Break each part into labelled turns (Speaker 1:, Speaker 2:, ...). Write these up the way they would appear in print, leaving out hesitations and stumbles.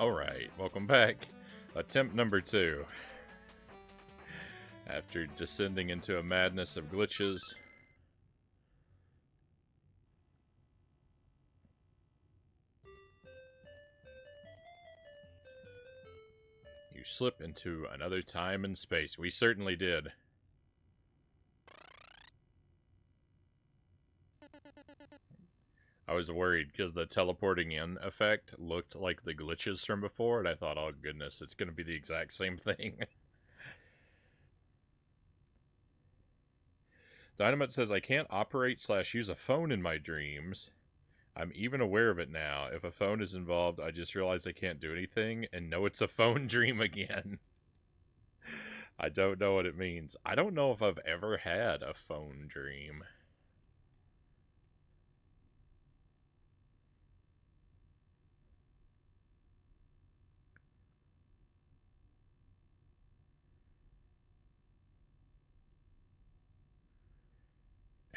Speaker 1: Alright, welcome back. Attempt number 2. After descending into a madness of glitches. You slip into another time and space. We certainly did. I was worried because the teleporting in effect looked like the glitches from before, and I thought, oh goodness, it's going to be the exact same thing. Dynamite says, I can't operate/use a phone in my dreams. I'm even aware of it now. If a phone is involved, I just realize I can't do anything, and know it's a phone dream again. I don't know what it means. I don't know if I've ever had a phone dream.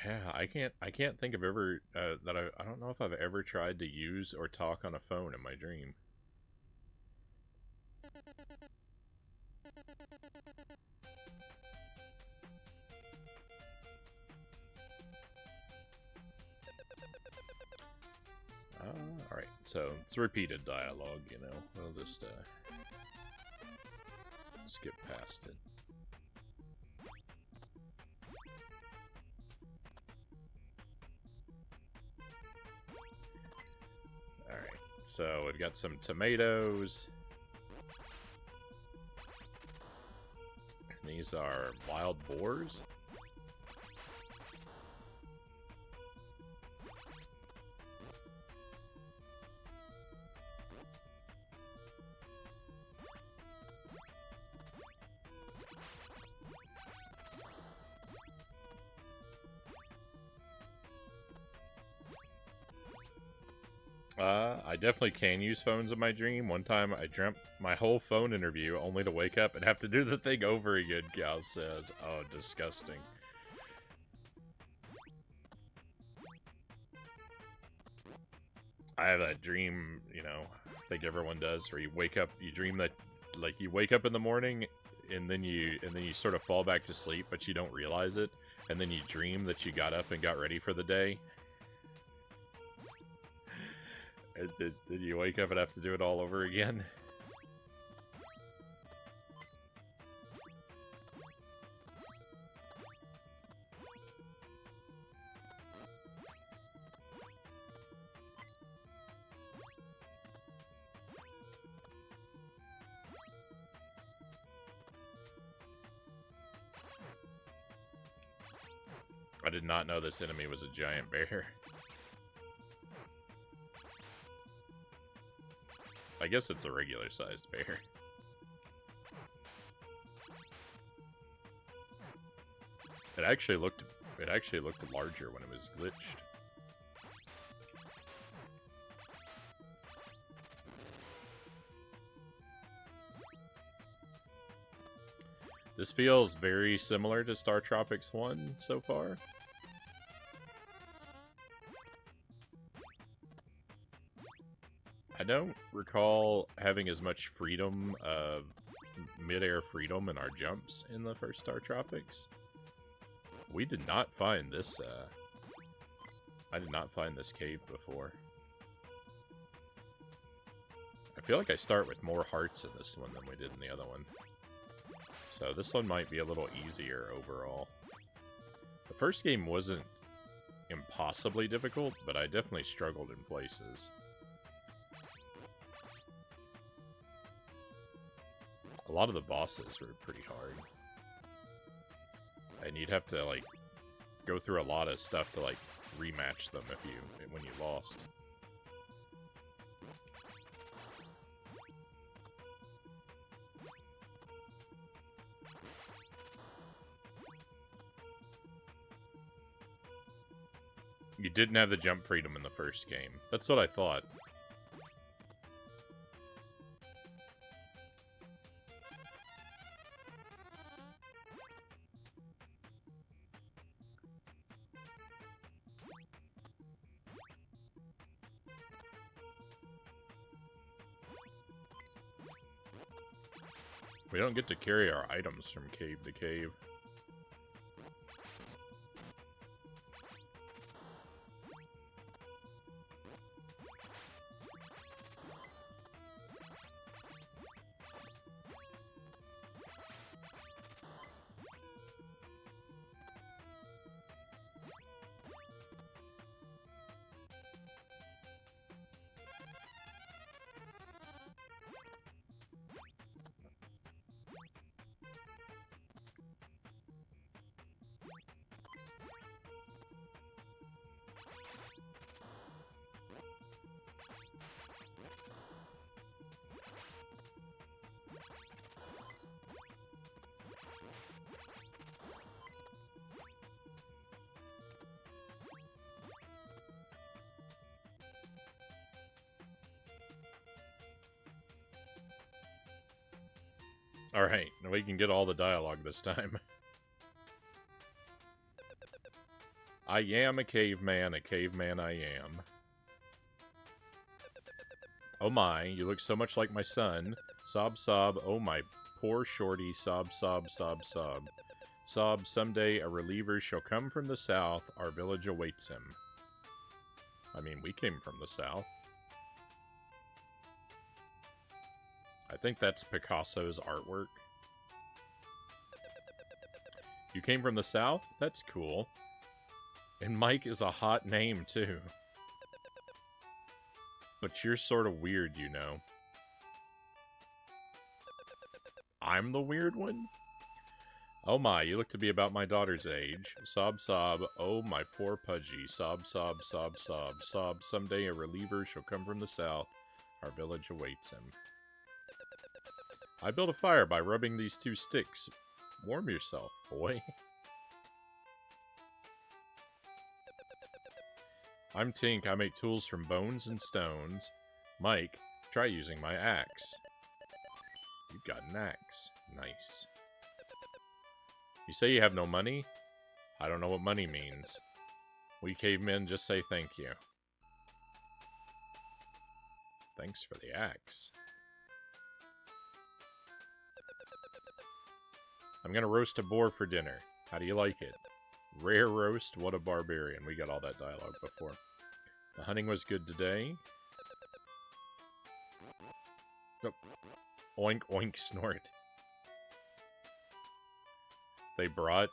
Speaker 1: Yeah, I can't think of ever that I don't know if I've ever tried to use or talk on a phone in my dream. Alright, so it's repeated dialogue, you know. We'll just skip past it. Alright, so we've got some tomatoes. These are wild boars. I definitely can use phones in my dream. One time I dreamt my whole phone interview only to wake up and have to do the thing over again, Gal says. Oh, disgusting. I have that dream, you know, I think everyone does, where you wake up, you dream that, like, you wake up in the morning and then you sort of fall back to sleep, but you don't realize it, and then you dream that you got up and got ready for the day. Did you wake up and have to do it all over again? I did not know this enemy was a giant bear. I guess it's a regular-sized bear. It actually looked larger when it was glitched. This feels very similar to StarTropics 1 so far. I don't recall having as much freedom, mid-air freedom in our jumps in the first StarTropics. We did not find this, I did not find this cave before. I feel like I start with more hearts in this one than we did in the other one. So this one might be a little easier overall. The first game wasn't impossibly difficult, but I definitely struggled in places. A lot of the bosses were pretty hard. And you'd have to, like, go through a lot of stuff to, like, rematch them when you lost. You didn't have the jump freedom in the first game. That's what I thought. We don't get to carry our items from cave to cave. Alright, now we can get all the dialogue this time. I am a caveman I am. Oh my, you look so much like my son. Sob sob, oh my poor shorty, sob sob sob sob. Sob, someday a reliever shall come from the south, our village awaits him. I mean, we came from the south. I think that's Picasso's artwork. You came from the south? That's cool. And Mike is a hot name, too. But you're sort of weird, you know. I'm the weird one? Oh my, you look to be about my daughter's age. Sob sob, oh my poor Pudgy. Sob sob sob sob. Sob, someday a reliever shall come from the south. Our village awaits him. I built a fire by rubbing these two sticks. Warm yourself, boy. I'm Tink, I make tools from bones and stones. Mike, try using my axe. You've got an axe. Nice. You say you have no money? I don't know what money means. We cavemen just say thank you. Thanks for the axe. I'm gonna roast a boar for dinner. How do you like it? Rare roast, what a barbarian. We got all that dialogue before. The hunting was good today. Oh. Oink, oink, snort. They brought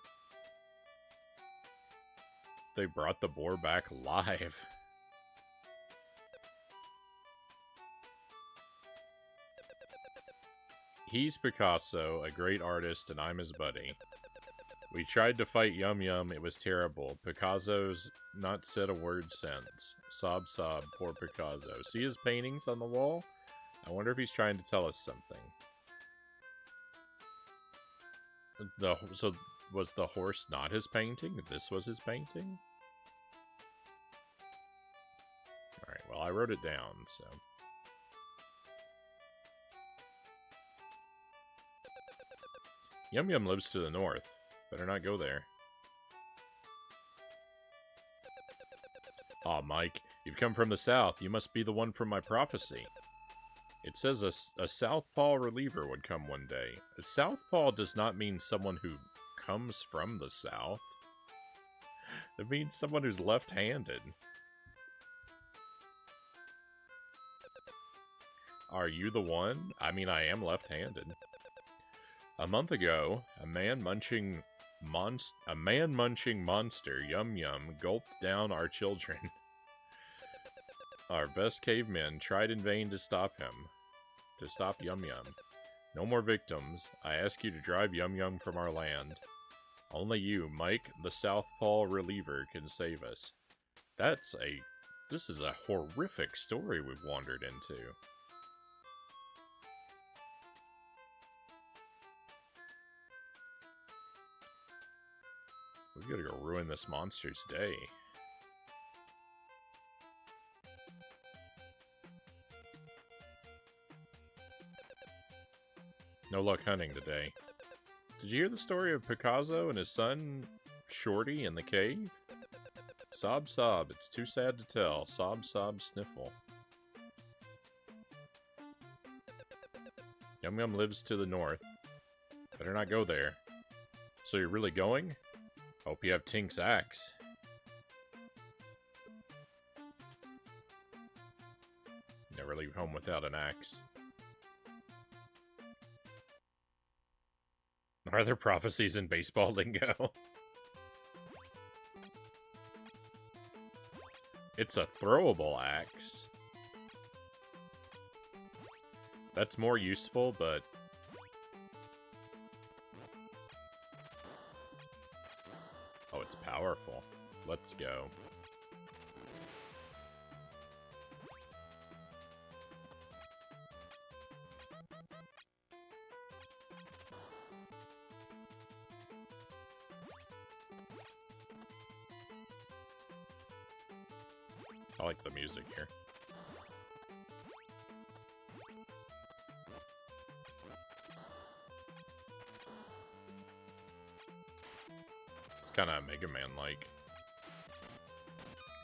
Speaker 1: the boar back live. He's Picasso, a great artist, and I'm his buddy. We tried to fight Yum Yum, it was terrible. Picasso's not said a word since. Sob sob, poor Picasso. See his paintings on the wall? I wonder if he's trying to tell us something. So, was the horse not his painting? This was his painting? Alright, well I wrote it down, so... Yum Yum lives to the north. Better not go there. Aw, Mike, you've come from the south. You must be the one from my prophecy. It says a southpaw reliever would come one day. A southpaw does not mean someone who comes from the south. It means someone who's left-handed. Are you the one? I mean, I am left-handed. A month ago, a man-munching monster, Yum Yum, gulped down our children. Our best cavemen tried in vain to stop him. To stop Yum Yum. No more victims. I ask you to drive Yum Yum from our land. Only you, Mike, the Southpaw reliever, can save us. This is a horrific story we've wandered into. We gotta go ruin this monster's day. No luck hunting today. Did you hear the story of Picasso and his son, Shorty, in the cave? Sob sob, it's too sad to tell. Sob sob, sniffle. Yum Yum lives to the north. Better not go there. So you're really going? Hope you have Tink's axe. Never leave home without an axe. Are there prophecies in baseball lingo? It's a throwable axe. That's more useful, but... Oh, it's powerful. Let's go. I like the music here. It's kind of Mega Man-like.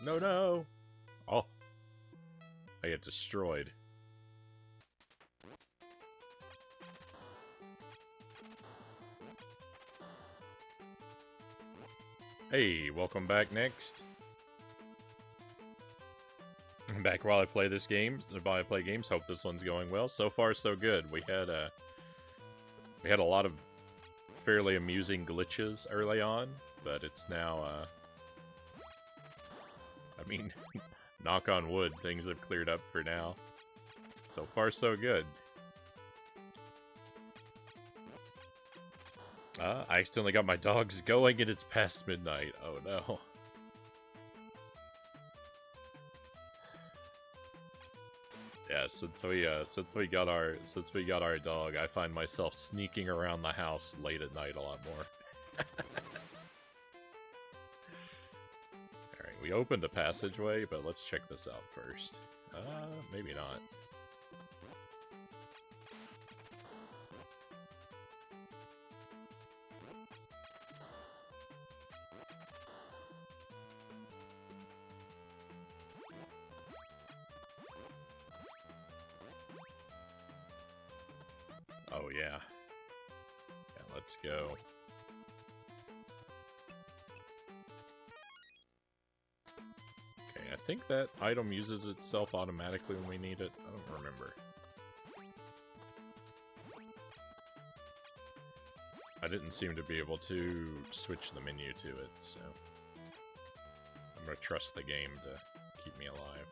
Speaker 1: No, no! Oh. I get destroyed. Hey, welcome back next. Back while I play this game, while I play games. Hope this one's going well. So far, so good. We had a lot of fairly amusing glitches early on, but it's now, I mean, knock on wood, things have cleared up for now. So far, so good. I accidentally got my dogs going and it's past midnight. Oh no. Yeah, since we got our dog, I find myself sneaking around the house late at night a lot more. Alright, we opened a passageway, but let's check this out first. Maybe not. Oh, yeah. Yeah, let's go. Okay, I think that item uses itself automatically when we need it. I don't remember. I didn't seem to be able to switch the menu to it, so... I'm gonna trust the game to keep me alive.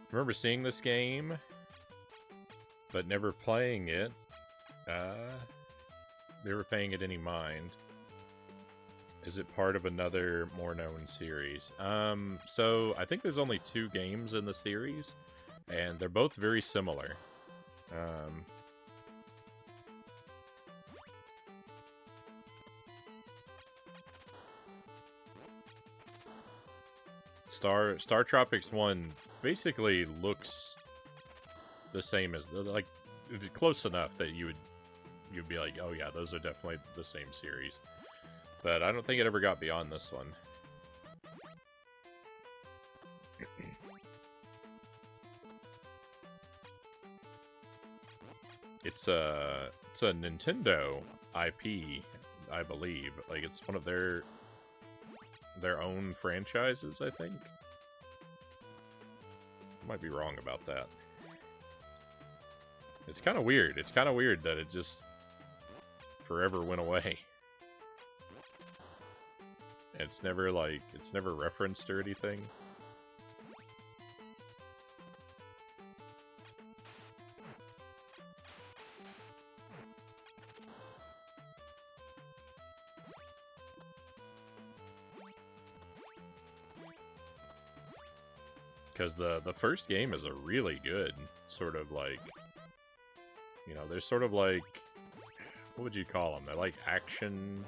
Speaker 1: I remember seeing this game, but never playing it. Never paying it any mind. Is it part of another more known series? So I think there's only 2 games in the series, and they're both very similar. StarTropics 1 basically looks the same as like close enough that you'd be like, oh yeah, those are definitely the same series. But I don't think it ever got beyond this one. It's a Nintendo IP, I believe. Like it's one of their own franchises, I think. Might be wrong about that. It's kind of weird. It's kind of weird that it just forever went away. It's never referenced or anything. Because the first game is a really good sort of like, you know, they're sort of like, what would you call them? They're like action,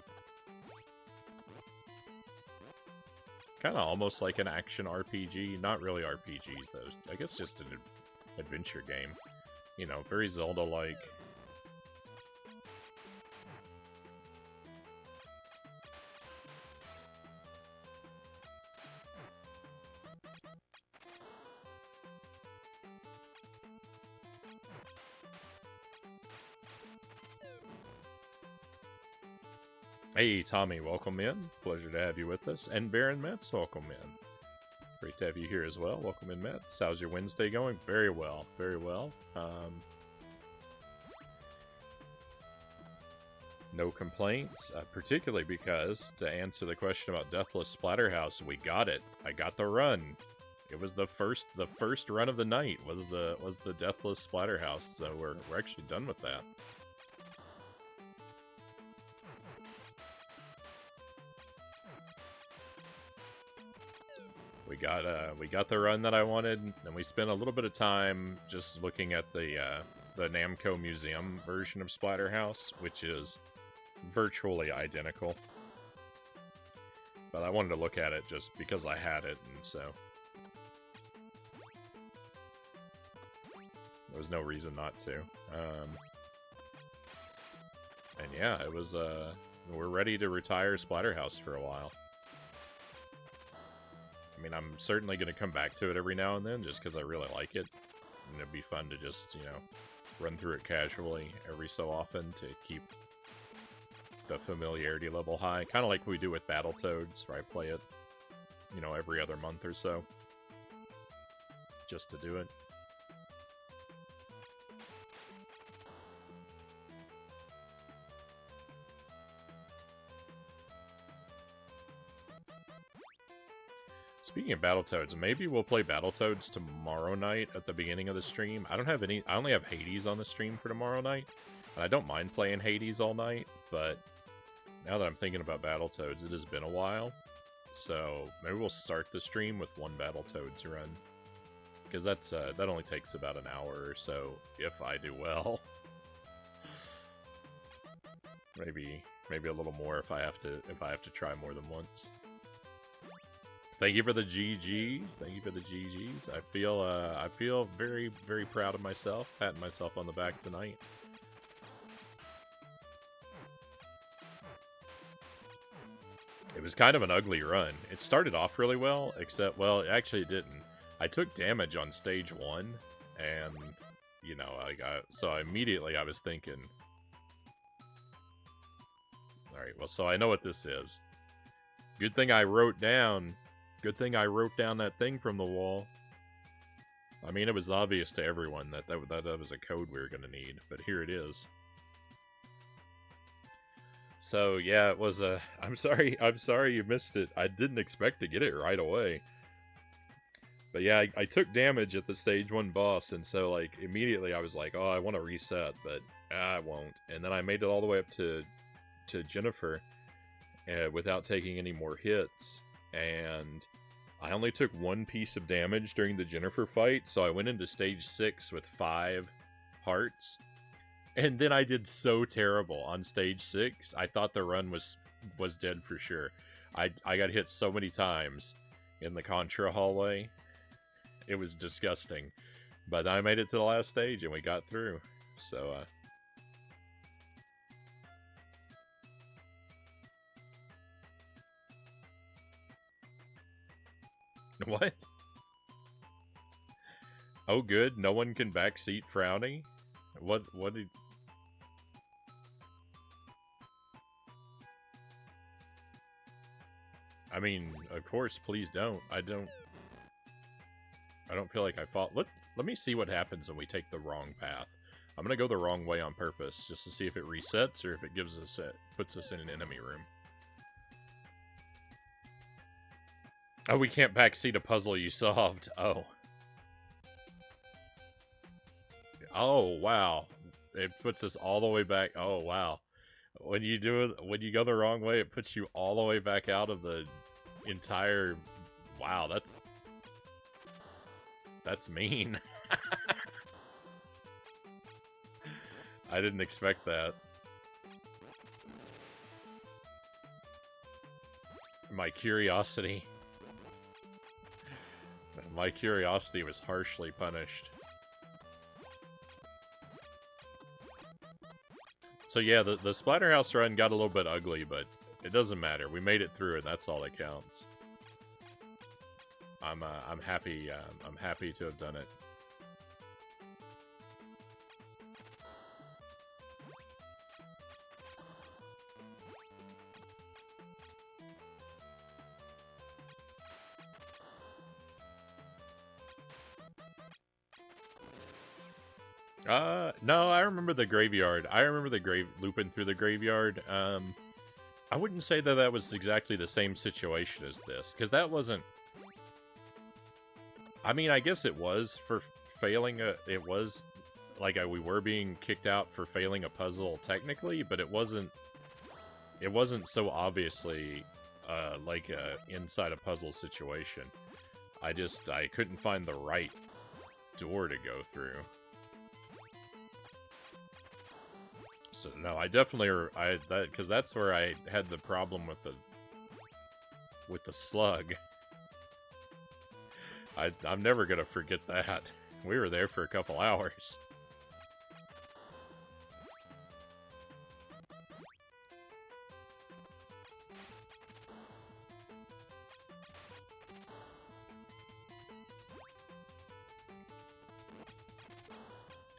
Speaker 1: kind of almost like an action RPG. Not really RPGs though. I guess just an adventure game. You know, very Zelda-like. Hey, Tommy, welcome in. Pleasure to have you with us. And Baron Metz, welcome in. Great to have you here as well. Welcome in, Metz. How's your Wednesday going? Very well, very well. No complaints, particularly because, to answer the question about Deathless Splatterhouse, we got it. I got the run. It was the first run of the night was the Deathless Splatterhouse, so we're actually done with that. We got the run that I wanted, and we spent a little bit of time just looking at the Namco Museum version of Splatterhouse, which is virtually identical. But I wanted to look at it just because I had it, and so there was no reason not to. And yeah, it was, we're ready to retire Splatterhouse for a while. I mean, I'm certainly going to come back to it every now and then, just because I really like it. And it'd be fun to just, you know, run through it casually every so often to keep the familiarity level high. Kind of like we do with Battletoads, where I play it, you know, every other month or so. Just to do it. Speaking of Battletoads, maybe we'll play Battletoads tomorrow night at the beginning of the stream. I only have Hades on the stream for tomorrow night. And I don't mind playing Hades all night, but now that I'm thinking about Battletoads, it has been a while. So maybe we'll start the stream with one Battletoads run. Because that only takes about an hour or so, if I do well. Maybe a little more if I have to try more than once. Thank you for the GGs. Thank you for the GGs. I feel very, very proud of myself. Patting myself on the back tonight. It was kind of an ugly run. It started off really well, except, well, actually it didn't. I took damage on stage 1, and, you know, so immediately I was thinking, alright, well, so I know what this is. Good thing I wrote down that thing from the wall. I mean, it was obvious to everyone that was a code we were going to need, but here it is. So, yeah, it was a... I'm sorry you missed it. I didn't expect to get it right away. But yeah, I took damage at the stage 1 boss, and so, like, immediately I was like, oh, I want to reset, but I won't. And then I made it all the way up to Jennifer without taking any more hits. And I only took 1 piece of damage during the Jennifer fight, so I went into stage 6 with 5 hearts. And then I did so terrible on stage 6, I thought the run was dead for sure. I got hit so many times in the Contra hallway. It was disgusting. But I made it to the last stage and we got through. So, What? Oh, good. No one can backseat Frownie? What did... I mean, of course, please don't. I don't feel like I fought... Let me see what happens when we take the wrong path. I'm gonna go the wrong way on purpose, just to see if it resets or if it gives us puts us in an enemy room. Oh, we can't backseat a puzzle you solved. Oh. Oh, wow. It puts us all the way back. Oh, wow. When you go the wrong way, it puts you all the way back out of the entire... Wow, that's mean. I didn't expect that. My curiosity was harshly punished. So yeah, the Splatterhouse run got a little bit ugly, but it doesn't matter. We made it through, and that's all that counts. I'm happy. I'm happy to have done it. No, I remember the graveyard. I remember the looping through the graveyard. I wouldn't say that that was exactly the same situation as this, because that wasn't... I mean, I guess it was for failing a... It was, like, we were being kicked out for failing a puzzle, technically, but it wasn't... It wasn't so obviously, like, inside a puzzle situation. I couldn't find the right door to go through. So no, I definitely because that's where I had the problem with the slug. I'm never gonna forget that. We were there for a couple hours.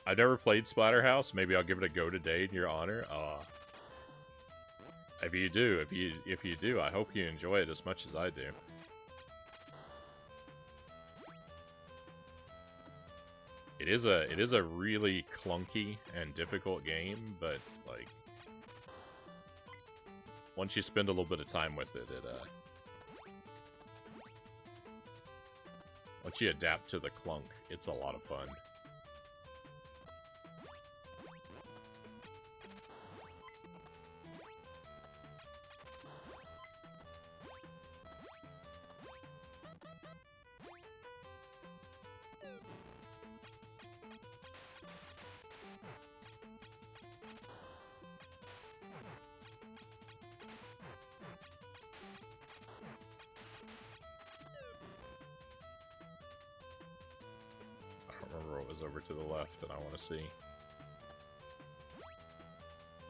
Speaker 1: I never played Splatterhouse. Maybe I'll give it a go today in your honor. If you do, I hope you enjoy it as much as I do. It is a really clunky and difficult game, but like once you spend a little bit of time with it, once you adapt to the clunk, it's a lot of fun. Over to the left, and I want to see.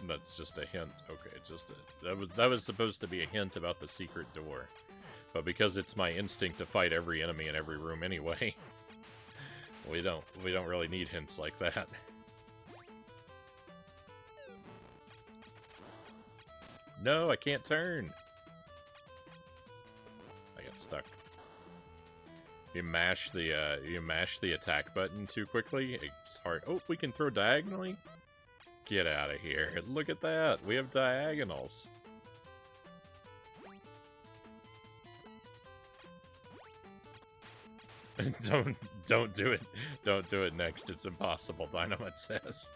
Speaker 1: That's just a hint. Okay, that was supposed to be a hint about the secret door, but because it's my instinct to fight every enemy in every room anyway, we don't really need hints like that. No, I can't turn. I got stuck. You mash the attack button too quickly, it's hard. Oh, we can throw diagonally? Get out of here. Look at that. We have diagonals. Don't do it. Don't do it next. It's impossible, Dynamite says.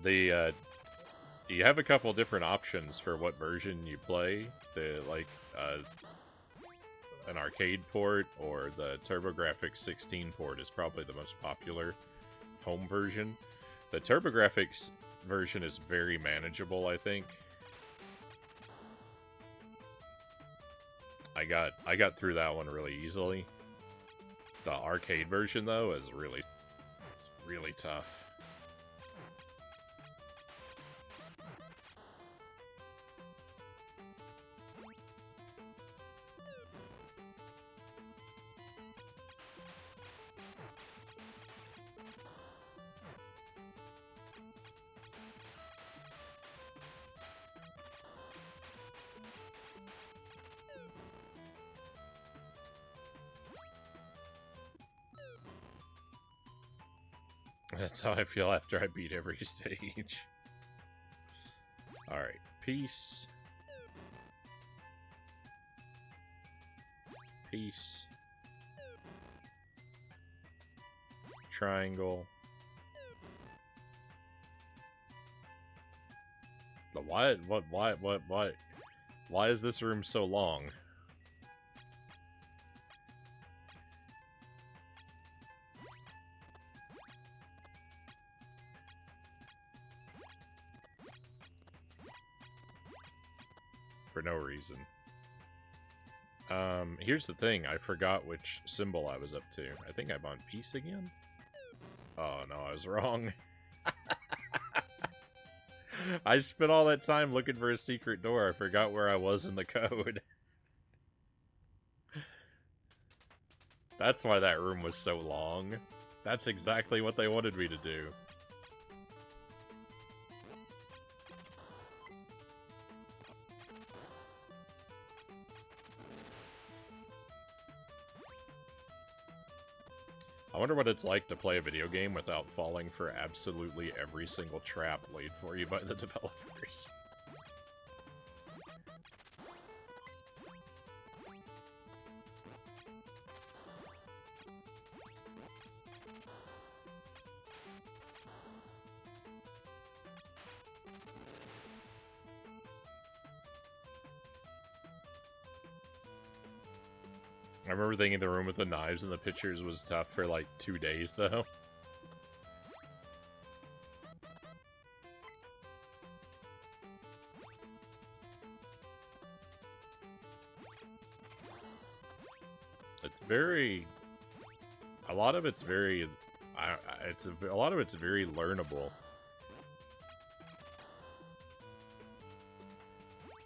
Speaker 1: You have a couple different options for what version you play. An arcade port or the TurboGrafx 16 port is probably the most popular home version. The TurboGrafx version is very manageable, I think. I got through that one really easily. The arcade version though is really tough. That's how I feel after I beat every stage. Alright, peace. Peace. Triangle. But why is this room so long? For no reason. Here's the thing, I forgot which symbol I was up to. I think I'm on peace again? Oh no, I was wrong. I spent all that time looking for a secret door, I forgot where I was in the code. That's why that room was so long. That's exactly what they wanted me to do. I wonder what it's like to play a video game without falling for absolutely every single trap laid for you by the developers. I remember thinking the room with the knives and the pictures was tough for like 2 days, though. It's very... A lot of it's very... a lot of it's very learnable.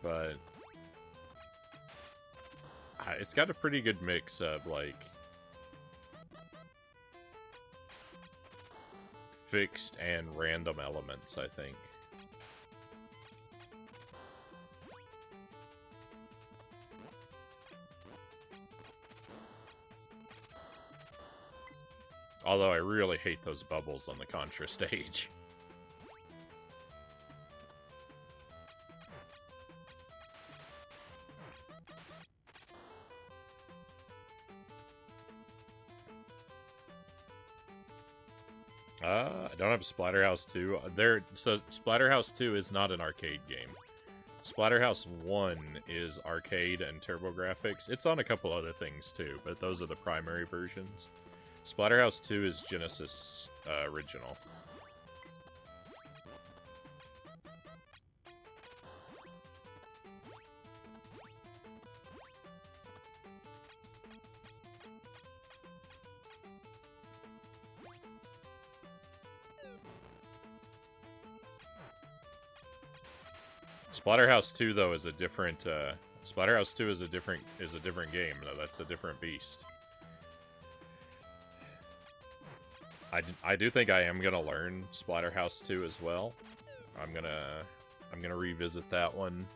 Speaker 1: But... it's got a pretty good mix of, like, fixed and random elements, I think. Although I really hate those bubbles on the Contra stage. I don't have Splatterhouse 2. So Splatterhouse 2 is not an arcade game. Splatterhouse 1 is arcade and TurboGrafx. It's on a couple other things too, but those are the primary versions. Splatterhouse 2 is Genesis original. Splatterhouse 2 though is a different Splatterhouse 2 is a different game though. That's a different beast. I do think I am gonna learn Splatterhouse 2 as well. I'm gonna revisit that one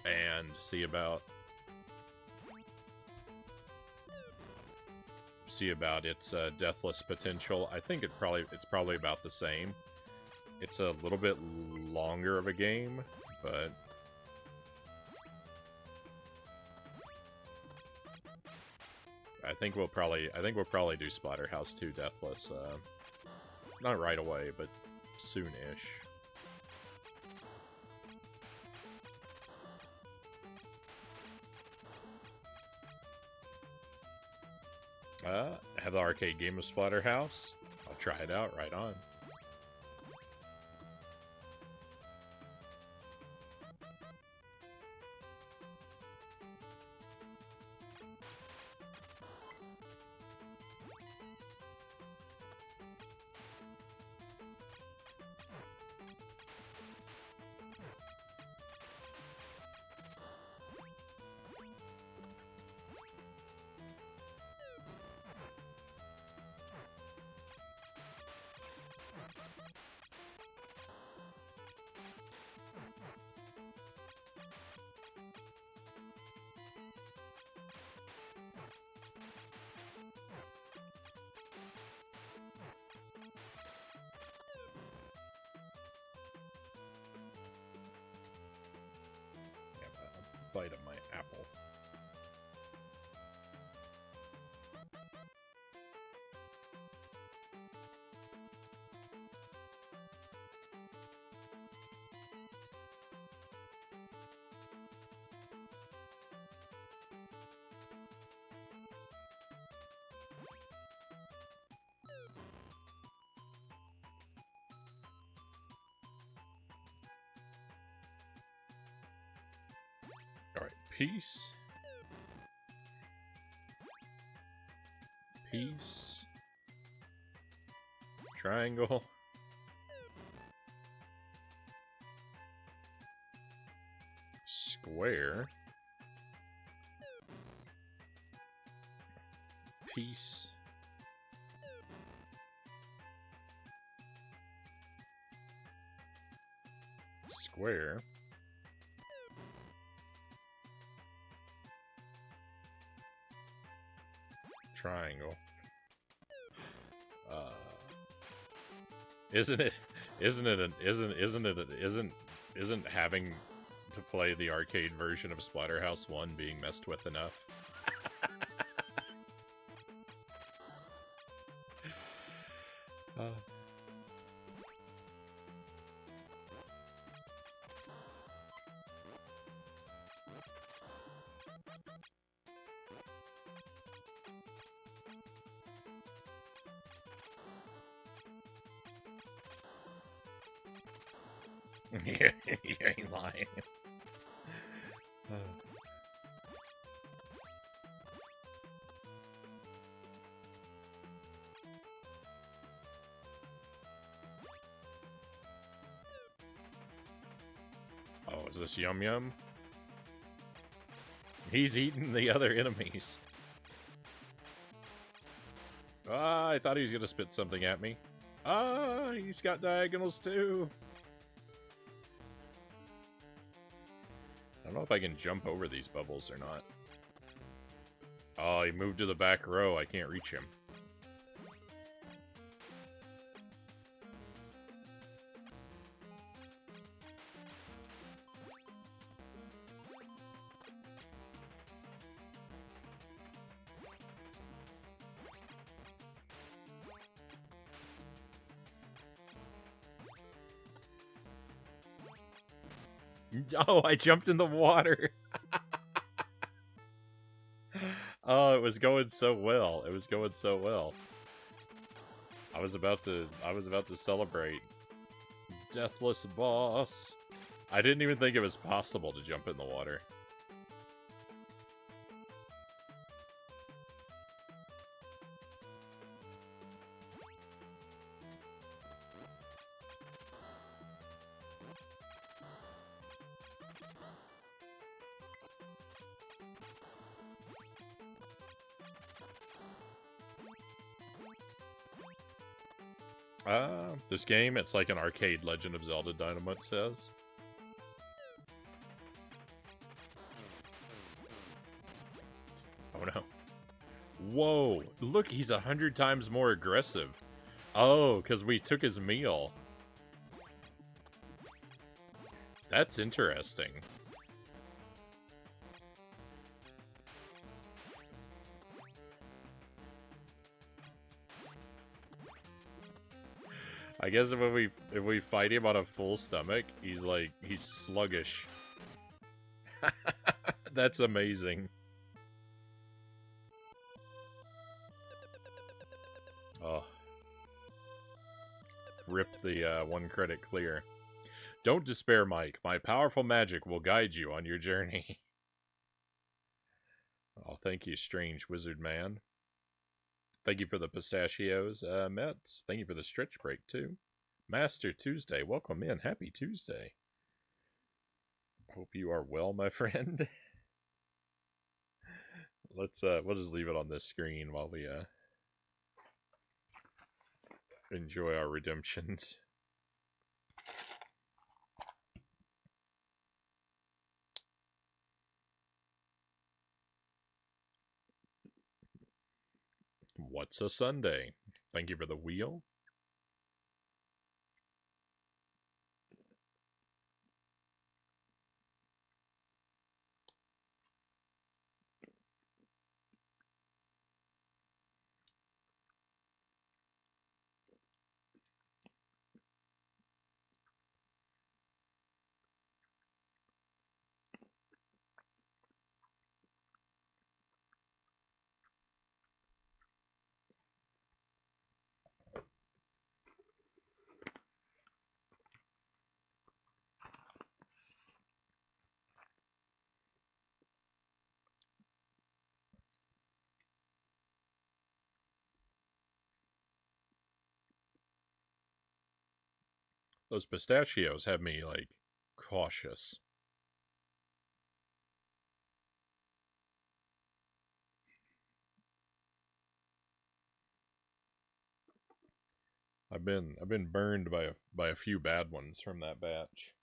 Speaker 1: and see about its deathless potential. I think it's probably about the same. It's a little bit longer of a game, but I think we'll probably do Splatterhouse 2 Deathless. Not right away, but soon-ish. Have the arcade game of Splatterhouse? I'll try it out right on. Bite of my apple. Alright, peace. Peace. Triangle. Square. Peace. Square. Triangle. Isn't it? Isn't having to play the arcade version of Splatterhouse 1 being messed with enough? You ain't lying. Oh, is this Yum Yum? He's eating the other enemies. Ah, I thought he was gonna spit something at me. Ah, he's got diagonals too. I don't know if I can jump over these bubbles or not. Oh, he moved to the back row. I can't reach him. Oh, I jumped in the water. Oh, it was going so well. It was going so well. I was about to celebrate. Deathless boss. I didn't even think it was possible to jump in the water. This game, it's like an arcade Legend of Zelda Dynamite says. Oh no. Whoa, look, he's 100 times more aggressive. Oh, because we took his meal. That's interesting. I guess if we fight him on a full stomach, he's sluggish. That's amazing. Oh. Rip the 1 credit clear. Don't despair, Mike. My powerful magic will guide you on your journey. Oh, thank you, strange wizard man. Thank you for the pistachios, Mets. Thank you for the stretch break, too. Master Tuesday, welcome in. Happy Tuesday. Hope you are well, my friend. We'll just leave it on this screen while we, enjoy our redemptions. What's a Sunday? Thank you for the wheel. Those pistachios have me, like, cautious. I've been burned by a few bad ones from that batch.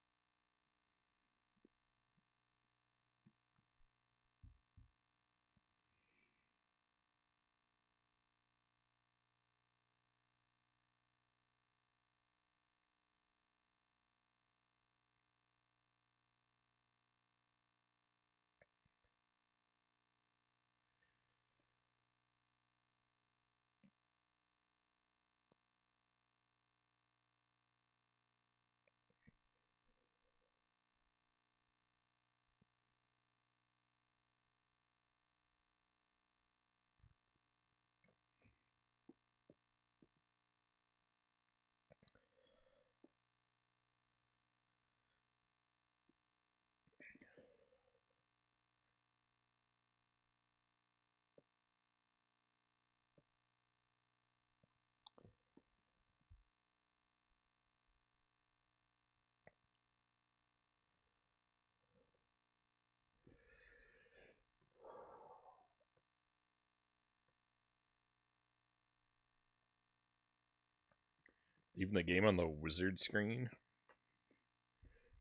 Speaker 1: Even the game on the wizard screen.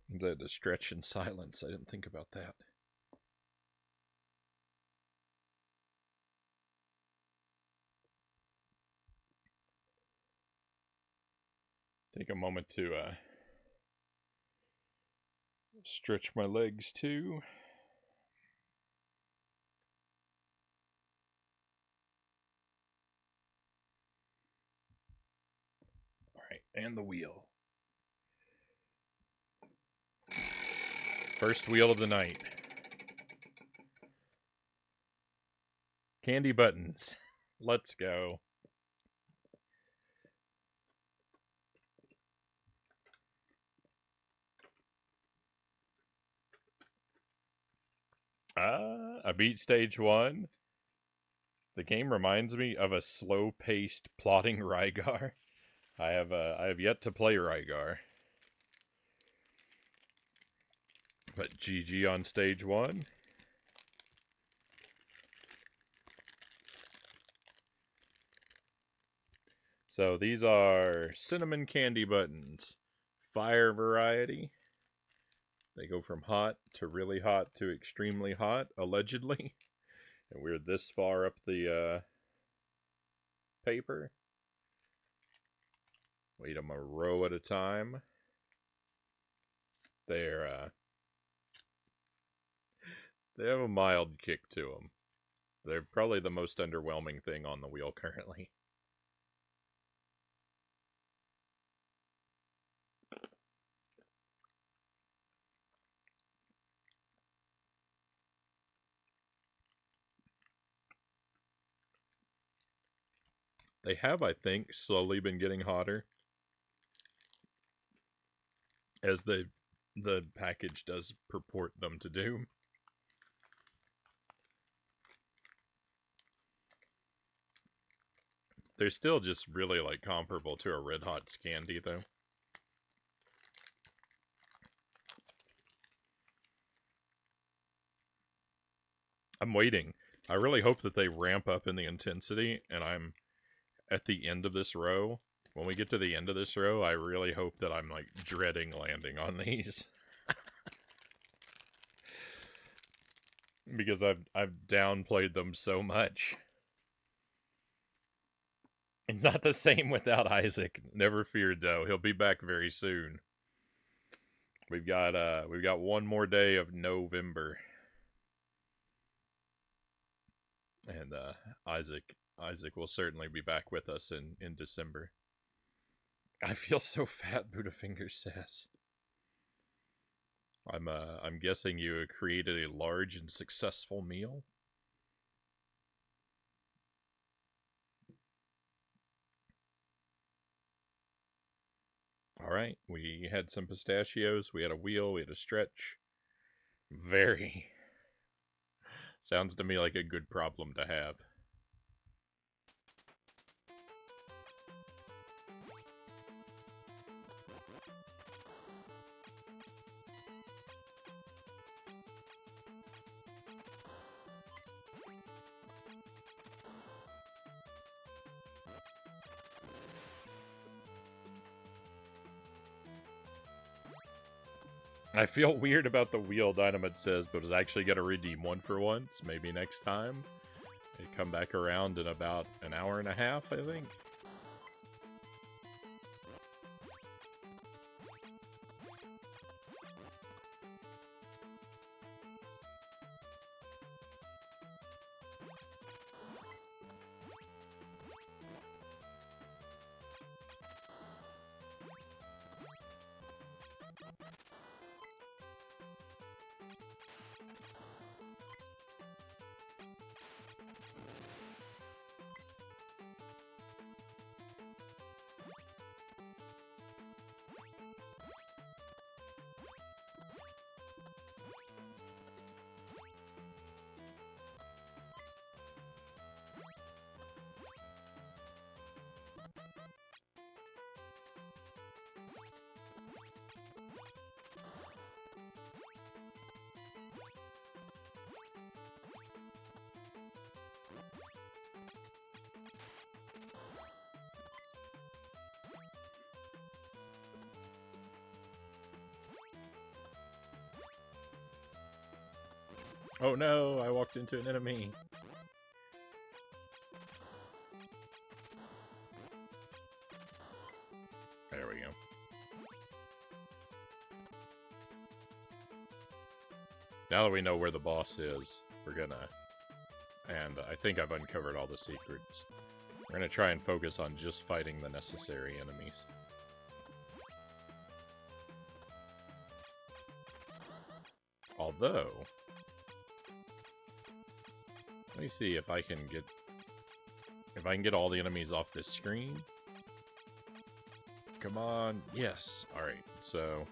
Speaker 1: The stretch in silence. I didn't think about that. Take a moment to stretch my legs too. Alright, and the wheel. First wheel of the night. Candy buttons. Let's go. I beat stage 1. The game reminds me of a slow-paced, plodding Rygar. I have yet to play Rygar. But GG on stage 1. So these are cinnamon candy buttons. Fire variety. They go from hot to really hot to extremely hot, allegedly. And we're this far up the paper. Weight them a row at a time. They have a mild kick to them. They're probably the most underwhelming thing on the wheel currently. They have, I think, slowly been getting hotter as the package does purport them to do. They're still just really like comparable to a Red Hot Candy though. I'm waiting. I really hope that they ramp up in the intensity and I'm at the end of this row. When we get to the end of this row, I really hope that I'm like dreading landing on these. Because I've downplayed them so much. It's not the same without Isaac. Never fear, though. He'll be back very soon. We've got one more day of November. And Isaac will certainly be back with us in December. I feel so fat, Buddhafinger says. I'm guessing you created a large and successful meal. All right, we had some pistachios, we had a wheel, we had a stretch. Very. Sounds to me like a good problem to have. I feel weird about the wheel, Dynamite says, but was actually going to redeem one for once. Maybe next time. They come back around in about an hour and a half, I think. Oh no, I walked into an enemy. There we go. Now that we know where the boss is, we're gonna... And I think I've uncovered all the secrets. We're gonna try and focus on just fighting the necessary enemies. Although... Let me see if I can get... If I can get all the enemies off this screen. Come on. Yes. Alright, so...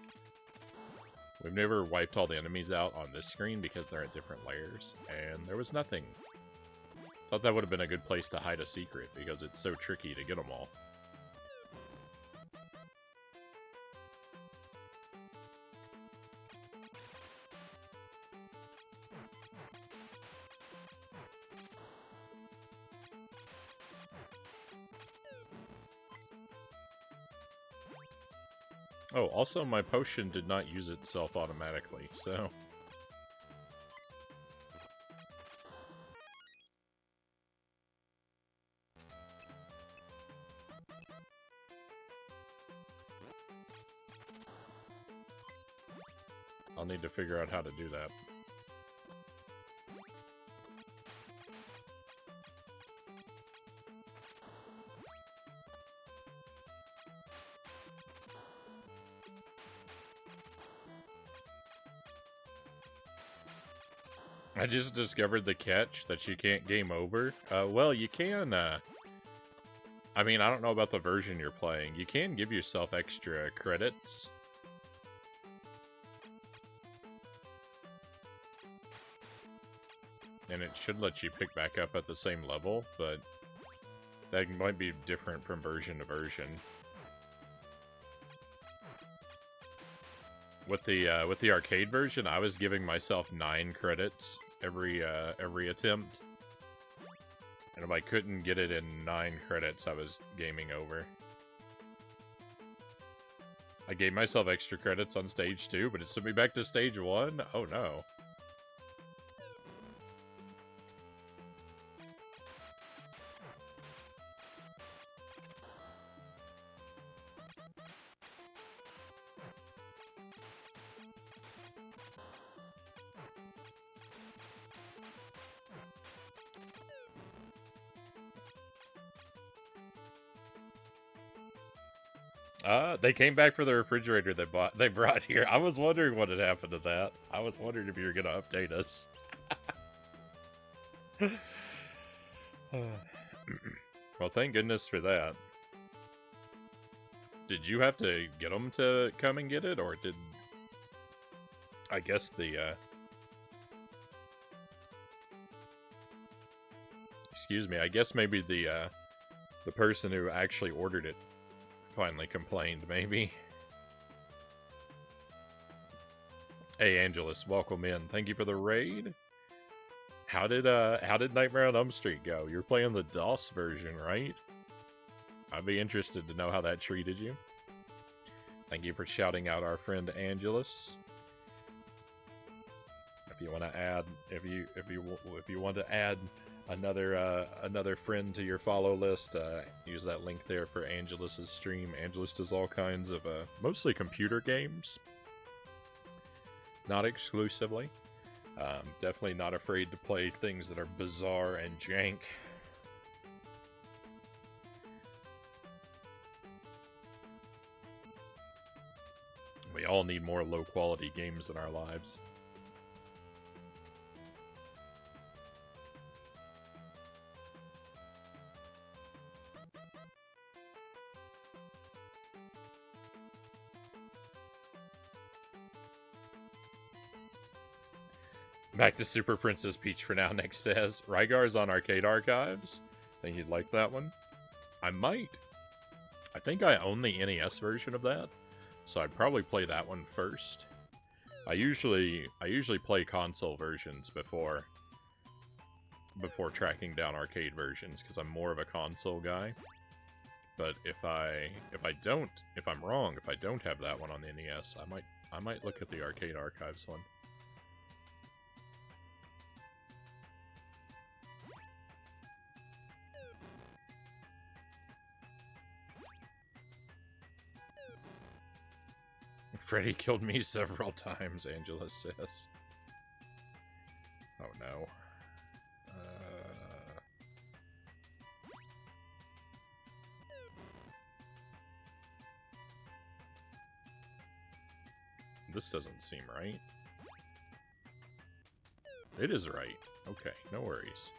Speaker 1: We've never wiped all the enemies out on this screen because they're at different layers, and there was nothing. Thought that would have been a good place to hide a secret, because it's so tricky to get them all. Oh, also my potion did not use itself automatically, so... I'll need to figure out how to do that. I just discovered the catch that you can't game over. Well, you can, I mean, I don't know about the version you're playing. You can give yourself extra credits. And it should let you pick back up at the same level, but that might be different from version to version. With the arcade version, I was giving myself 9 credits every attempt. And if I couldn't get it in 9 credits, I was gaming over. I gave myself extra credits on stage 2, but it sent me back to stage 1? Oh no. They came back for the refrigerator they brought here. I was wondering what had happened to that. I was wondering if you were going to update us. Well, thank goodness for that. Did you have to get them to come and get it, or did... I guess the, Excuse me, I guess maybe the person who actually ordered it finally complained, maybe. Hey, Angelus, welcome in. Thank you for the raid. How did Nightmare on Elm Street go? You're playing the DOS version, right? I'd be interested to know how that treated you. Thank you for shouting out our friend Angelus. If you want to add, if you want to add another friend to your follow list, use that link there for Angelus's stream. Angelus does all kinds of mostly computer games, not exclusively. Definitely not afraid to play things that are bizarre and jank. We all need more low quality games in our lives. Back to Super Princess Peach for now, Nick says. Rygar's on Arcade Archives. Think you'd like that one? I might. I think I own the NES version of that, so I'd probably play that one first. I usually play console versions before tracking down arcade versions, because I'm more of a console guy. But if I'm wrong, if I don't have that one on the NES, I might look at the Arcade Archives one. Freddy killed me several times, Angela says. Oh no. This doesn't seem right. It is right. Okay, no worries.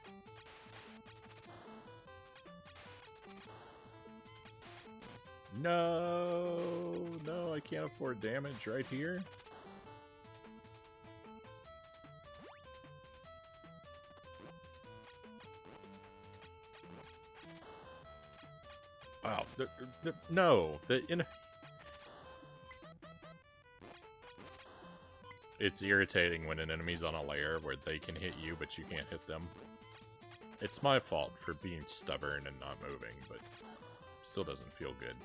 Speaker 1: No, no, I can't afford damage right here. Wow, no, it's irritating when an enemy's on a layer where they can hit you, but you can't hit them. It's my fault for being stubborn and not moving, but still doesn't feel good.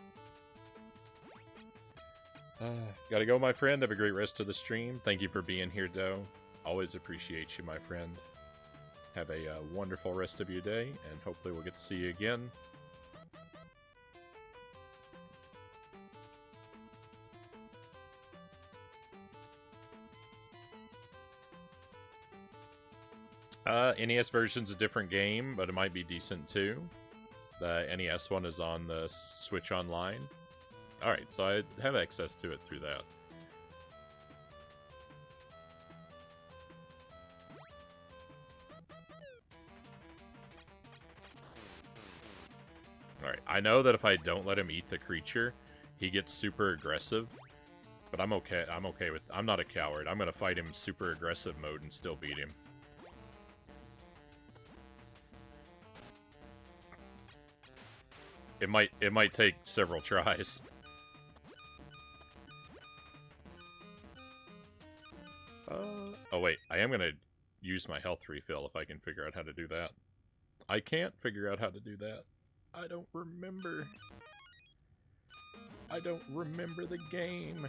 Speaker 1: Gotta go, my friend. Have a great rest of the stream. Thank you for being here, Doe. Always appreciate you, my friend. Have a wonderful rest of your day, and hopefully we'll get to see you again. NES version's a different game, but it might be decent too. The NES one is on the Switch Online. Alright, so I have access to it through that. Alright, I know that if I don't let him eat the creature, he gets super aggressive. But I'm okay. I'm not a coward. I'm gonna fight him super aggressive mode and still beat him. It might take several tries. Oh wait, I am gonna use my health refill if I can figure out how to do that. I can't figure out how to do that. I don't remember. I don't remember the game.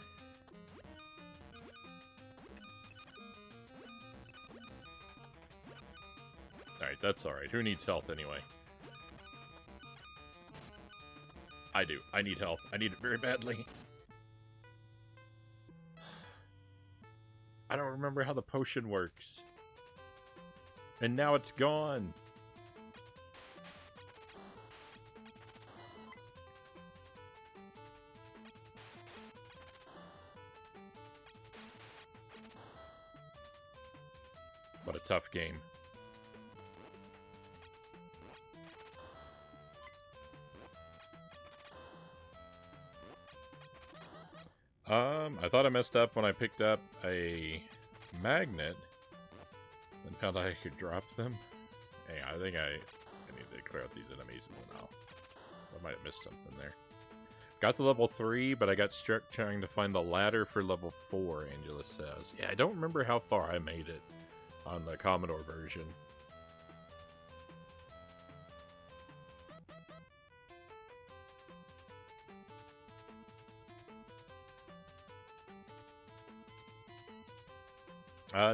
Speaker 1: Alright, that's alright. Who needs health anyway? I do. I need health. I need it very badly. I don't remember how the potion works. And now it's gone. What a tough game. I thought I messed up when I picked up a magnet and found out I could drop them. Hey, I think I need to clear out these enemies now. So I might have missed something there. Got to level 3, but I got stuck trying to find the ladder for level 4, Angela says. Yeah, I don't remember how far I made it on the Commodore version.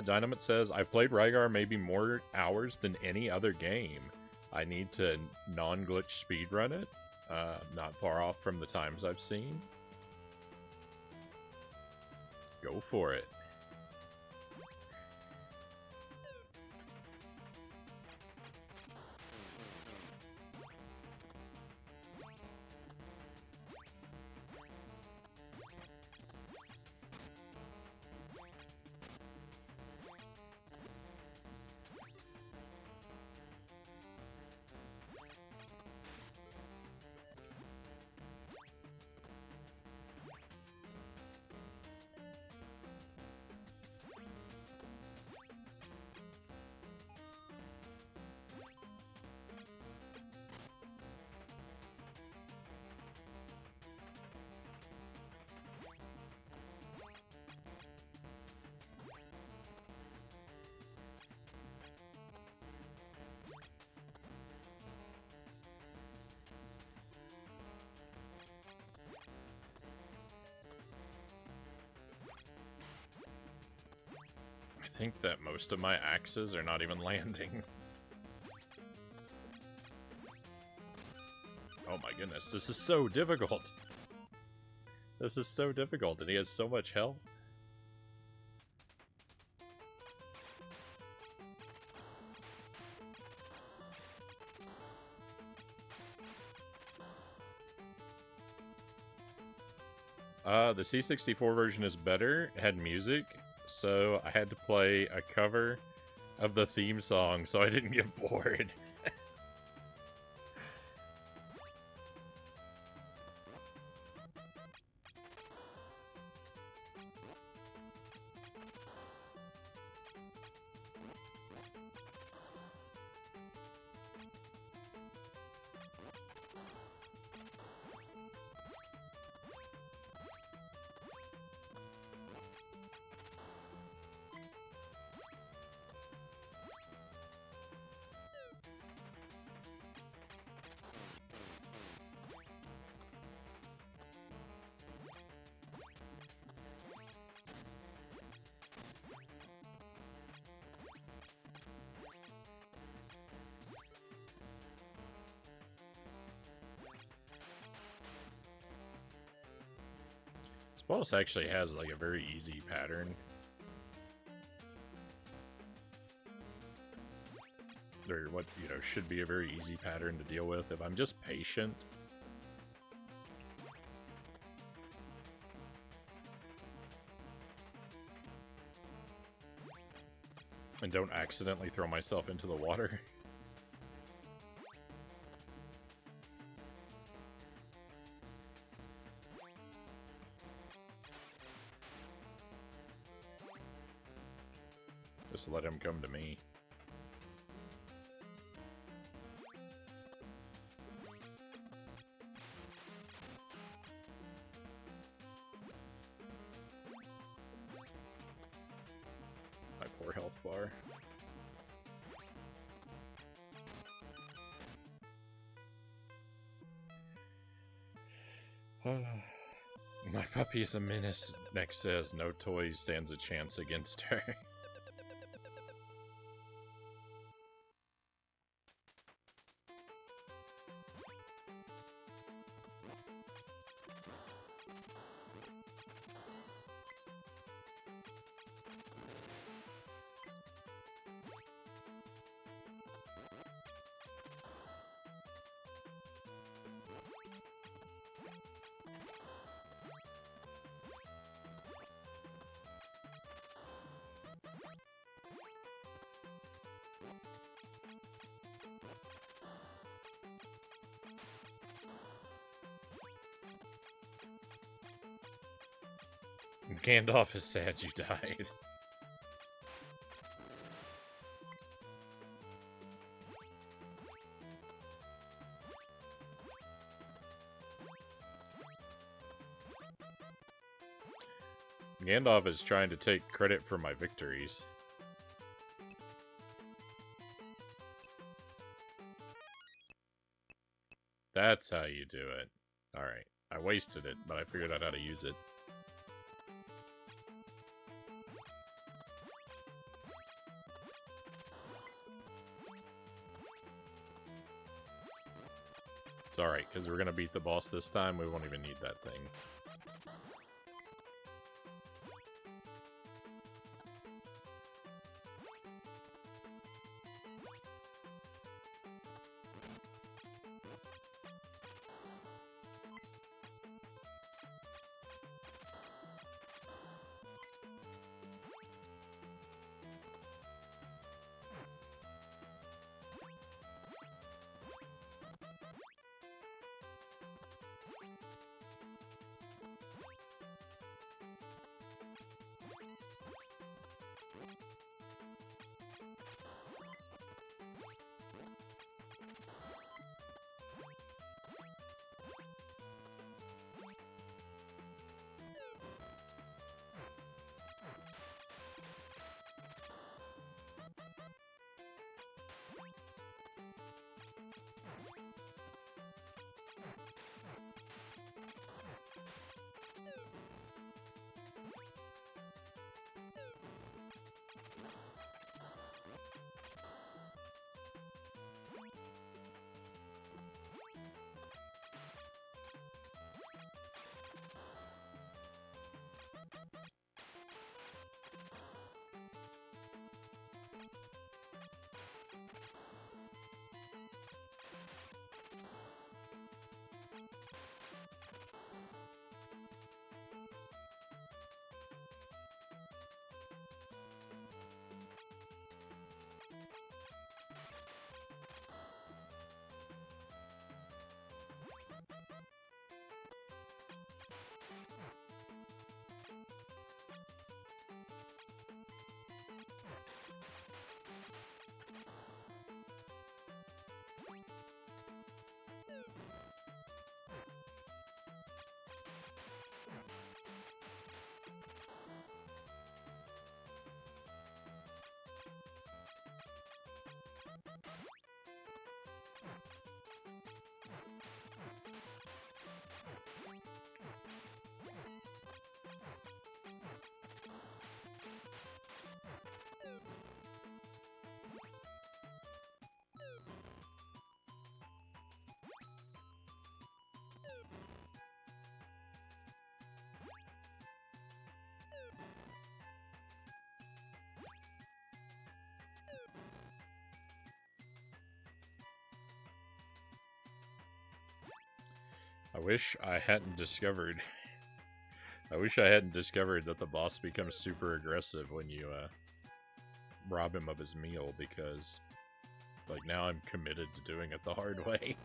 Speaker 1: Dynamite says, I've played Rygar maybe more hours than any other game. I need to non-glitch speedrun it. Not far off from the times I've seen. Go for it. I think that most of my axes are not even landing. Oh my goodness, this is so difficult. This is so difficult, and he has so much health. The C64 version is better. It had music, so I had to play a cover of the theme song so I didn't get bored. This boss actually has like a very easy pattern. Or what, you know, should be a very easy pattern to deal with if I'm just patient. And don't accidentally throw myself into the water. Just let him come to me. My poor health bar. My puppy's a menace. Next says no toy stands a chance against her. Gandalf is sad you died. Gandalf is trying to take credit for my victories. That's how you do it. Alright. I wasted it, but I figured out how to use it. It's alright, because we're going to beat the boss this time. We won't even need that thing. I wish I hadn't discovered... I wish I hadn't discovered that the boss becomes super aggressive when you rob him of his meal, because like now I'm committed to doing it the hard way.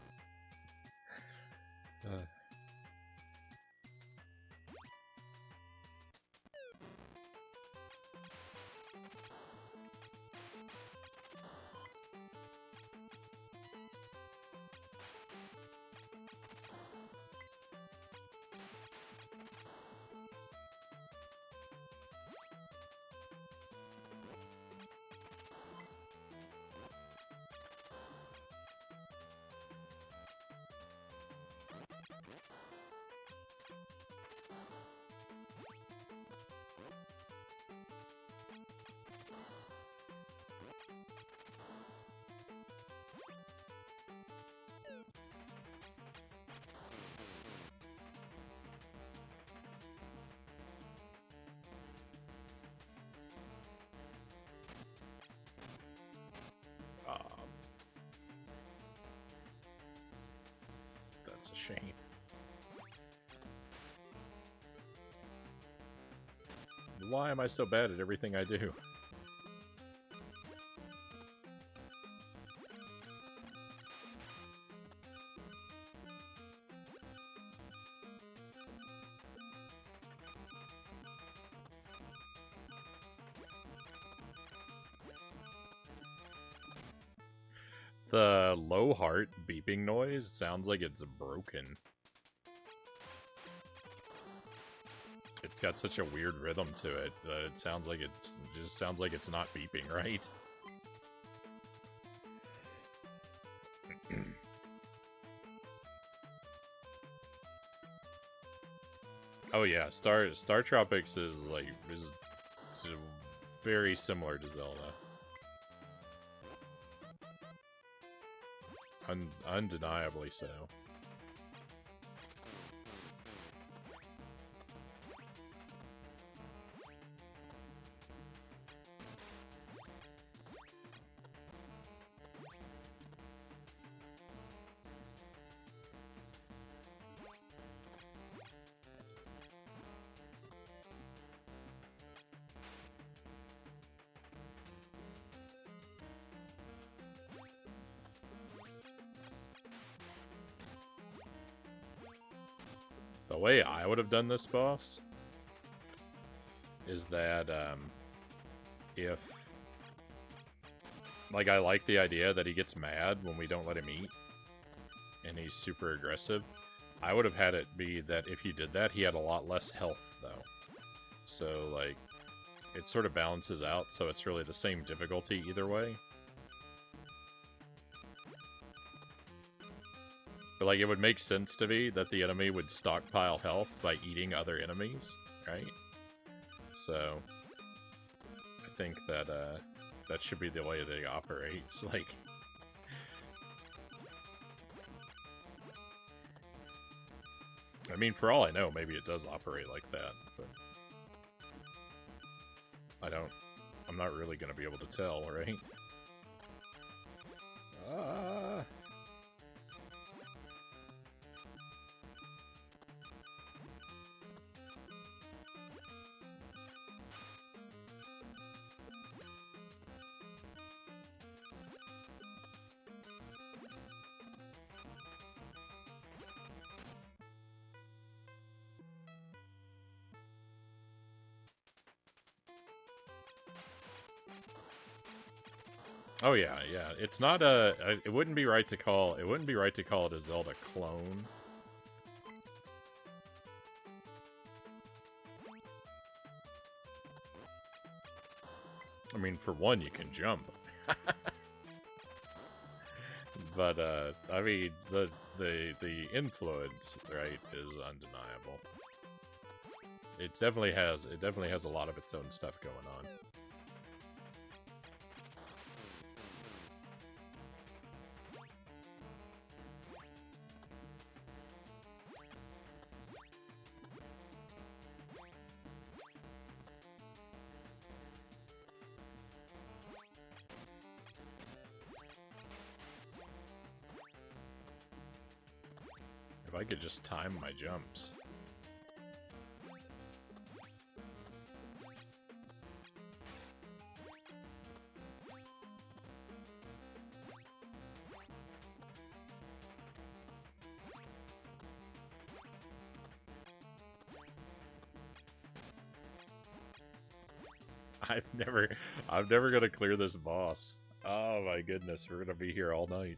Speaker 1: That's a shame. Why am I so bad at everything I do? The low heart beeping noise sounds like it's broken. It's got such a weird rhythm to it that it sounds like it just sounds like it's not beeping right. Oh yeah, StarTropics is very similar to Zelda. Undeniably so. The way I would have done this boss is that if, like, I like the idea that he gets mad when we don't let him eat and he's super aggressive. I would have had it be that if he did that, he had a lot less health though. So like it sort of balances out, so it's really the same difficulty either way. But, like, it would make sense to me that the enemy would stockpile health by eating other enemies, right? So, I think that, that should be the way that he operates, like... I mean, for all I know, maybe it does operate like that, but... I'm not really gonna be able to tell, right? Oh yeah, yeah. It's not a. It wouldn't be right to call. It wouldn't be right to call it a Zelda clone. I mean, for one, you can jump. But I mean, the influence, right, is undeniable. It definitely has a lot of its own stuff going on. If I could just time my jumps. I'm never gonna clear this boss. Oh my goodness, we're gonna be here all night.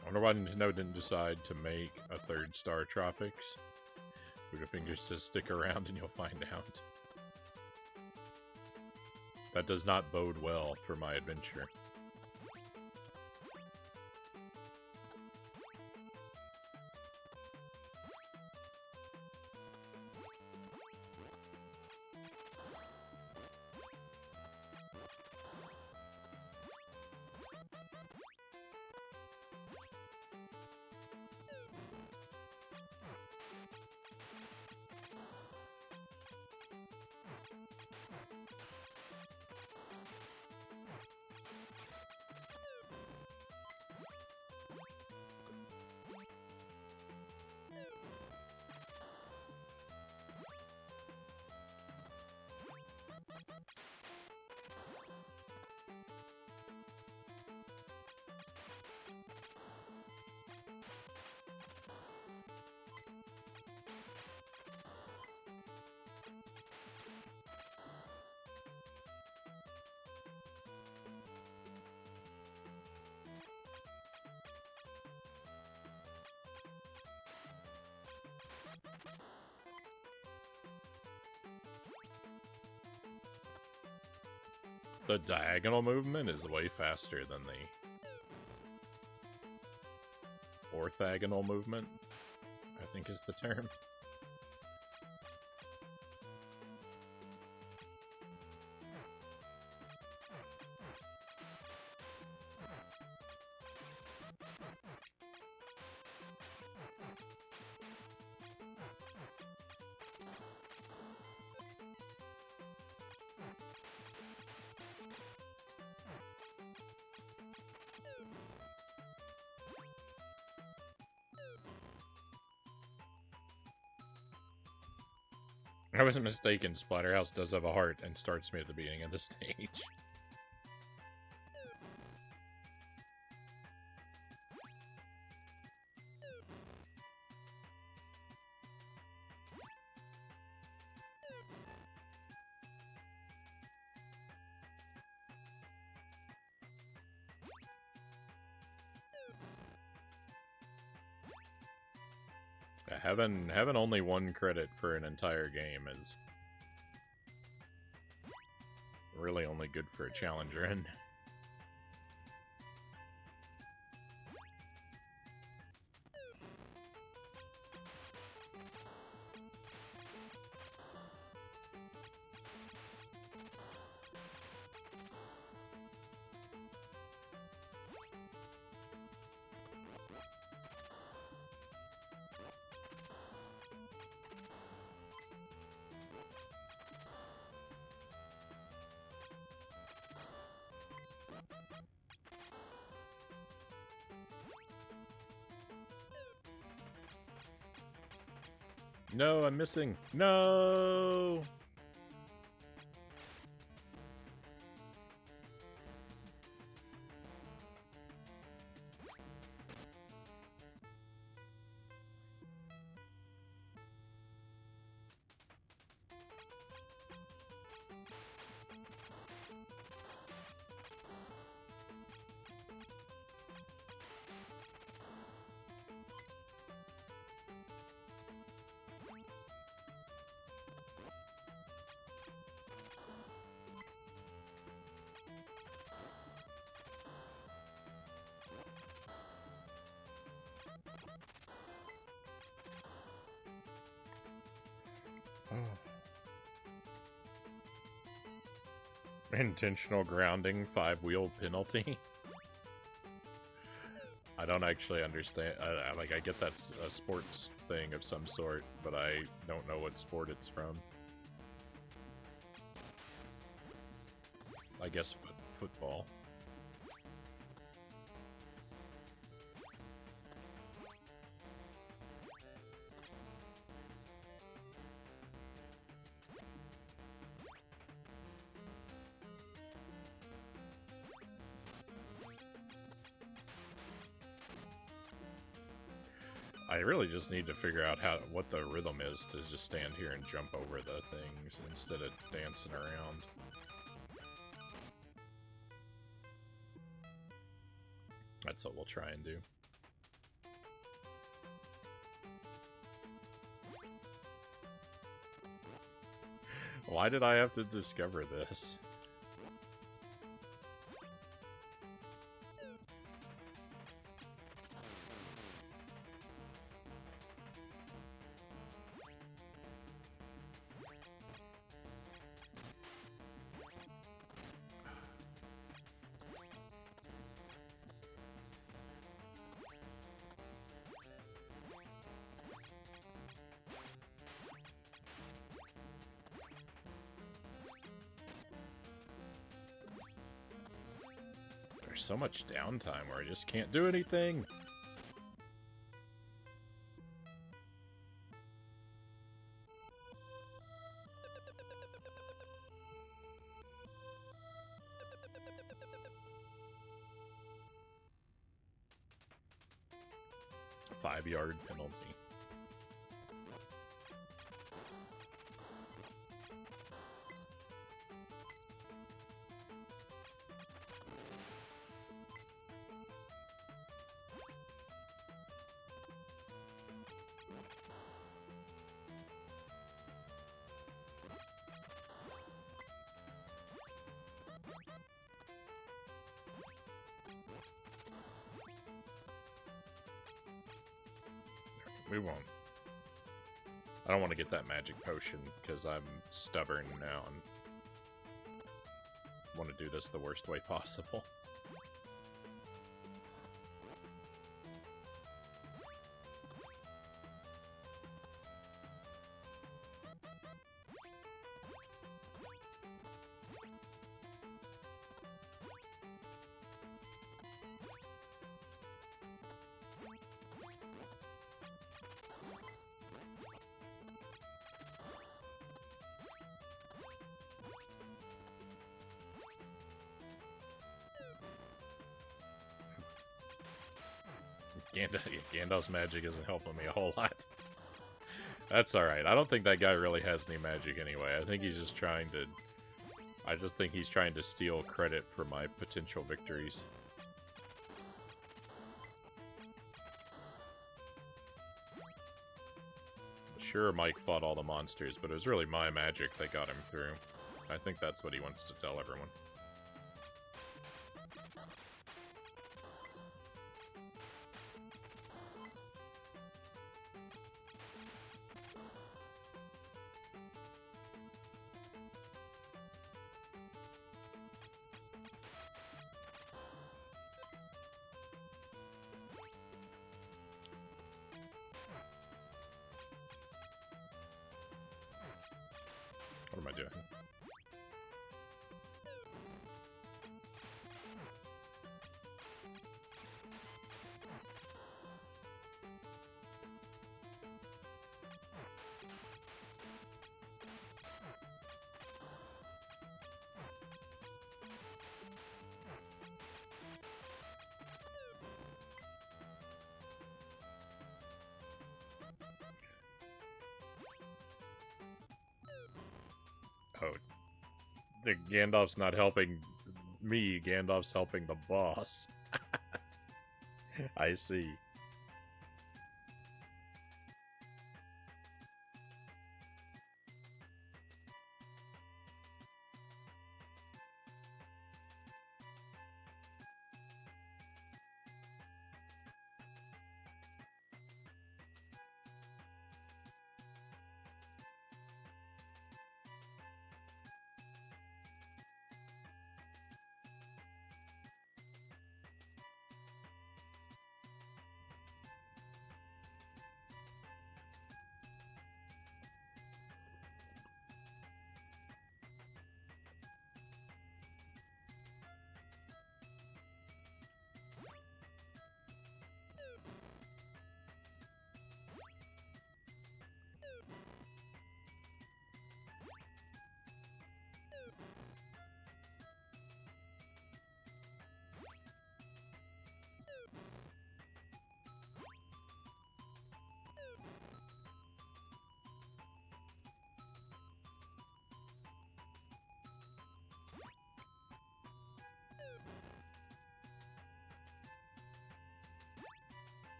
Speaker 1: I wonder why Nintendo didn't decide to make a third StarTropics. Buddha says stick around and you'll find out. That does not bode well for my adventure. The diagonal movement is way faster than the orthogonal movement, I think is the term. I wasn't mistaken, Splatterhouse does have a heart and starts me at the beginning of the stage. Having only one credit for an entire game is really only good for a challenger end. No, I'm missing. No! Intentional grounding, 5-wheel penalty. I don't actually understand. I get that's a sports thing of some sort, but I don't know what sport it's from. I guess football. I really just need to figure out what the rhythm is to just stand here and jump over the things instead of dancing around. That's what we'll try and do. Why did I have to discover this? So much downtime where I just can't do anything. A 5-yard penalty. We won't. I don't want to get that magic potion because I'm stubborn now and want to do this the worst way possible. Gandalf's magic isn't helping me a whole lot. That's alright. I don't think that guy really has any magic anyway. I think he's just trying to... I just think he's trying to steal credit for my potential victories. Sure, Mike fought all the monsters, but it was really my magic that got him through. I think that's what he wants to tell everyone. What am I doing? Gandalf's not helping me, Gandalf's helping the boss. I see.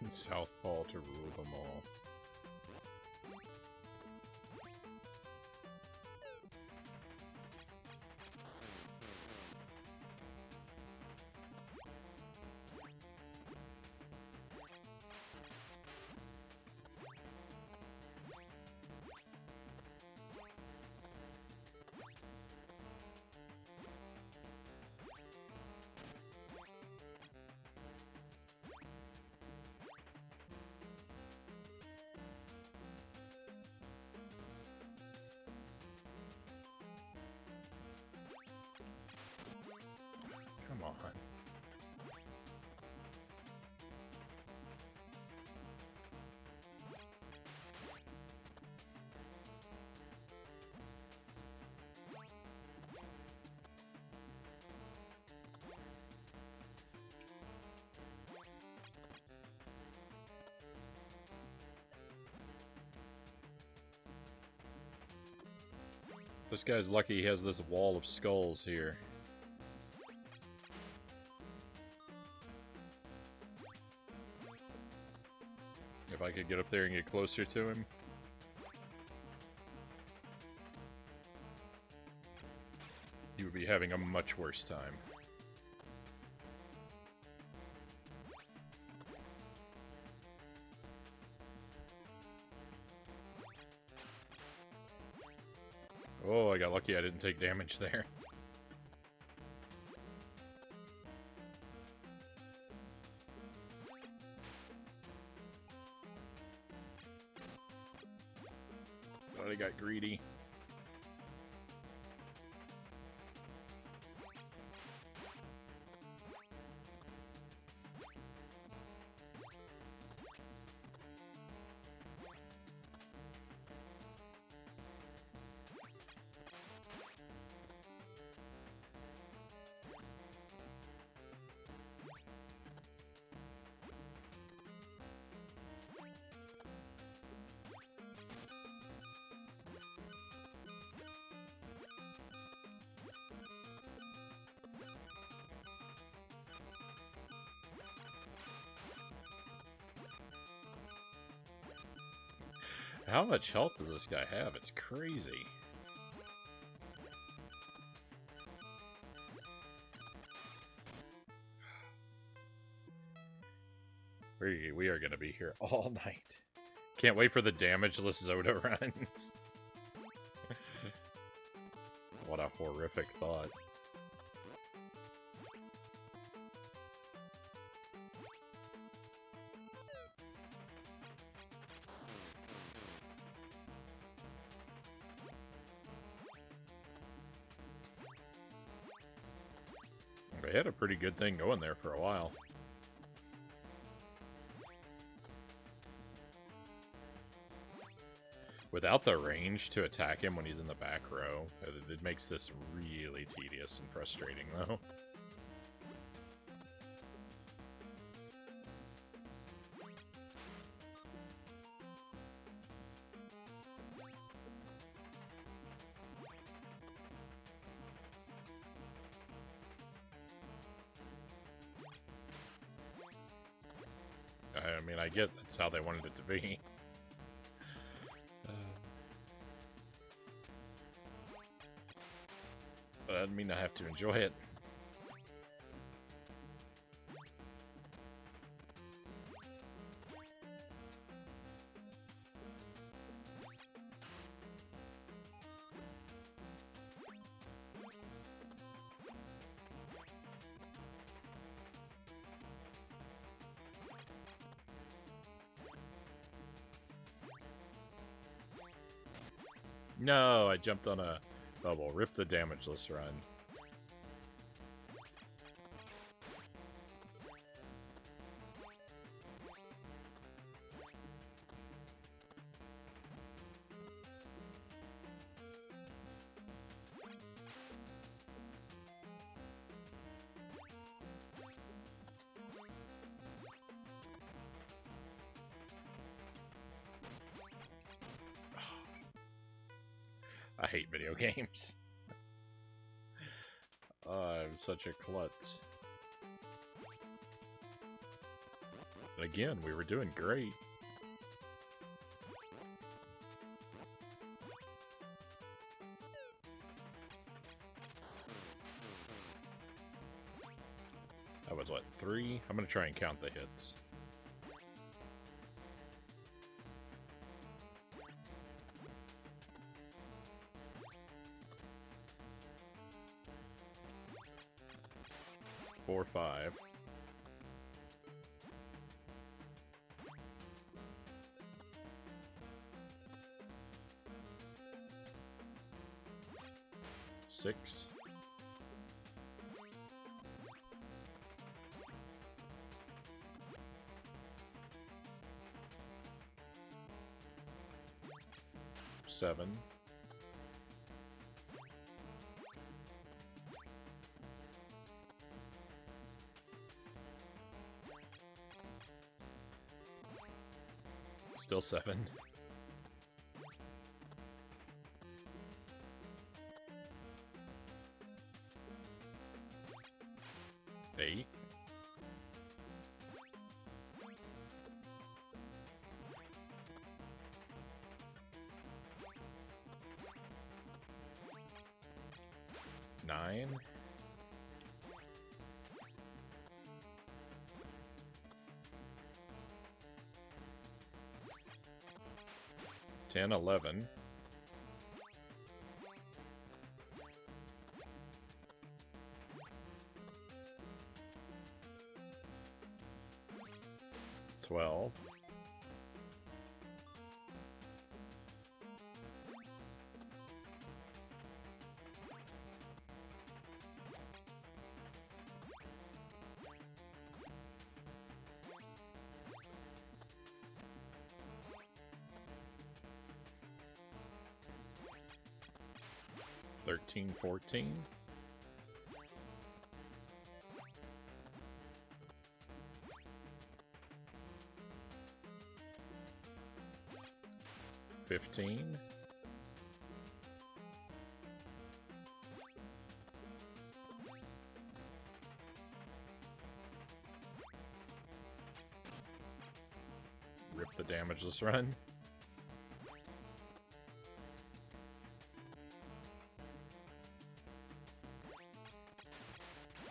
Speaker 1: One Southpaw to rule them all. Come on. This guy's lucky he has this wall of skulls here. If I could get up there and get closer to him. He would be having a much worse time. Oh, I got lucky I didn't take damage there. Thought I got greedy. How much health does this guy have? It's crazy. We are going to be here all night. Can't wait for the damageless Zoda runs. What a horrific thought. They had a pretty good thing going there for a while. Without the range to attack him when he's in the back row, it makes this really tedious and frustrating, though. mean, I get that's how they wanted it to be. But that doesn't mean I have to enjoy it. No, I jumped on a bubble. Rip the damageless run. I hate video games. I'm such a klutz. But again, we were doing great. That was what, 3? I'm gonna try and count the hits. Four, 5. Six. Seven. 7. 8. 9. 10, 11. 12. 13, 14. 15. 'Rip the damageless run.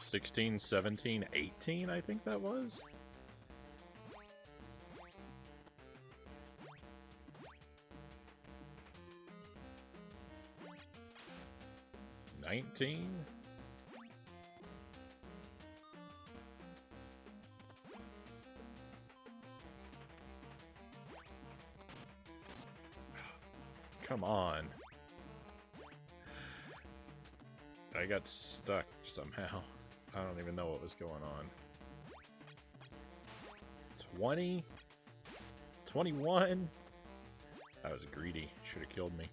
Speaker 1: 16, 17, 18, I think that was. $19. Come on. I got stuck somehow. I don't even know what was going on. 20? 21? That was greedy. Should have killed me.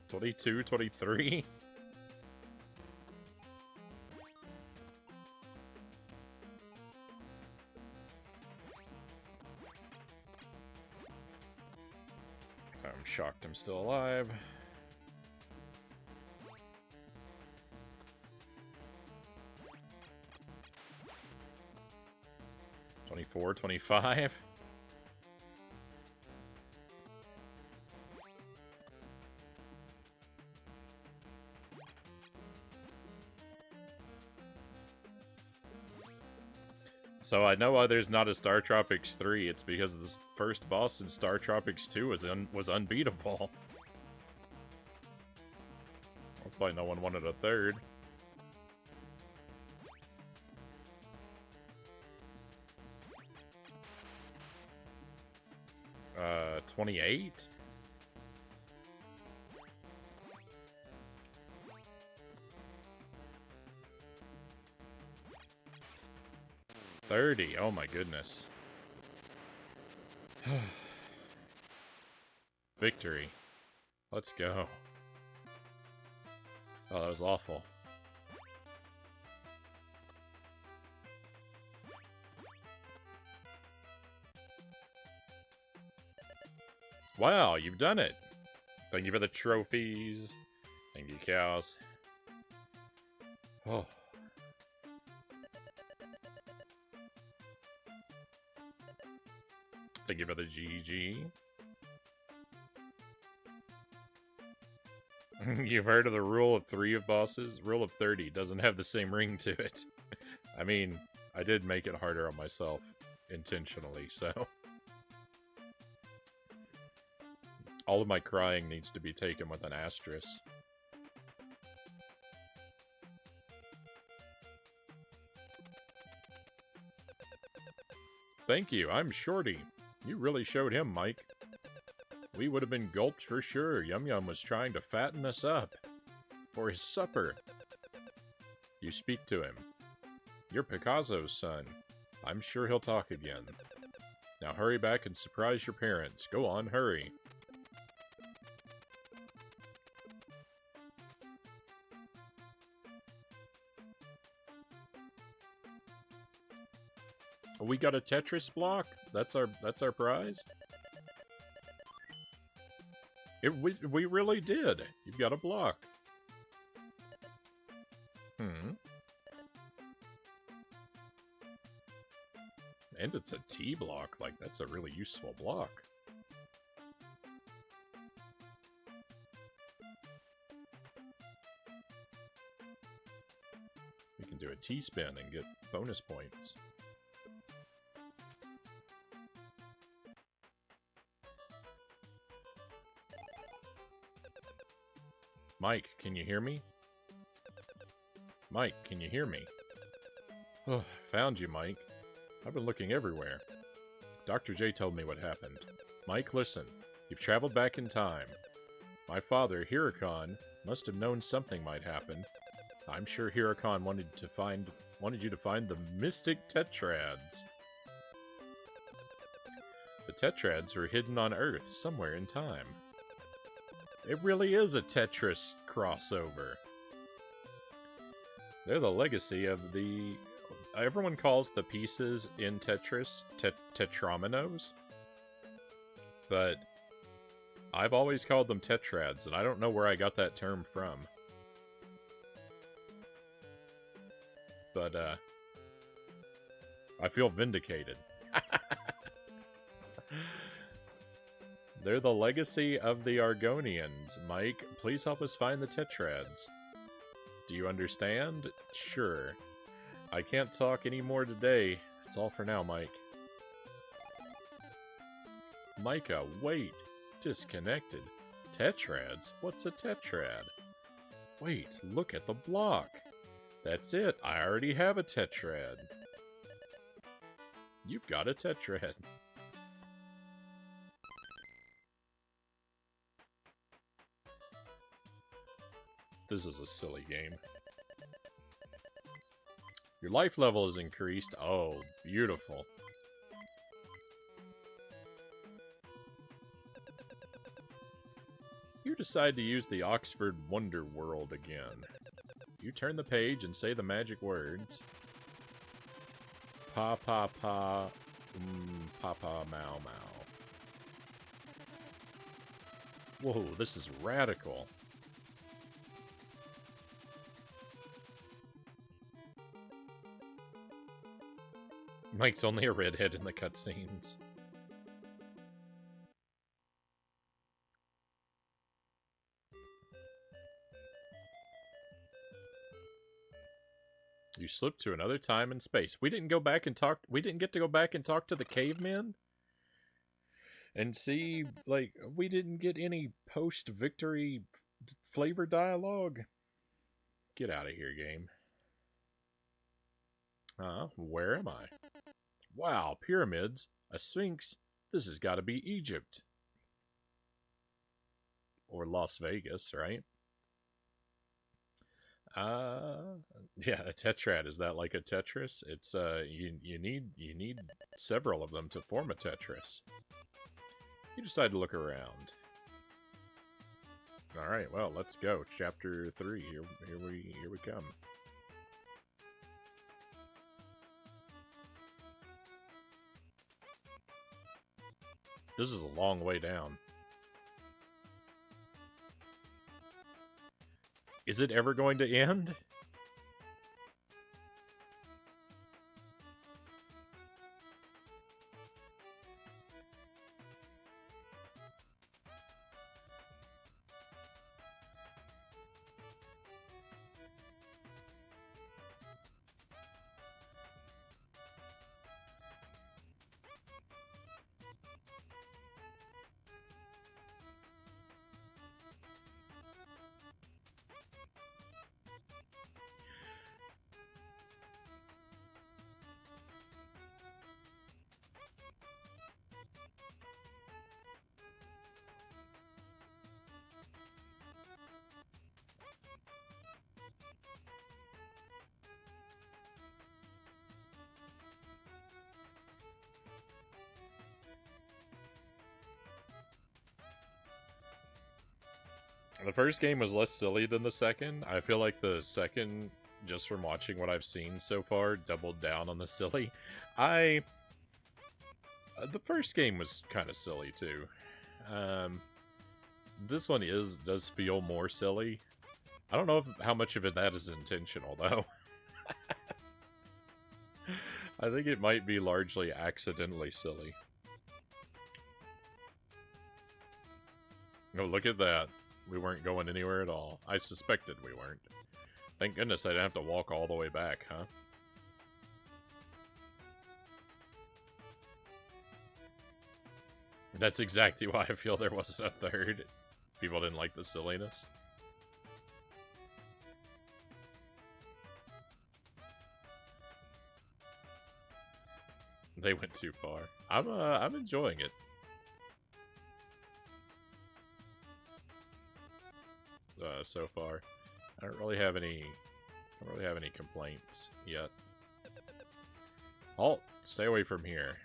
Speaker 1: 22, 23? I'm shocked I'm still alive. 425. So I know why there's not a StarTropics 3. It's because the first boss in StarTropics 2 was unbeatable. That's why no one wanted a third. 28? $30. Oh my goodness. Victory. Let's go. Oh, that was awful. Wow, you've done it. Thank you for the trophies. Thank you, cows. Oh. Thank you for the GG. You've heard of the rule of 3 of bosses? Rule of 30 doesn't have the same ring to it. I mean, I did make it harder on myself intentionally, so... All of my crying needs to be taken with an asterisk. Thank you, I'm Shorty. You really showed him, Mike. We would have been gulped for sure. Yum Yum was trying to fatten us up. For his supper. You speak to him. You're Picasso's son. I'm sure he'll talk again. Now hurry back and surprise your parents. Go on, hurry. We got a Tetris block? That's our prize? We really did. You've got a block. And it's a T block. Like, that's a really useful block. We can do a T-spin and get bonus points. Mike, can you hear me? Mike, can you hear me? Oh, found you, Mike. I've been looking everywhere. Dr. J told me what happened. Mike, listen. You've traveled back in time. My father, Hirokon, must have known something might happen. I'm sure Hirokon wanted you to find the mystic Tetrads. The Tetrads were hidden on Earth, somewhere in time. It really is a Tetris crossover. They're the legacy of the... Everyone calls the pieces in Tetris tetrominos. But I've always called them Tetrads, and I don't know where I got that term from. But, I feel vindicated. They're the legacy of the Argonians. Mike, please help us find the Tetrads. Do you understand? Sure. I can't talk anymore today. That's all for now, Mike. Micah, wait. Disconnected. Tetrads? What's a tetrad? Wait, look at the block. That's it. I already have a tetrad. You've got a tetrad. This is a silly game. Your life level is increased. Oh, beautiful. You decide to use the Oxford Wonder World again. You turn the page and say the magic words. Pa pa pa, papa mau mau. Whoa, this is radical. Mike's only a redhead in the cutscenes. You slipped to another time and space. We didn't go back and talk. We didn't get to go back and talk to the cavemen and see, like, we didn't get any post-victory flavor dialogue. Get out of here, game. Where am I? Wow, pyramids, a sphinx. This has got to be Egypt. Or Las Vegas, right? Yeah, a tetrad. Is that like a Tetris? It's you need several of them to form a Tetris. You decide to look around. All right, well, let's go. Chapter 3. Here we come. This is a long way down. Is it ever going to end? The first game was less silly than the second. I feel like the second, just from watching what I've seen so far, doubled down on the silly. The first game was kind of silly too. This one does feel more silly. I don't know how much of that is intentional though. I think it might be largely accidentally silly. Oh, look at that. We weren't going anywhere at all. I suspected we weren't. Thank goodness I didn't have to walk all the way back, huh? That's exactly why I feel there wasn't a third. People didn't like the silliness. They went too far. I'm enjoying it. So far, I don't really have any complaints yet. Halt! Stay away from here.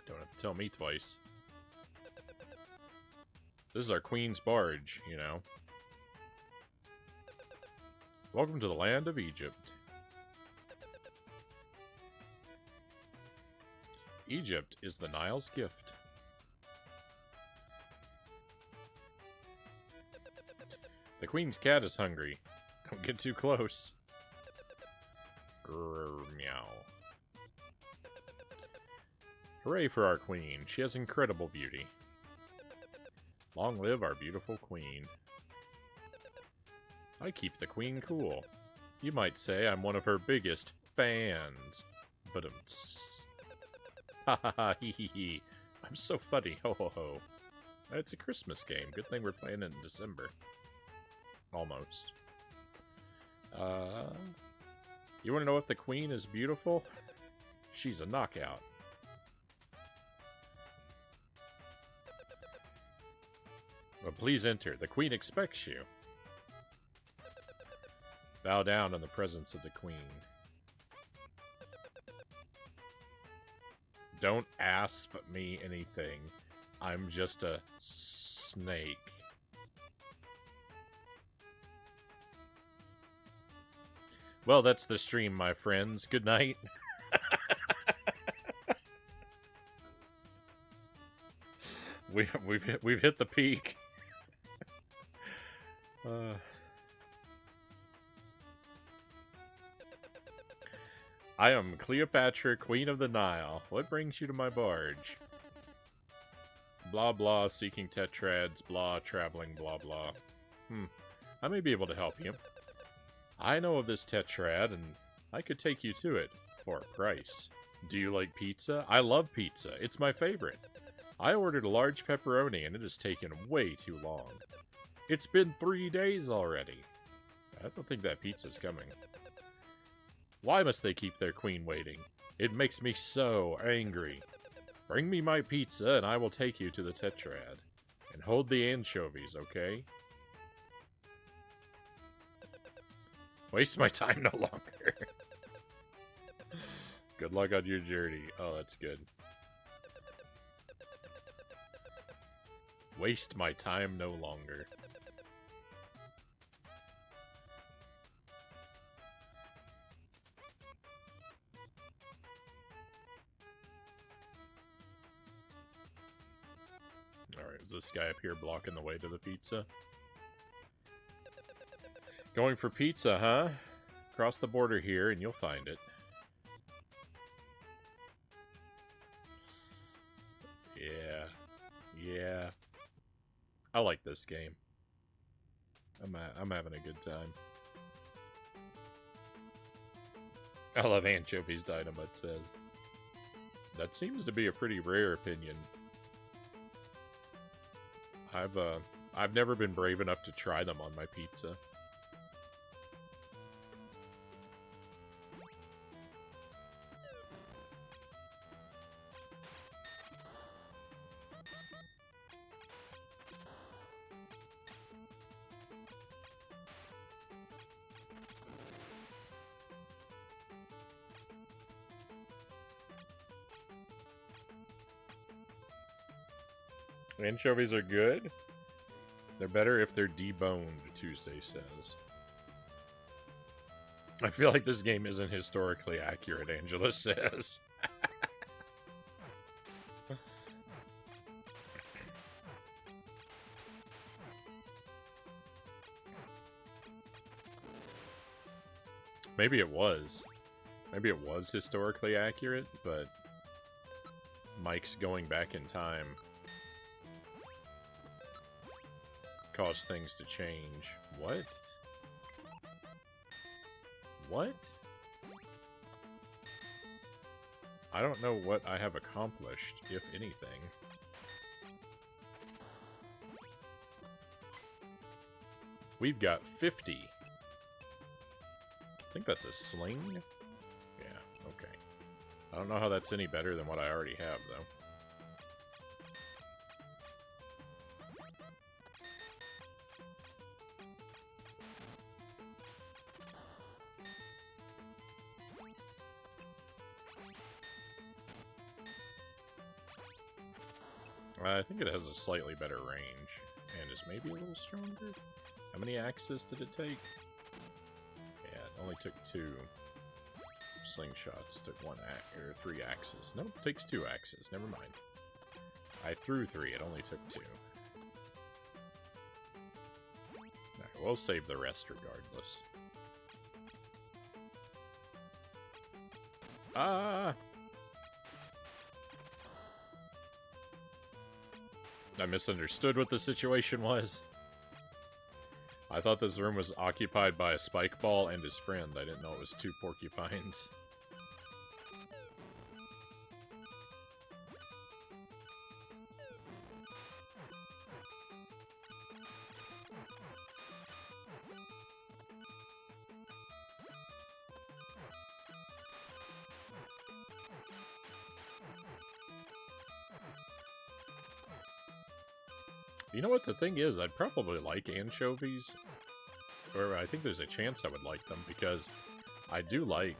Speaker 1: Don't have to tell me twice. This is our queen's barge, you know. Welcome to the land of Egypt. Egypt is the Nile's gift. The queen's cat is hungry. Don't get too close. Grrr, meow. Hooray for our queen. She has incredible beauty. Long live our beautiful queen. I keep the queen cool. You might say I'm one of her biggest fans. But ha ha ha, hee hee hee. I'm so funny, ho ho ho. It's a Christmas game. Good thing we're playing it in December. Almost. You want to know if the queen is beautiful? She's a knockout. But please enter. The queen expects you. Bow down in the presence of the queen. Don't ask me anything. I'm just a snake. Well, that's the stream, my friends. Good night. We've hit the peak. I am Cleopatra, Queen of the Nile. What brings you to my barge? Blah blah, seeking tetrads, blah, traveling, blah blah. I may be able to help you. I know of this tetrad, and I could take you to it for a price. Do you like pizza? I love pizza. It's my favorite. I ordered a large pepperoni, and it has taken way too long. It's been 3 days already. I don't think that pizza's coming. Why must they keep their queen waiting? It makes me so angry. Bring me my pizza, and I will take you to the tetrad. And hold the anchovies, okay? Waste my time no longer. Good luck on your journey. Oh, that's good. Waste my time no longer. Alright, is this guy up here blocking the way to the pizza? Going for pizza, huh? Cross the border here and you'll find it. Yeah. I like this game. I'm having a good time. I love anchovies, Dynamite says. That seems to be a pretty rare opinion. I've never been brave enough to try them on my pizza. Anchovies are good. They're better if they're deboned, Tuesday says. I feel like this game isn't historically accurate, Angela says. Maybe it was. Maybe it was historically accurate, but Mike's going back in time caused things to change. What? What? I don't know what I have accomplished, if anything. We've got 50. I think that's a sling? Yeah, okay. I don't know how that's any better than what I already have, though. I think it has a slightly better range, and is maybe a little stronger. How many axes did it take? Yeah, it only took 2 slingshots. Took 3 axes. Nope, takes 2 axes. Never mind. I threw 3. It only took 2. Right, we'll save the rest regardless. Ah! I misunderstood what the situation was. I thought this room was occupied by a spike ball and his friend. I didn't know it was 2 porcupines. You know what the thing is? I'd probably like anchovies. Or I think there's a chance I would like them, because I do like,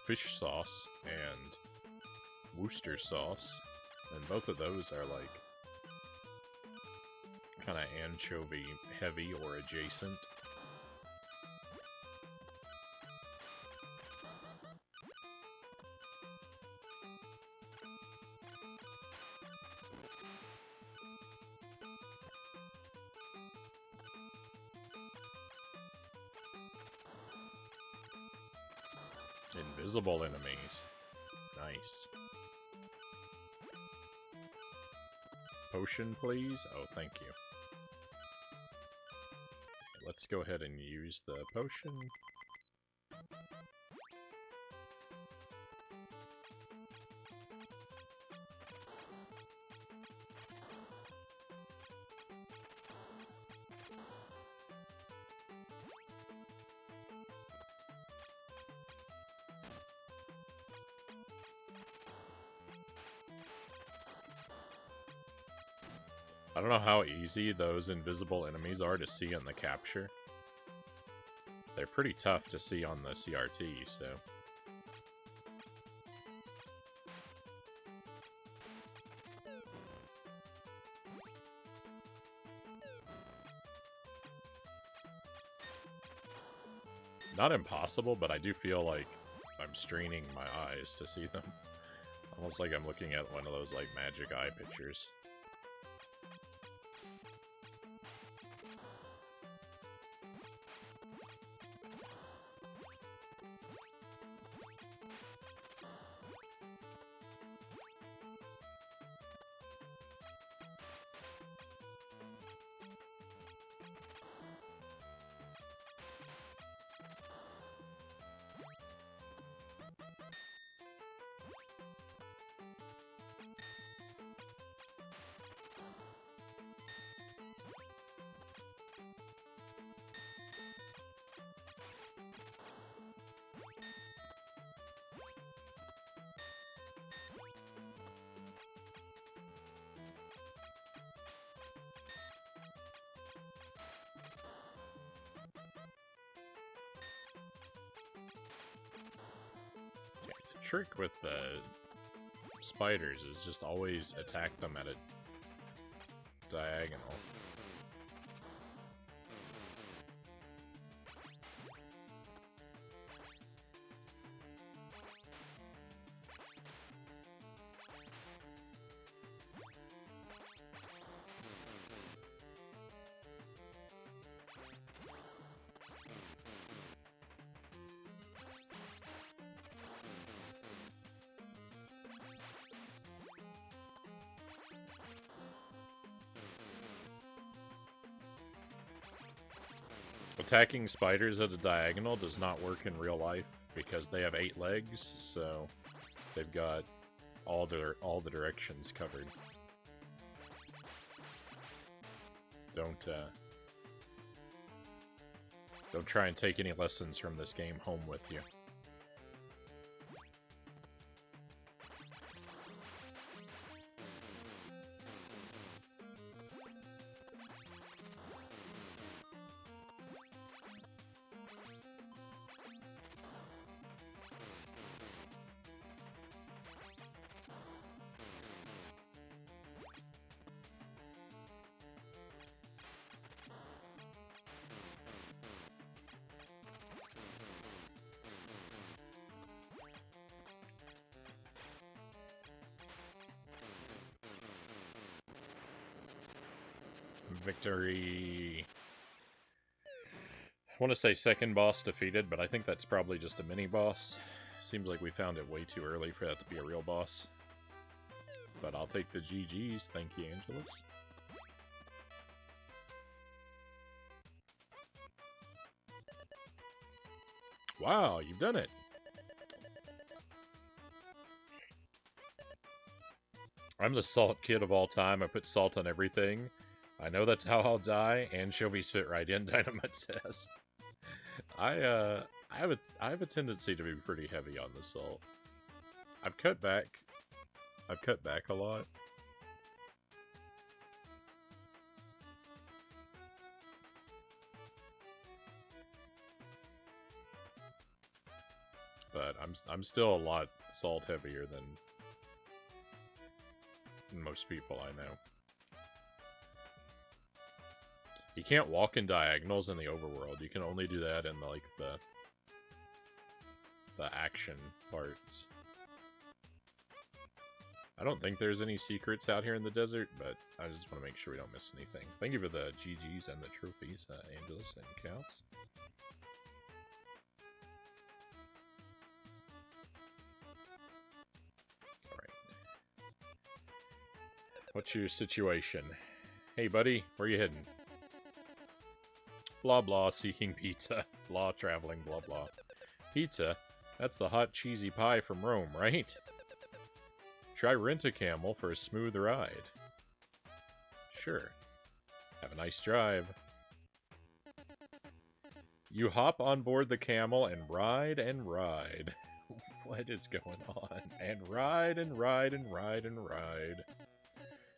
Speaker 1: fish sauce and Worcester sauce. And both of those are, like, kind of anchovy heavy or adjacent. Invisible enemies. Nice. Potion, please? Oh, thank you. Okay, let's go ahead and use the potion. I don't know how easy those invisible enemies are to see in the capture. They're pretty tough to see on the CRT, so... Not impossible, but I do feel like I'm straining my eyes to see them. Almost like I'm looking at one of those, like, magic eye pictures. Trick with the spiders is just always attack them at a diagonal. Attacking spiders at a diagonal does not work in real life because they have 8 legs, so they've got all the directions covered. Don't try and take any lessons from this game home with you. Victory. I want to say second boss defeated, but I think that's probably just a mini boss. Seems like we found it way too early for that to be a real boss. But I'll take the GGs. Thank you, Angelus. Wow, you've done it. I'm the salt kid of all time. I put salt on everything. I know that's how I'll die. Anchovies fit right in, Dynamite says. I have a tendency to be pretty heavy on the salt. I've cut back a lot. But I'm still a lot salt heavier than most people I know. You can't walk in diagonals in the overworld. You can only do that in like the action parts. I don't think there's any secrets out here in the desert, but I just want to make sure we don't miss anything. Thank you for the GGs and the trophies, Angelus and Cows. What's your situation? Hey, buddy, where you heading? Blah blah, seeking pizza. Blah, traveling, blah blah. Pizza? That's the hot cheesy pie from Rome, right? Try Rent-A-Camel for a smooth ride. Sure. Have a nice drive. You hop on board the camel and ride and ride. What is going on? And ride and ride and ride and ride.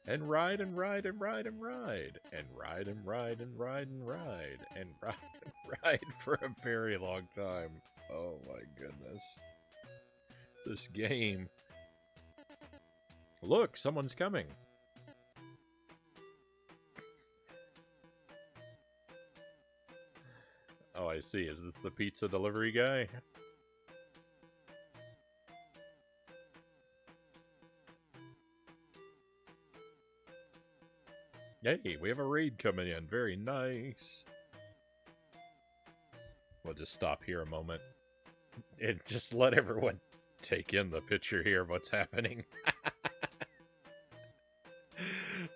Speaker 1: And ride and ride and ride and ride. And ride and ride and ride and ride. And ride and ride for a very long time. Oh my goodness. This game. Look, someone's coming. Oh, I see. Is this the pizza delivery guy? Hey, we have a raid coming in. Very nice. We'll just stop here a moment. And just let everyone take in the picture here of what's happening.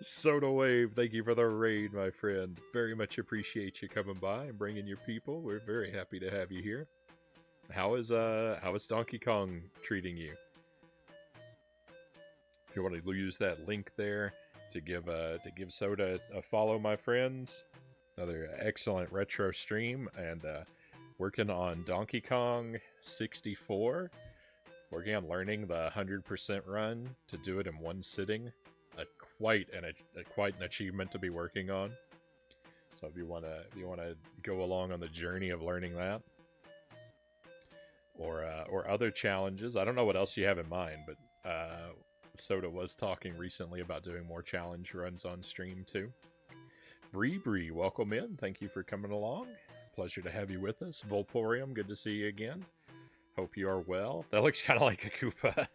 Speaker 1: Soda Wave, thank you for the raid, my friend. Very much appreciate you coming by and bringing your people. We're very happy to have you here. How is Donkey Kong treating you? If you want to use that link there to give Soda a follow, my friends. Another excellent retro stream, and working on Donkey Kong 64. Working on learning the 100% run to do it in one sitting. Quite an achievement to be working on. So if you wanna go along on the journey of learning that, or other challenges, I don't know what else you have in mind, but Soda was talking recently about doing more challenge runs on stream too. Bree, welcome in. Thank you for coming along. Pleasure to have you with us. Volporium, good to see you again. Hope you are well. That looks kind of like a Koopa.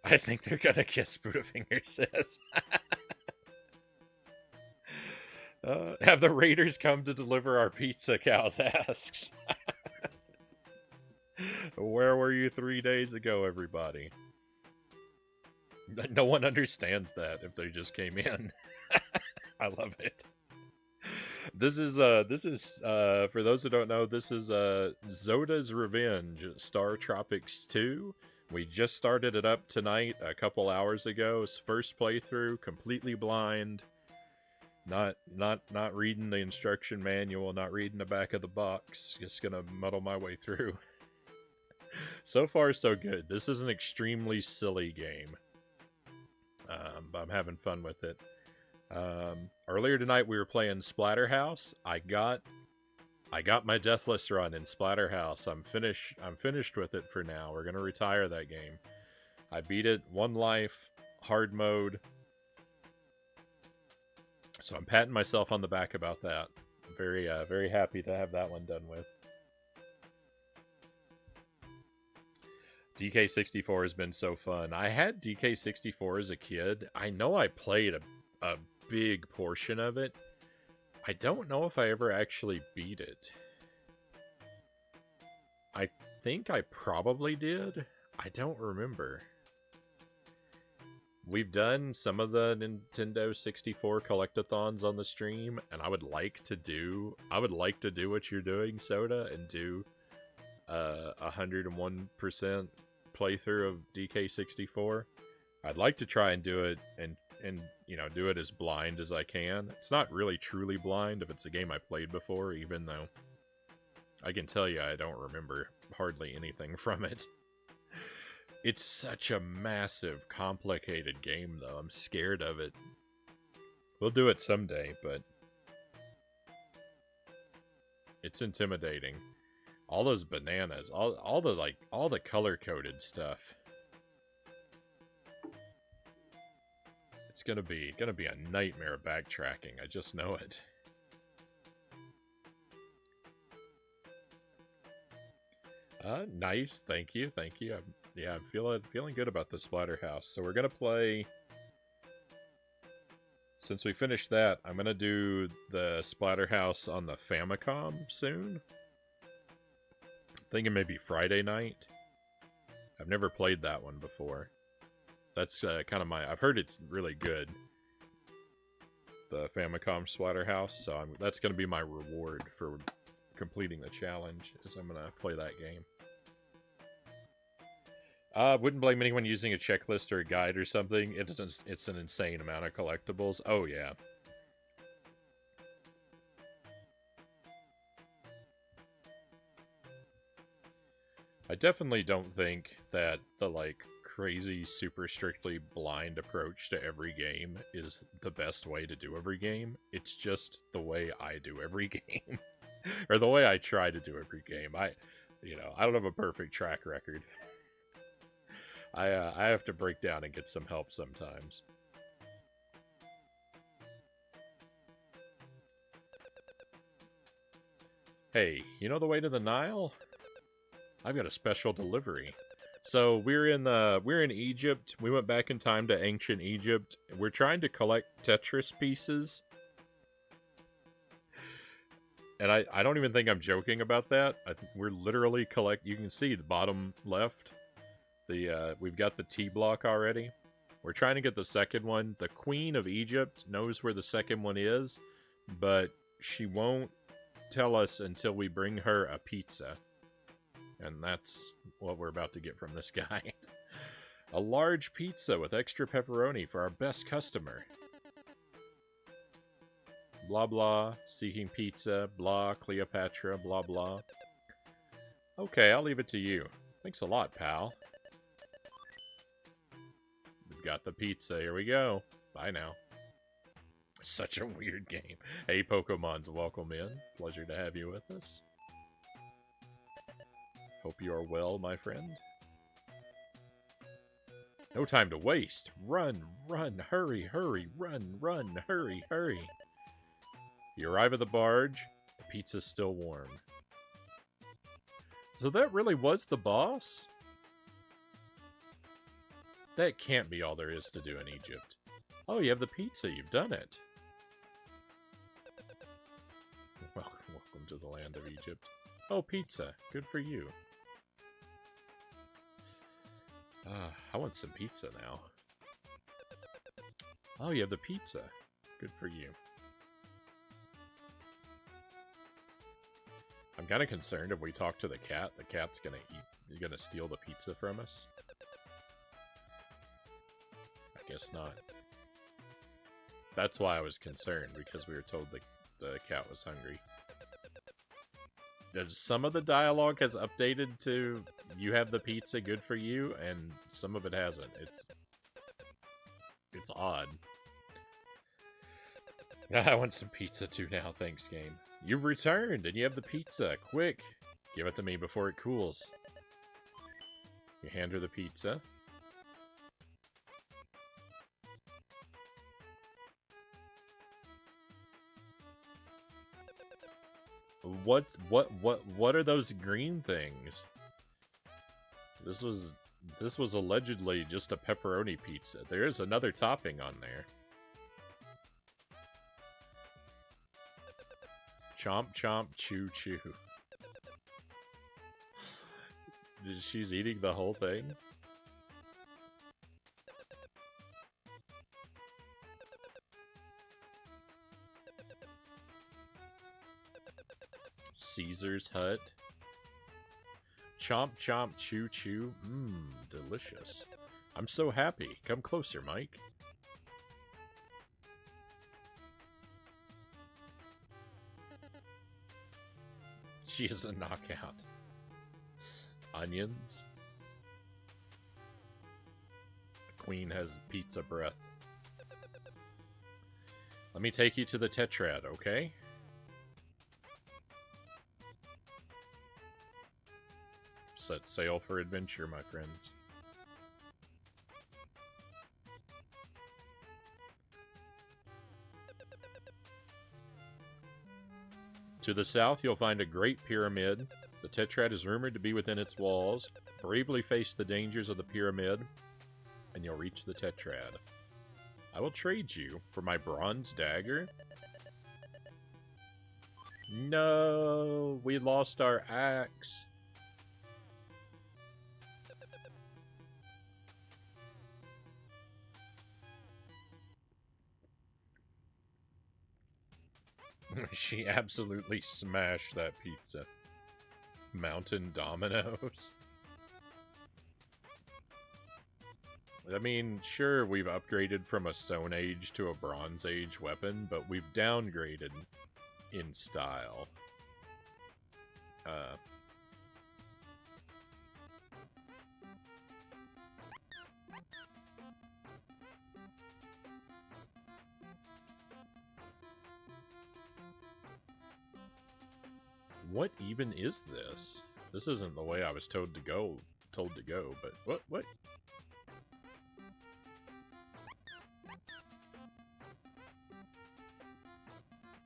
Speaker 1: I think they're gonna kiss Budafinger, says. Have the raiders come to deliver our pizza, Cows asks. Where were you 3 days ago, everybody? No one understands that if they just came in. I love it. This is for those who don't know, this is Zoda's Revenge, StarTropics 2. We just started it up tonight, a couple hours ago. It's first playthrough, completely blind. Not reading the instruction manual, not reading the back of the box. Just gonna muddle my way through. So far, so good. This is an extremely silly game. But I'm having fun with it. Earlier tonight we were playing Splatterhouse. I got my Deathless run in Splatterhouse. I'm finished with it for now. We're gonna retire that game. I beat it, 1 life, hard mode. So I'm patting myself on the back about that. Very happy to have that one done with. DK64 has been so fun. I had DK64 as a kid. I know I played a big portion of it. I don't know if I ever actually beat it. I think I probably did. I don't remember. We've done some of the Nintendo 64 collectathons on the stream, and I would like to do what you're doing, Soda, and do 101% playthrough of DK64. I'd like to try and do it and do it as blind as I can. It's not really truly blind if it's a game I played before, even though I can tell you I don't remember hardly anything from it. It's such a massive, complicated game, though. I'm scared of it. We'll do it someday, but it's intimidating. All those bananas, all the color-coded stuff. It's gonna be a nightmare backtracking. I just know it. Nice. Thank you. I'm feeling good about the Splatterhouse. So we're gonna play. Since we finished that, I'm gonna do the Splatterhouse on the Famicom soon. I'm thinking maybe Friday night. I've never played that one before. That's kind of my... I've heard it's really good. The Famicom Splatterhouse, so that's going to be my reward for completing the challenge, is I'm going to play that game. Wouldn't blame anyone using a checklist or a guide or something. It's an insane amount of collectibles. Oh, yeah. I definitely don't think that the, like, crazy, super strictly blind approach to every game is the best way to do every game. It's just the way I do every game. Or the way I try to do every game. I don't have a perfect track record. I have to break down and get some help sometimes. Hey, you know the way to the Nile? I've got a special delivery. So we're in Egypt. We went back in time to ancient Egypt. We're trying to collect Tetris pieces. And I don't even think I'm joking about that. We're literally you can see the bottom left. We've got the T block already. We're trying to get the second one. The Queen of Egypt knows where the second one is, but she won't tell us until we bring her a pizza. And that's what we're about to get from this guy. A large pizza with extra pepperoni for our best customer. Blah blah, seeking pizza, blah, Cleopatra, blah blah. Okay, I'll leave it to you. Thanks a lot, pal. We've got the pizza, here we go. Bye now. Such a weird game. Hey, Pokemon's welcome in. Pleasure to have you with us. Hope you are well, my friend. No time to waste. Run, run, hurry, hurry, run, run, hurry, hurry. You arrive at the barge. The pizza's still warm. So that really was the boss? That can't be all there is to do in Egypt. Oh, you have the pizza. You've done it. Welcome to the land of Egypt. Oh, pizza. Good for you. I want some pizza now. Oh, you have the pizza. Good for you. I'm kind of concerned if we talk to the cat's gonna steal the pizza from us. I guess not. That's why I was concerned, because we were told the cat was hungry. Some of the dialogue has updated to you have the pizza, good for you, and some of it hasn't. It's odd. I want some pizza too now, thanks game. You've returned and you have the pizza. Quick, give it to me before it cools. You hand her the pizza. What are those green things? This was allegedly just a pepperoni pizza. There is another topping on there. Chomp chomp chew chew. She's eating the whole thing? Caesar's Hut. Chomp chomp chew chew. Mmm, delicious. I'm so happy. Come closer, Mike. She is a knockout. Onions. The queen has pizza breath. Let me take you to the Tetrad, okay? Set sail for adventure, my friends. To the south, you'll find a great pyramid. The Tetrad is rumored to be within its walls. Bravely face the dangers of the pyramid, and you'll reach the Tetrad. I will trade you for my bronze dagger. No, we lost our axe. She absolutely smashed that pizza. Mountain Dominoes. I mean, sure, we've upgraded from a Stone Age to a Bronze Age weapon, but we've downgraded in style. What even is this? This isn't the way I was told to go, but what?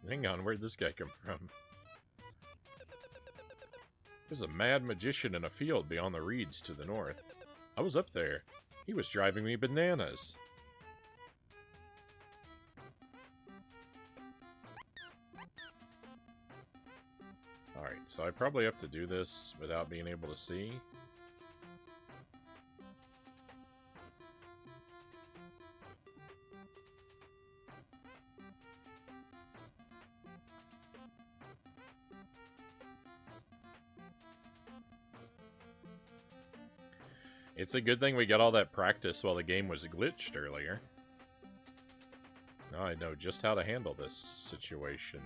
Speaker 1: Hang on, where'd this guy come from? There's a mad magician in a field beyond the reeds to the north. I was up there. He was driving me bananas. Alright, so I probably have to do this without being able to see. It's a good thing we got all that practice while the game was glitched earlier. Now I know just how to handle this situation.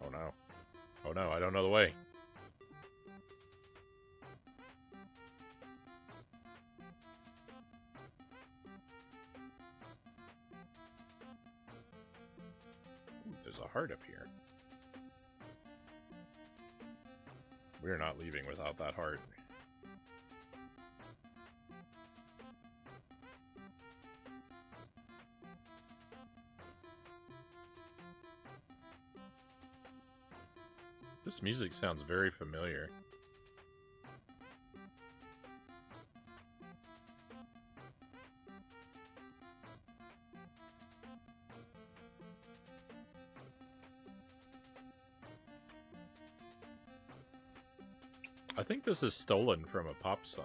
Speaker 1: Oh no. Oh no, I don't know the way. Ooh, there's a heart up here. We're not leaving without that heart. This music sounds very familiar. I think this is stolen from a pop song.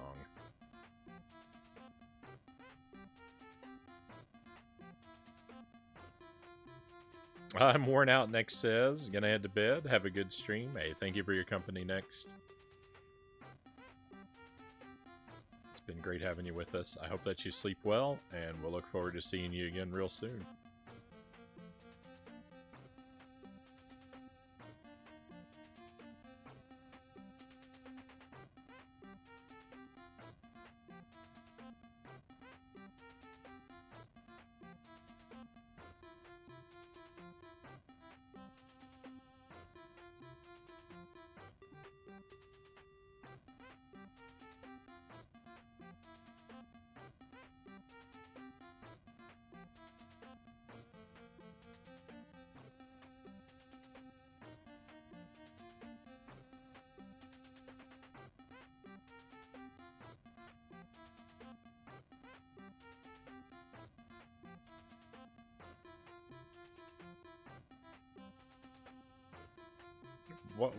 Speaker 1: I'm worn out, Next says. Gonna head to bed. Have a good stream. Hey, thank you for your company, Next. It's been great having you with us. I hope that you sleep well, and we'll look forward to seeing you again real soon.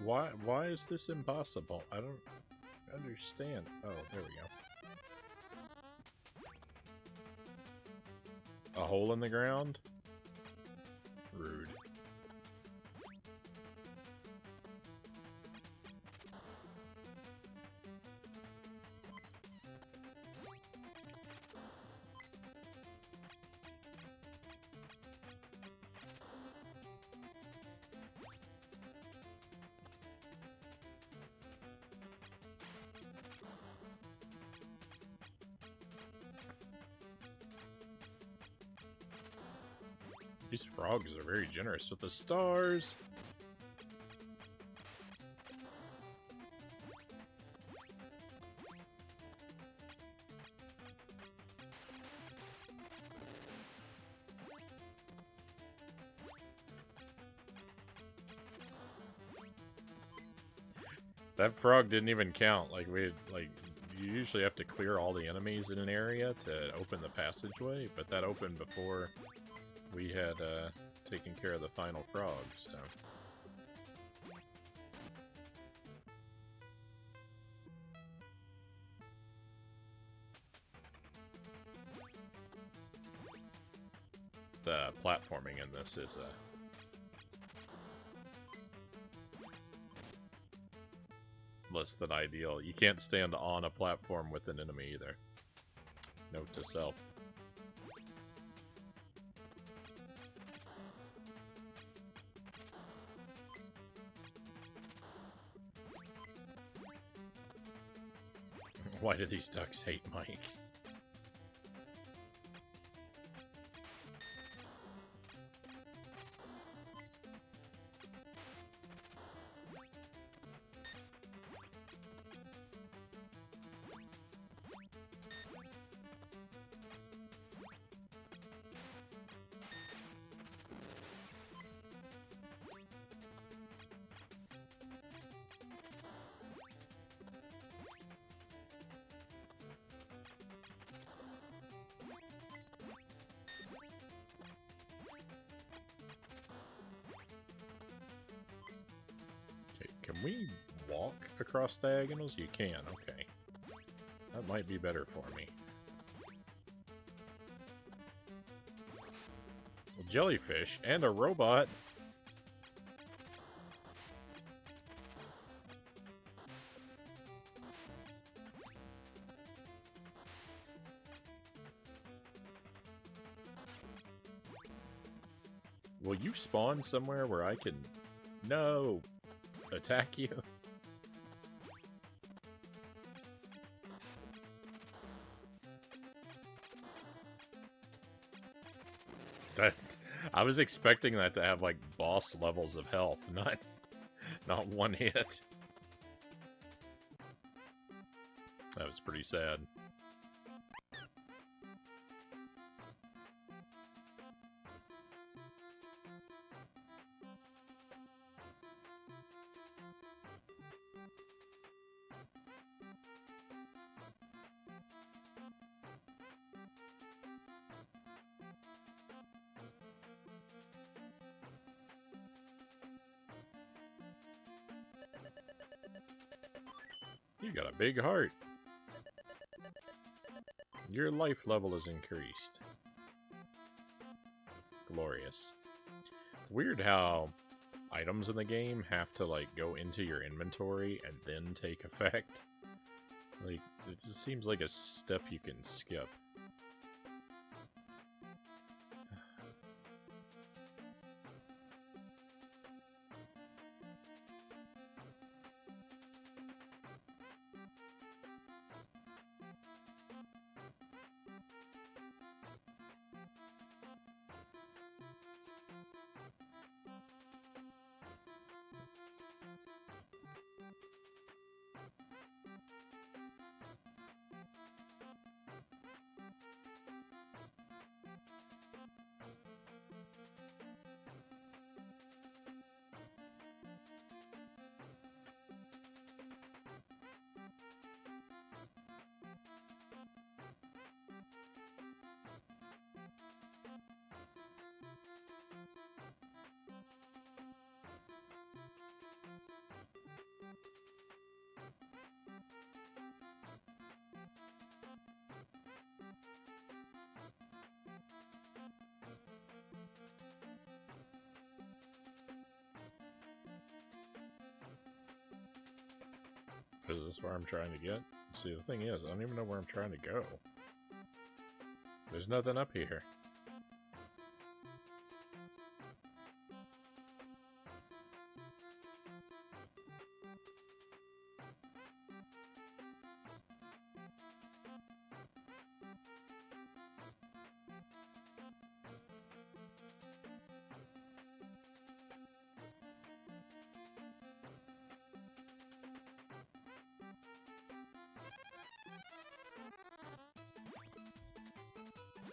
Speaker 1: Why is this impossible? I don't understand. Oh, there we go. A hole in the ground? Rude. These frogs are very generous with the stars. That frog didn't even count. Like, we had, like, you usually have to clear all the enemies in an area to open the passageway, but that opened before we had taken care of the final frog, so. the platforming in this is less than ideal. You can't stand on a platform with an enemy either. Note to self. Why do these ducks hate Mike? Can we walk across diagonals? You can, okay. That might be better for me. A jellyfish and a robot. Will you spawn somewhere where I can... No! Attack you? That... I was expecting that to have, like, boss levels of health, not one hit. That was pretty sad. You got a big heart. Your life level is increased. Glorious. It's weird how items in the game have to, like, go into your inventory and then take effect. Like, it just seems like a step you can skip. Is this where I'm trying to get? See, the thing is, I don't even know where I'm trying to go. There's nothing up here.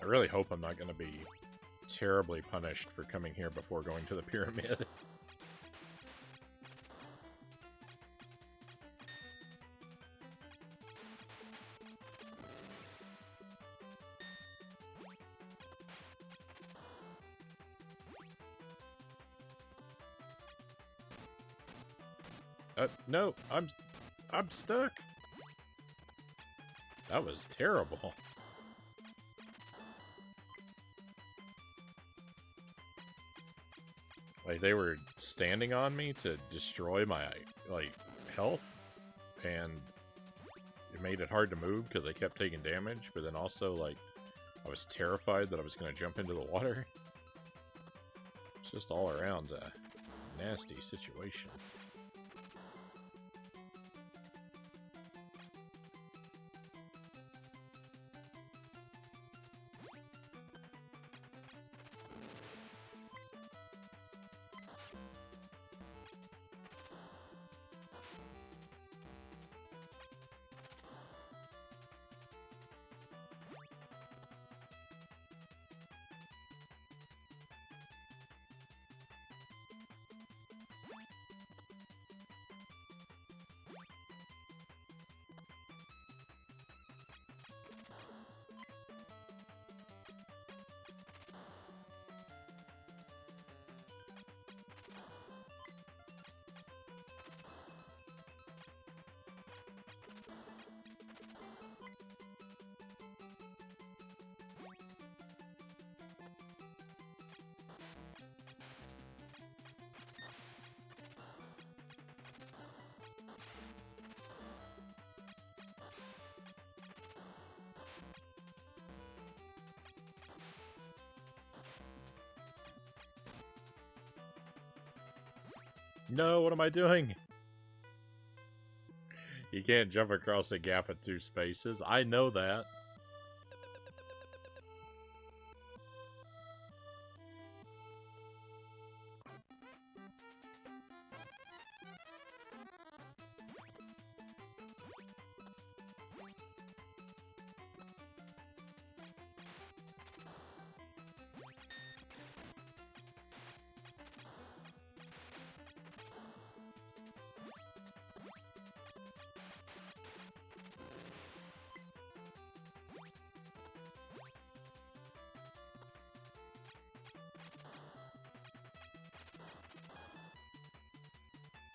Speaker 1: I really hope I'm not going to be terribly punished for coming here before going to the pyramid. No, I'm stuck. That was terrible. Like, they were standing on me to destroy my, like, health, and it made it hard to move because I kept taking damage, but then also, like, I was terrified that I was going to jump into the water. It's just all around a nasty situation. No, what am I doing? You can't jump across a gap at 2 spaces. I know that.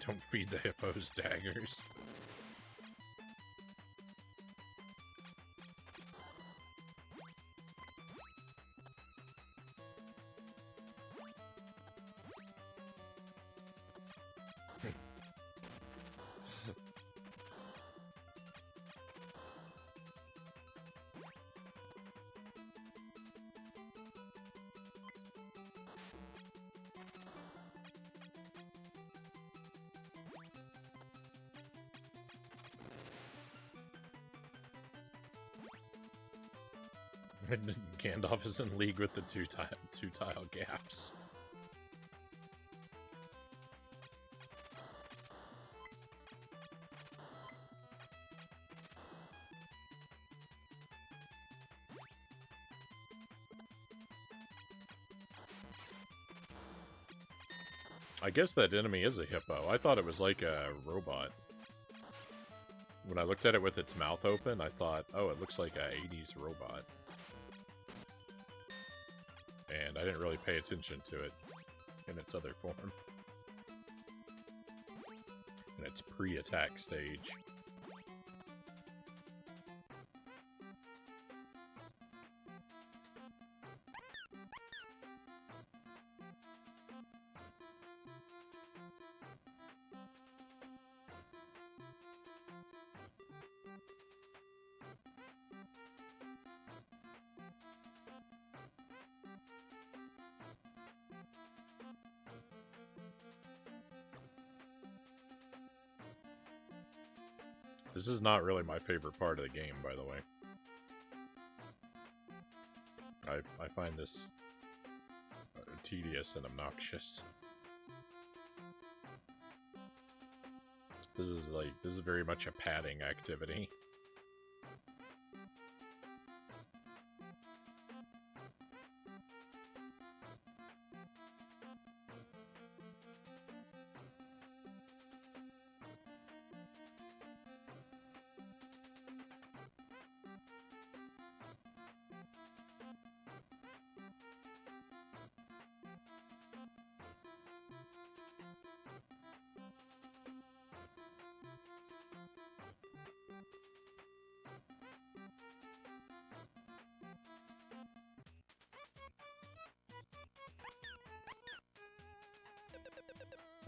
Speaker 1: Don't feed the hippos daggers. Gandalf is in league with the two tile gaps. I guess that enemy is a hippo. I thought it was like a robot. When I looked at it with its mouth open, I thought, oh, it looks like a 80s robot. And I didn't really pay attention to it in its other form. In its pre-attack stage. This is not really my favorite part of the game, by the way. I find this tedious and obnoxious. This is very much a padding activity.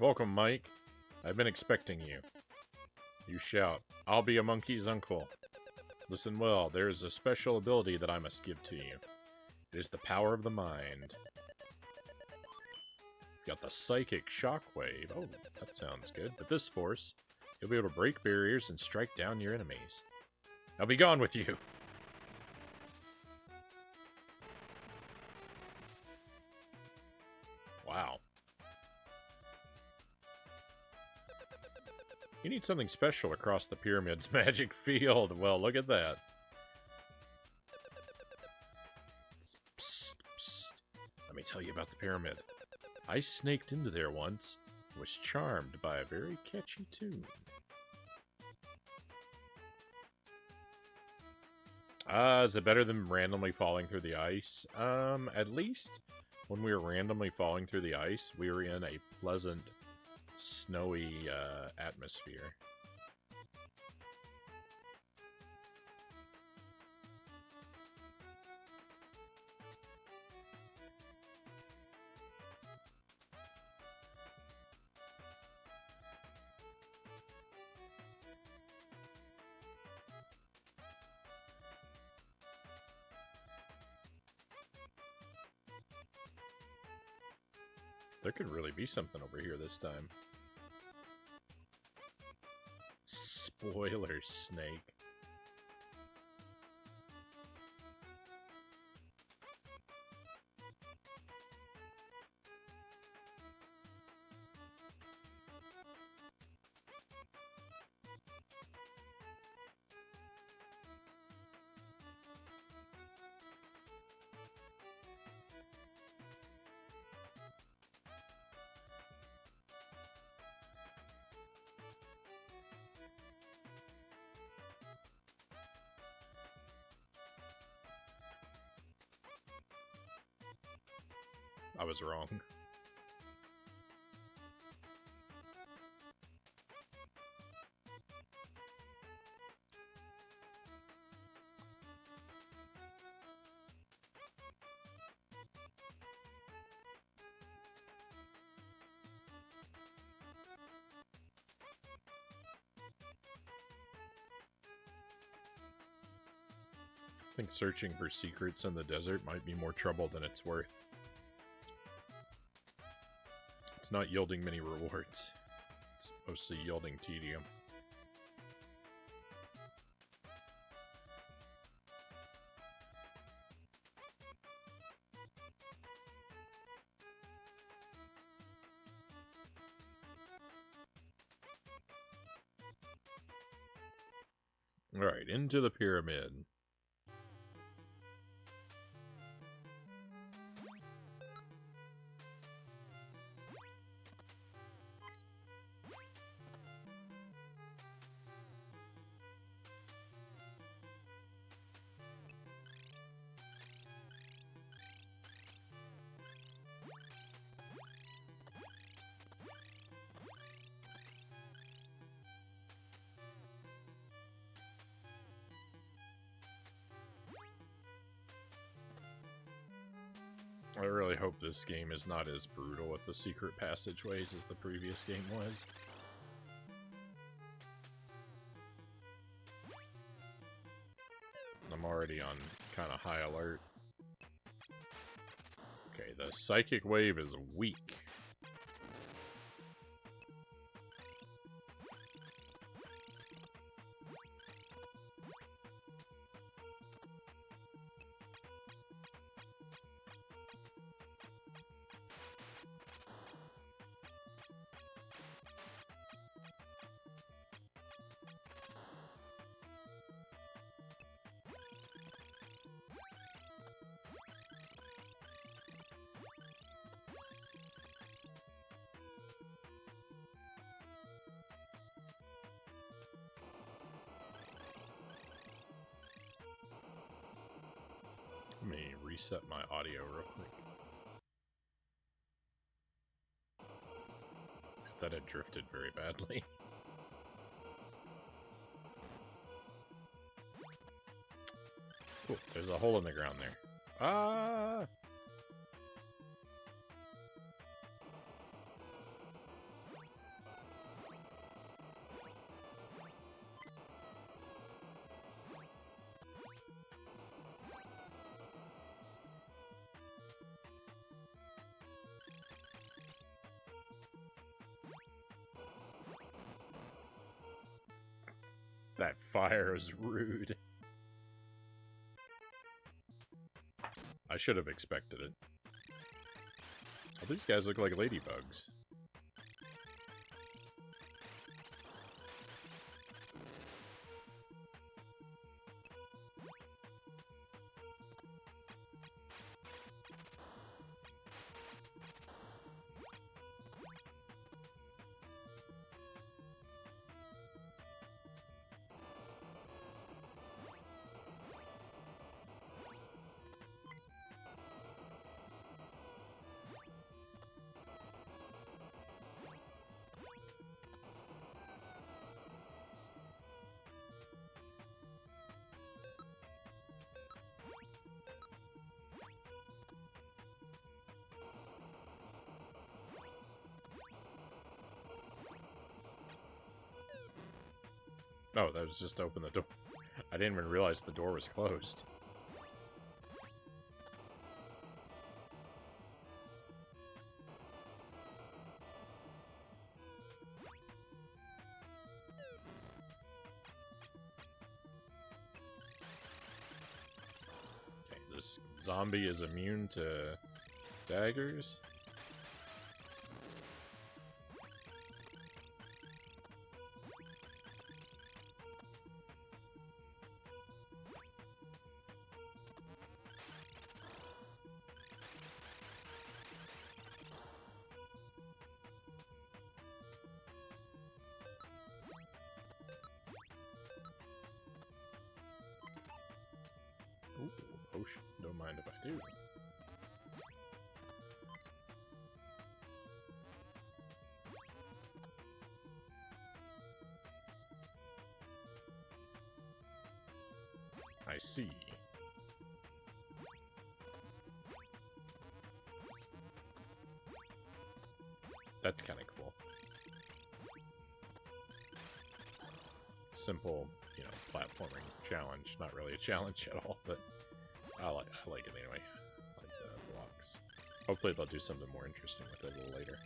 Speaker 1: Welcome, Mike. I've been expecting you. You shout, I'll be a monkey's uncle. Listen well, there is a special ability that I must give to you. It is the power of the mind. Got the psychic shockwave. Oh, that sounds good. With this force, you'll be able to break barriers and strike down your enemies. I'll be gone with you. Wow. You need something special across the pyramid's magic field. Well, look at that. Psst, psst. Let me tell you about the pyramid. I snaked into there once and was charmed by a very catchy tune. Is it better than randomly falling through the ice? At least when we were randomly falling through the ice, we were in a pleasant, snowy atmosphere. There could really be something over here this time. Spoiler, snake. I was wrong. I think searching for secrets in the desert might be more trouble than it's worth. It's not yielding many rewards. It's mostly yielding tedium. Alright, into the pyramid. I really hope this game is not as brutal with the secret passageways as the previous game was. I'm already on kind of high alert. Okay, the psychic wave is weak. Let me reset my audio real quick. That had drifted very badly. Cool, there's a hole in the ground there. Ah! That fire is rude. I should have expected it. Oh, these guys look like ladybugs. Oh, that was just to open the door. I didn't even realize the door was closed. Okay, this zombie is immune to daggers. Ooh, potion. Don't mind if I do. I see. That's kind of cool. Simple, you know, platforming challenge. Not really a challenge at all, but I like it anyway. I like the blocks. Hopefully they'll do something more interesting with it a little later.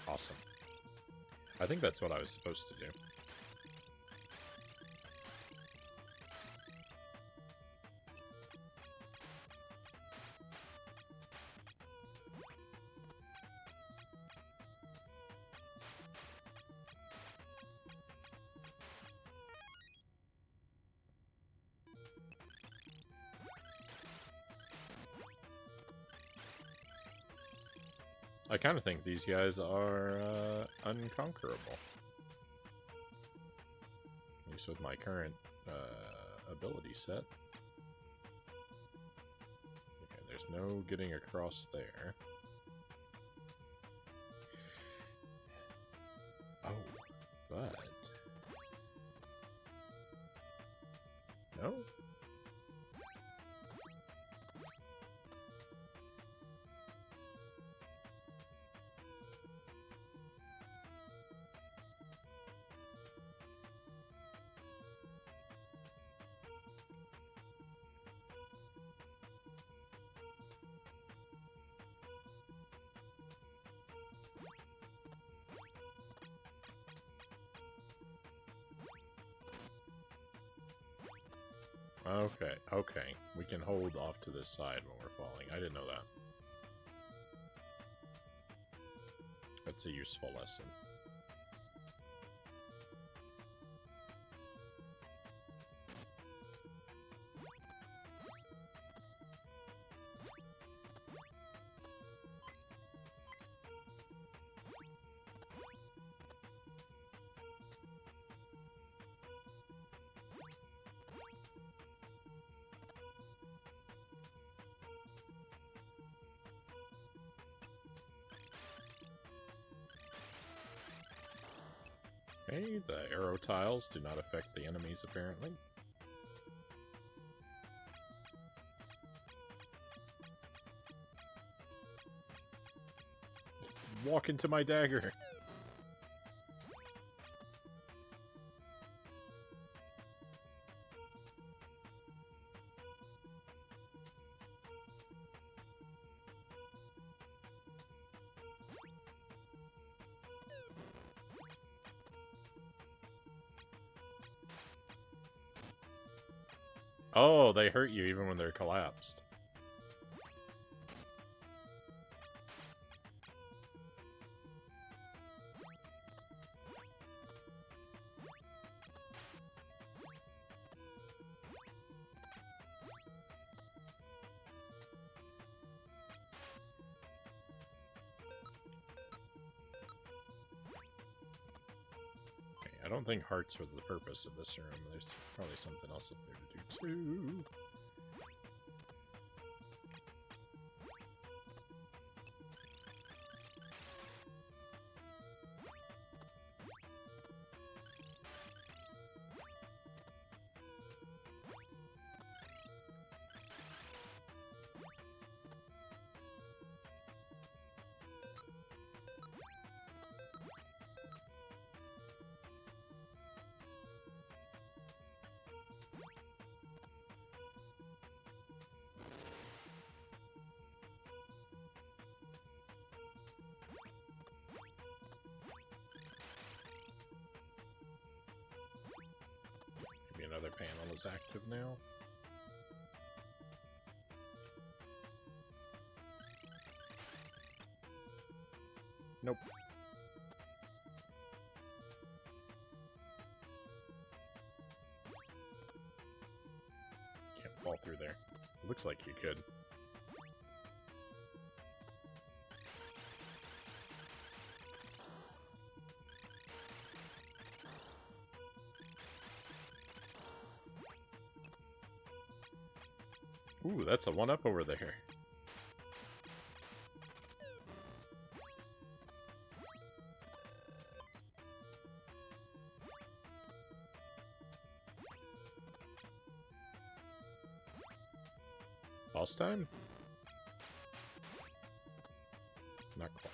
Speaker 1: Awesome. I think that's what I was supposed to do. I kind of think these guys are unconquerable. At least with my current ability set. Okay, there's no getting across there. Oh, but... No? Okay, okay. We can hold off to this side when we're falling. I didn't know that. That's a useful lesson. Okay, the arrow tiles do not affect the enemies, apparently. walk into my dagger. Oh, they hurt you even when they're collapsed. I don't think hearts were the purpose of this room. There's probably something else up there to do too. Another panel is active now. Nope. Can't fall through there. Looks like you could. Ooh, that's a 1-up over there. Boss time? Not quite.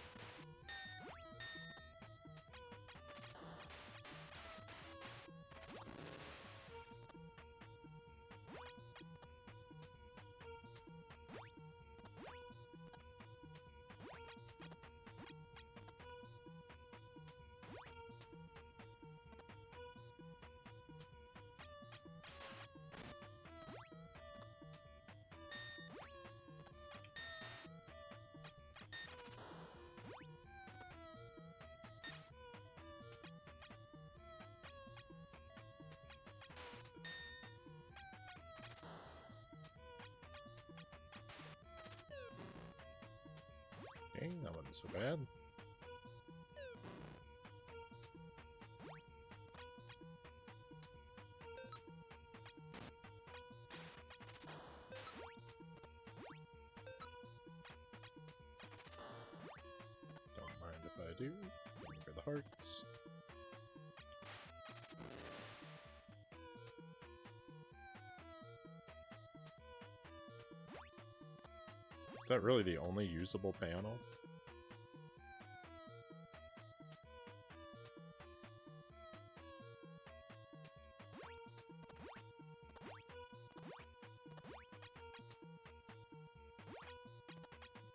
Speaker 1: Okay, that wasn't so bad. Don't mind if I do. Looking for the hearts. Is that really the only usable panel?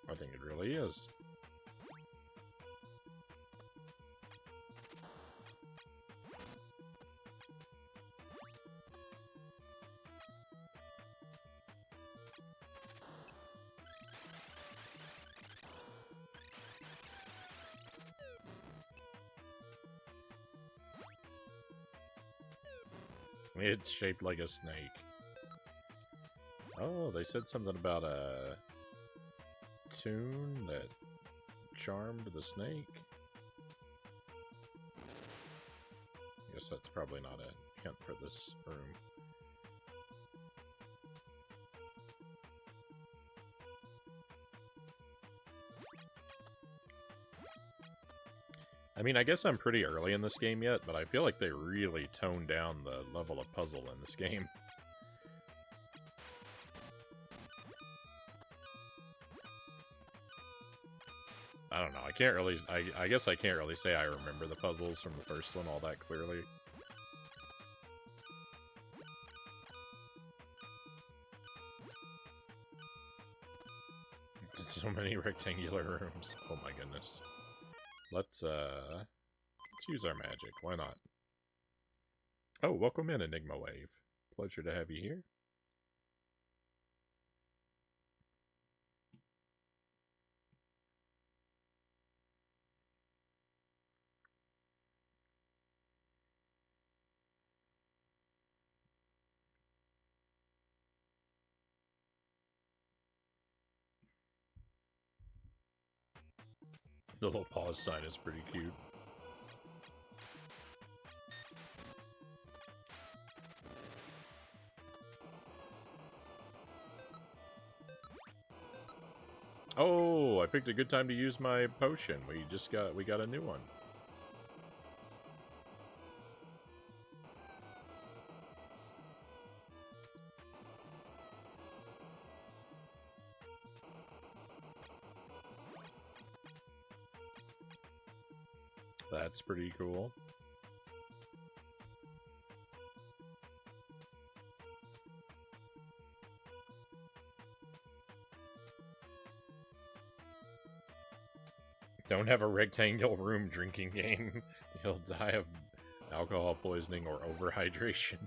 Speaker 1: I think it really is. It's shaped like a snake. Oh, they said something about a tune that charmed the snake. I guess that's probably not a hint for this room. I mean, I guess I'm pretty early in this game yet, but I feel like they really toned down the level of puzzle in this game. I don't know. I can't really... I guess I can't really say I remember the puzzles from the first one all that clearly. So many rectangular rooms. Oh my goodness. Let's use our magic. Why not? Oh, welcome in, Enigma Wave. Pleasure to have you here. The little pause sign is pretty cute. Oh, I picked a good time to use my potion. We got a new one. That's pretty cool. Don't have a rectangular room drinking game. You'll die of alcohol poisoning or overhydration.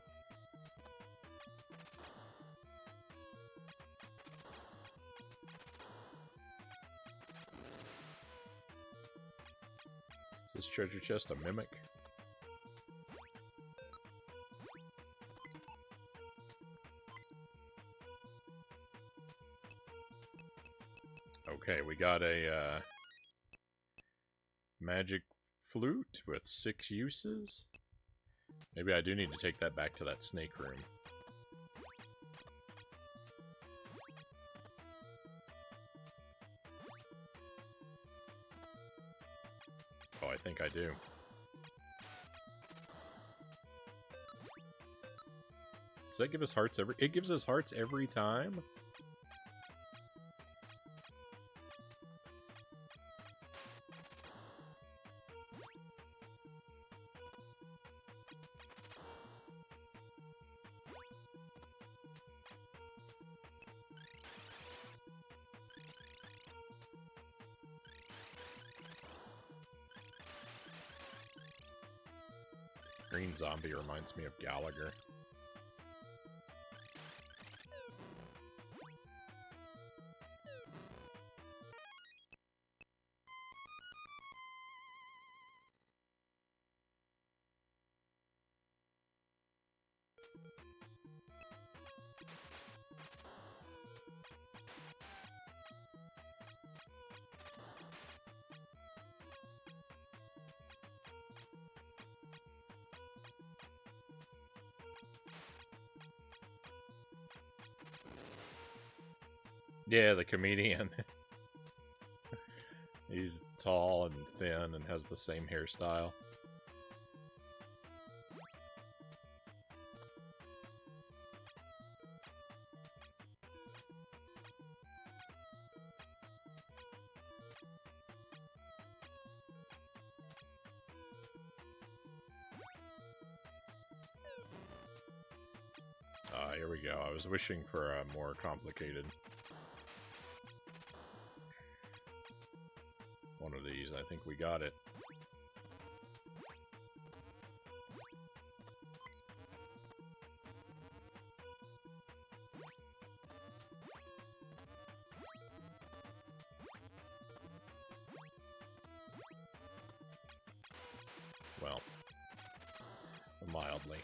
Speaker 1: Is this treasure chest a mimic? Okay, we got a magic flute with 6 uses. Maybe I do need to take that back to that snake room. Oh, I think I do. Does that give us hearts every... It gives us hearts every time? Green zombie reminds me of Gallagher. Yeah, the comedian. He's tall and thin and has the same hairstyle. Here we go. I was wishing for a more complicated one of these. I think we got it. Well, mildly.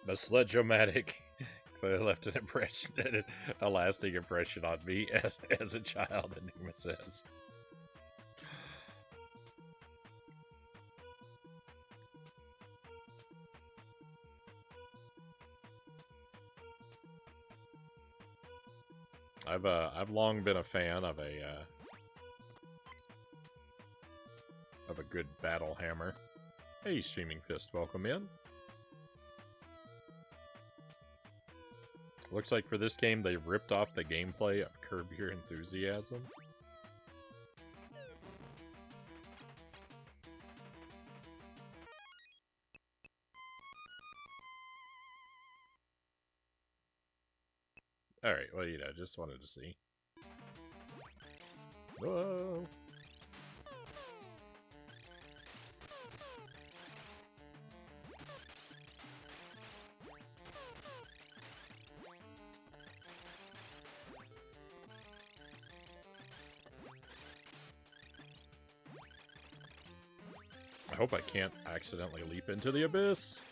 Speaker 1: The Sledge-O-Matic clearly left an impression, a lasting impression on me as a child, Enigma says. I've long been a fan of a good battle hammer. Hey, Streaming Fist, welcome in. Looks like for this game they ripped off the gameplay of Curb Your Enthusiasm. Alright, well, you know, just wanted to see. Whoa! I hope I can't accidentally leap into the abyss.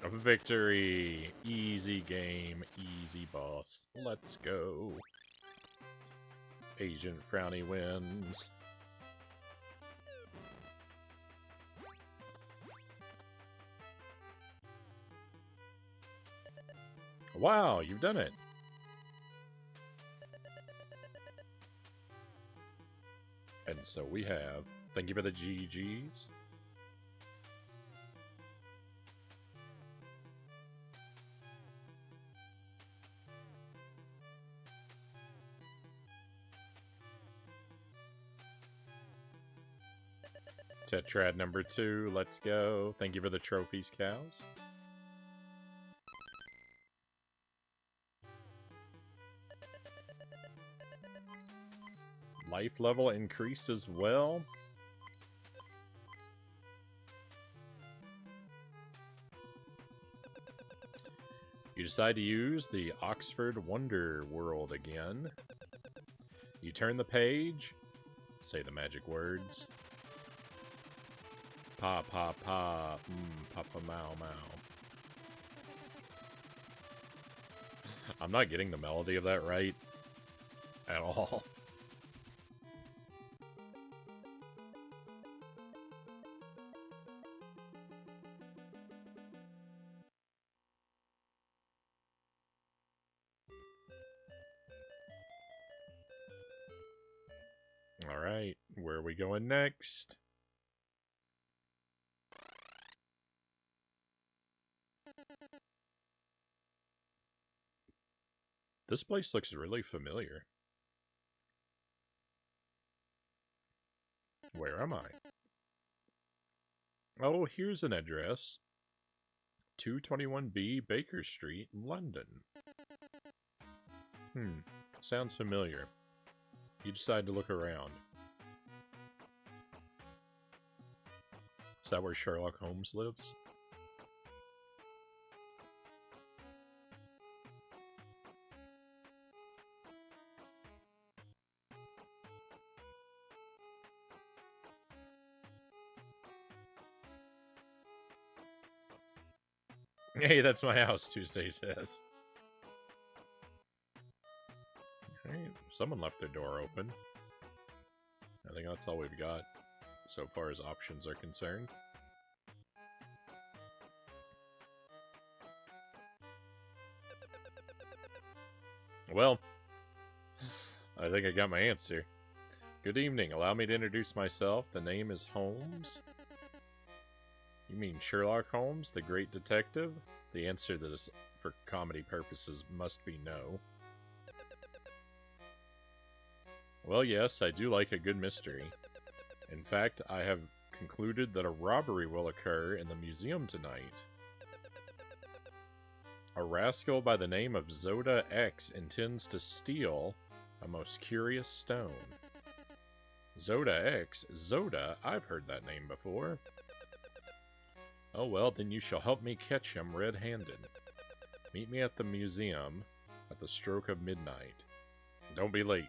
Speaker 1: A victory! Easy game, easy boss. Let's go. Agent Frownie wins. Wow, you've done it! And so we have. Thank you for the GGs. Tetrad number 2, let's go. Thank you for the trophies, cows. Life level increased as well. You decide to use the Oxford Wonder World again. You turn the page, say the magic words. Pa pa pa, papa mau mau. I'm not getting the melody of that right at all. Alright, where are we going next? This place looks really familiar. Where am I? Oh, here's an address. 221B Baker Street, London. Sounds familiar. You decide to look around. Is that where Sherlock Holmes lives? Hey, that's my house, Tuesday says. Alright, someone left their door open. I think that's all we've got, so far as options are concerned. Well, I think I got my answer. Good evening, allow me to introduce myself. The name is Holmes. You mean Sherlock Holmes, the great detective? The answer to this, for comedy purposes, must be no. Well, yes, I do like a good mystery. In fact, I have concluded that a robbery will occur in the museum tonight. A rascal by the name of Zoda X intends to steal a most curious stone. Zoda X? Zoda? I've heard that name before. Oh well, then you shall help me catch him red-handed. Meet me at the museum at the stroke of midnight. Don't be late.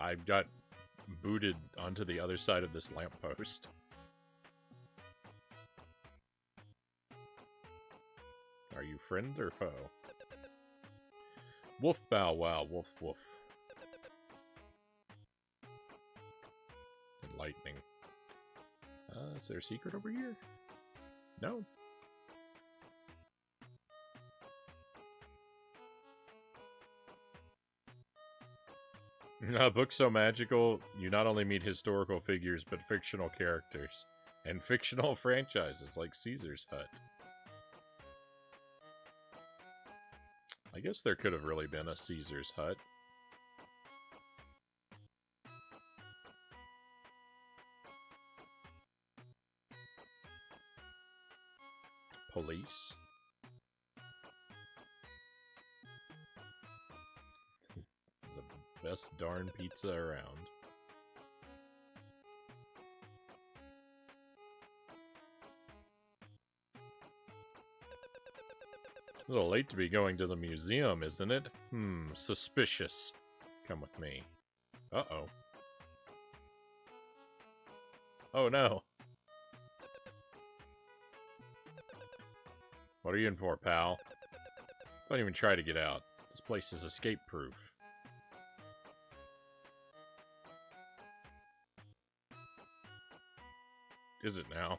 Speaker 1: I got booted onto the other side of this lamppost. Are you friend or foe? Woof bow wow, woof woof. Lightning. Is there a secret over here? No. A book so magical, you not only meet historical figures, but fictional characters. And fictional franchises like Caesar's Hut. I guess there could have really been a Caesar's Hut. Police. The best darn pizza around. A little late to be going to the museum, isn't it? Suspicious. Come with me. Uh-oh. Oh no. What are you in for, pal? Don't even try to get out. This place is escape-proof. Is it now?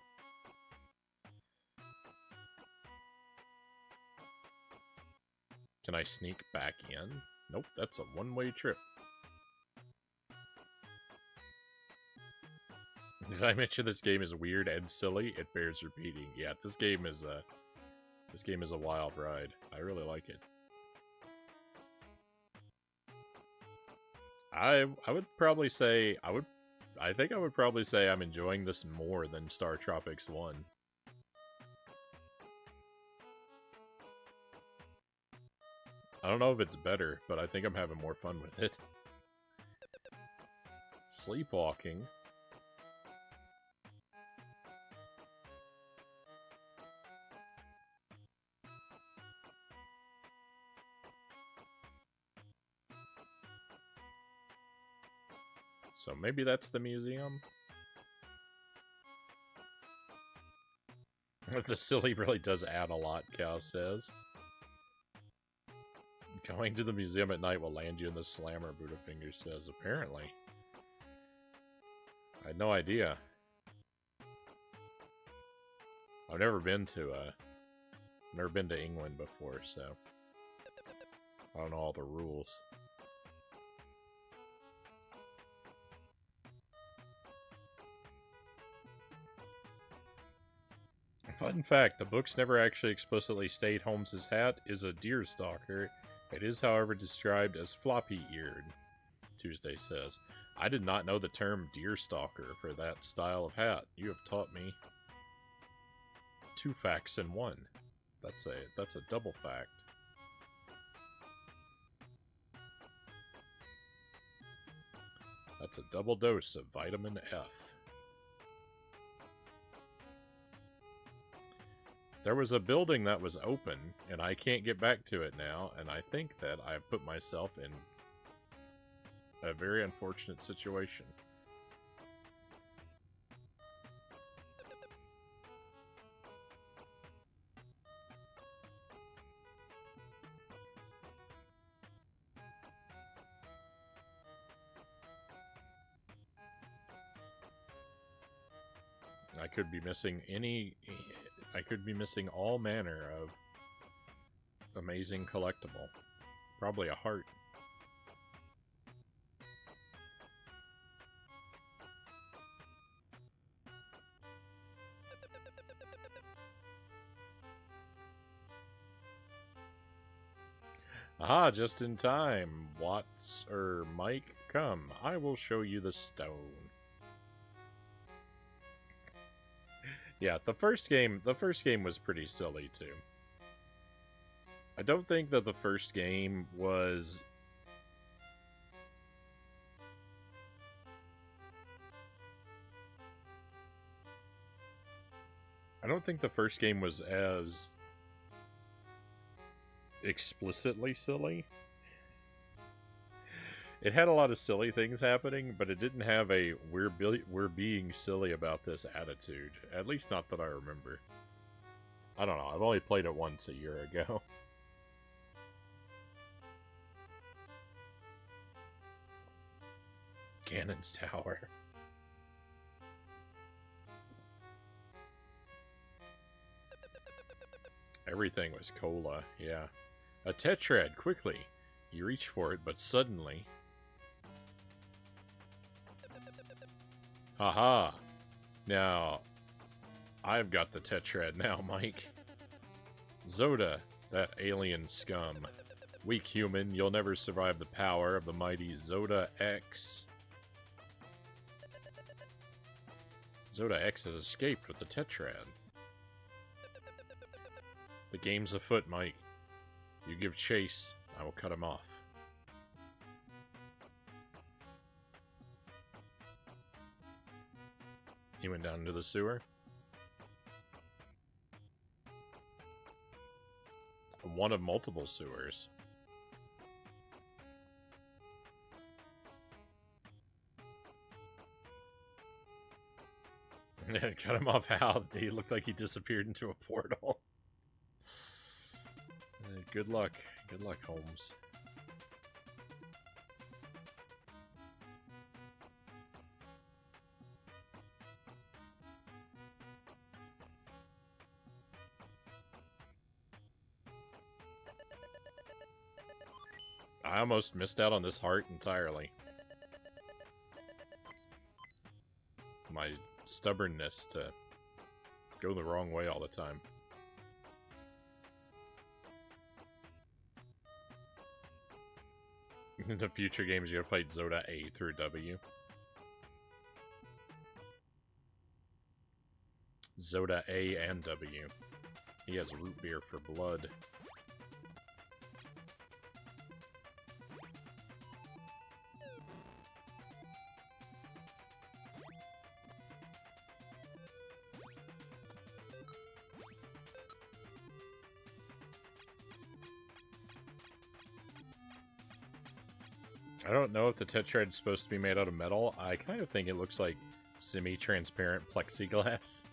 Speaker 1: Can I sneak back in? Nope, that's a one-way trip. Did I mention this game is weird and silly? It bears repeating. Yeah, this game is a wild ride. I really like it. I would probably say I think I would probably say I'm enjoying this more than StarTropics 1. I don't know if it's better, but I think I'm having more fun with it. Sleepwalking. So maybe that's the museum? The silly really does add a lot, Cal says. Going to the museum at night will land you in the slammer, Buddhafinger says. Apparently. I had no idea. I've never been to England before, so I don't know all the rules. Fun fact, the books never actually explicitly state Holmes's hat is a deerstalker. It is, however, described as floppy-eared, Tuesday says. I did not know the term deerstalker for that style of hat. You have taught me 2 facts in 1. That's a double fact. That's a double dose of vitamin F. There was a building that was open, and I can't get back to it now, and I think that I've put myself in a very unfortunate situation. I could be missing all manner of amazing collectible. Probably a heart. Ah, just in time. Mike, come. I will show you the stone. Yeah, the first game was pretty silly too. I don't think that the first game was as explicitly silly. It had a lot of silly things happening, but it didn't have a we're being silly about this attitude. At least not that I remember. I don't know. I've only played it once a year ago. Cannon's Tower. Everything was cola, yeah. A tetrad, quickly. You reach for it, but suddenly... Haha. Now, I've got the Tetrad now, Mike. Zoda, that alien scum. Weak human, you'll never survive the power of the mighty Zoda X. Zoda X has escaped with the Tetrad. The game's afoot, Mike. You give chase, I will cut him off. He went down into the sewer. One of multiple sewers. Cut him off how? He looked like he disappeared into a portal. Good luck. Good luck, Holmes. I almost missed out on this heart entirely. My stubbornness to go the wrong way all the time. In the future games, you gotta fight Zoda A through W. Zoda A and W. He has root beer for blood. I don't know if the Tetrad's supposed to be made out of metal. I kind of think it looks like semi-transparent plexiglass.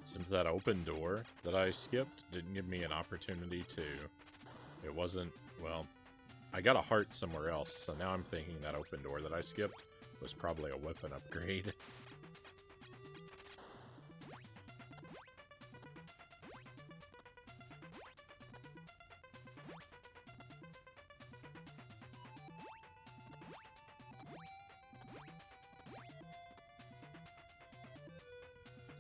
Speaker 1: Since that open door that I skipped didn't give me an opportunity to... It wasn't... Well, I got a heart somewhere else, so now I'm thinking that open door that I skipped was probably a weapon upgrade.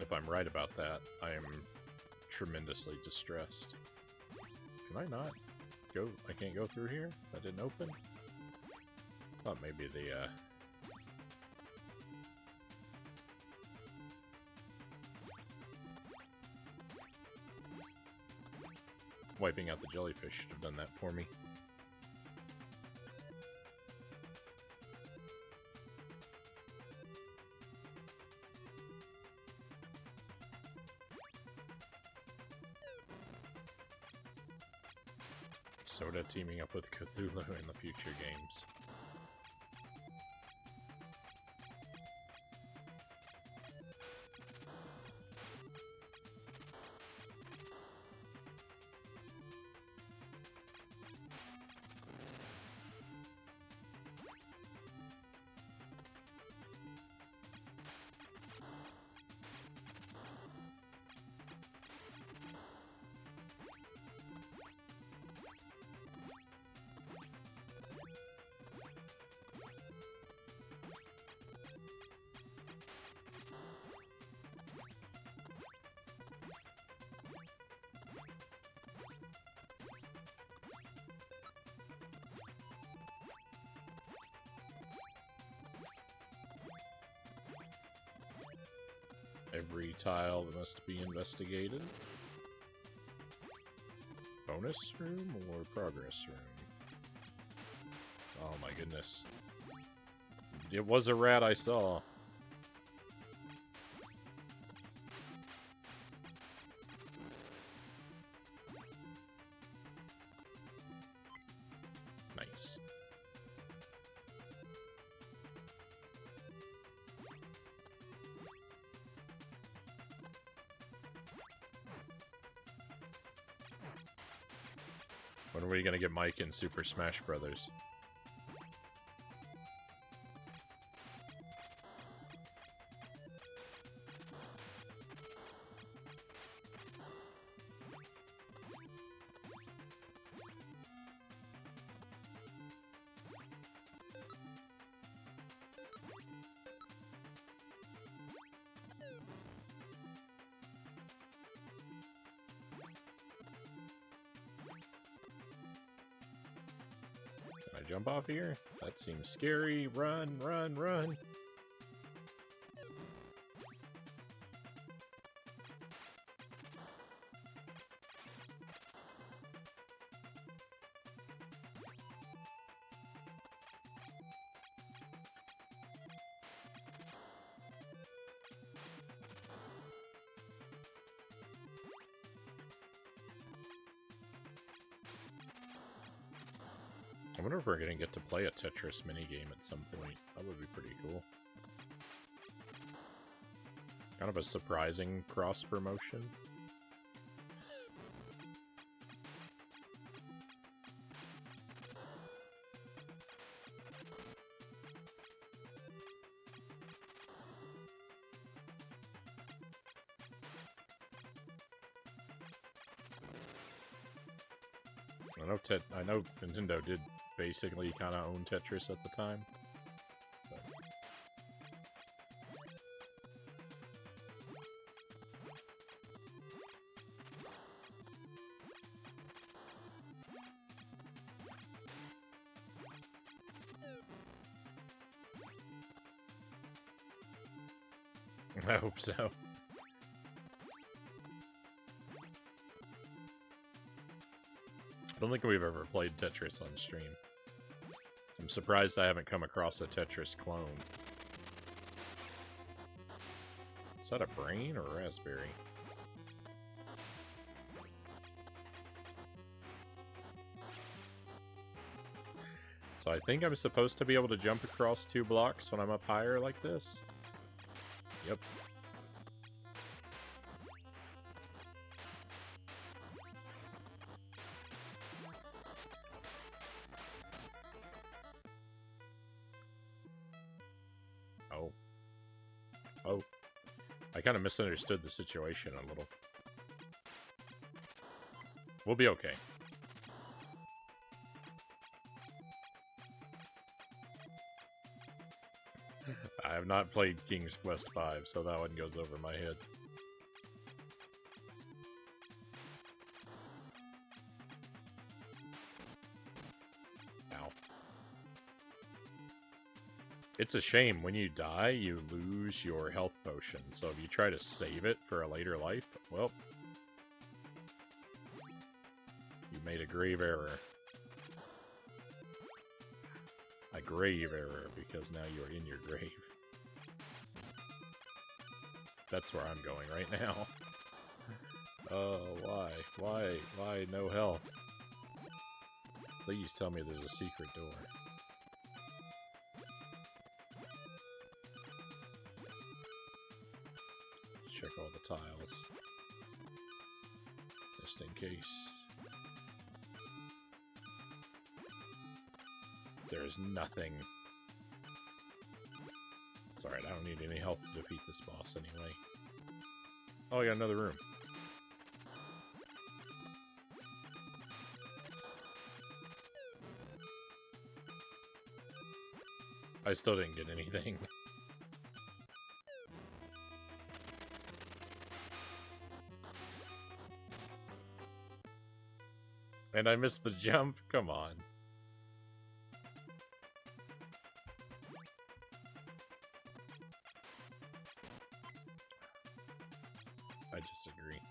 Speaker 1: If I'm right about that, I am tremendously distressed. Can I not go? I can't go through here? That didn't open? Thought maybe the, wiping out the jellyfish should have done that for me. Zoda teaming up with Cthulhu in the future games. Every tile that must be investigated. Bonus room or progress room? Oh my goodness. It was a rat I saw. When are we gonna get Mike in Super Smash Brothers? Jump off here? That seems scary. Run, run, run. I wonder if we're going to get to play a Tetris minigame at some point. That would be pretty cool. Kind of a surprising cross-promotion. I know Nintendo did basically kind of own Tetris at the time. I hope so. I don't think we've ever played Tetris on stream. I'm surprised I haven't come across a Tetris clone. Is that a brain or a raspberry? So I think I'm supposed to be able to jump across 2 blocks when I'm up higher like this. Yep. Oh. I kind of misunderstood the situation a little. We'll be okay. I have not played King's Quest V, so that one goes over my head. Ow. It's a shame. When you die, you lose your health potion. So if you try to save it for a later life, well, you made a grave error. A grave error, because now you are in your grave. That's where I'm going right now. Oh, why? Why no health? Please tell me there's a secret door. Check all the tiles. Just in case. There's nothing. It's alright, I don't need any help to defeat this boss anyway. Oh, I got another room. I still didn't get anything. And I missed the jump? Come on. I disagree.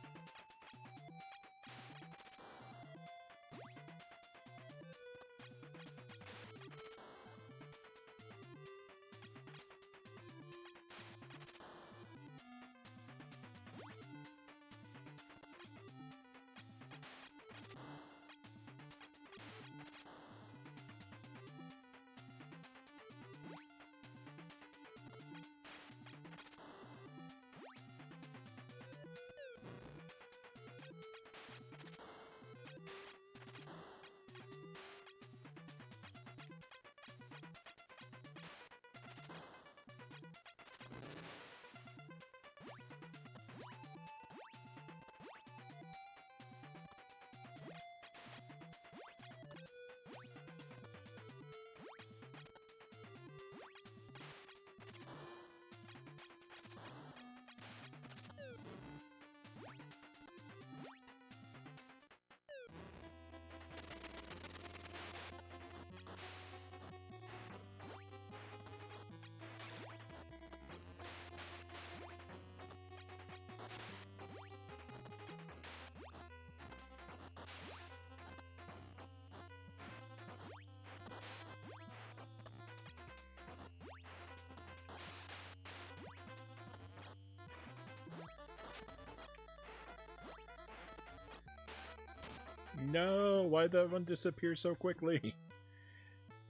Speaker 1: No, why'd that one disappear so quickly?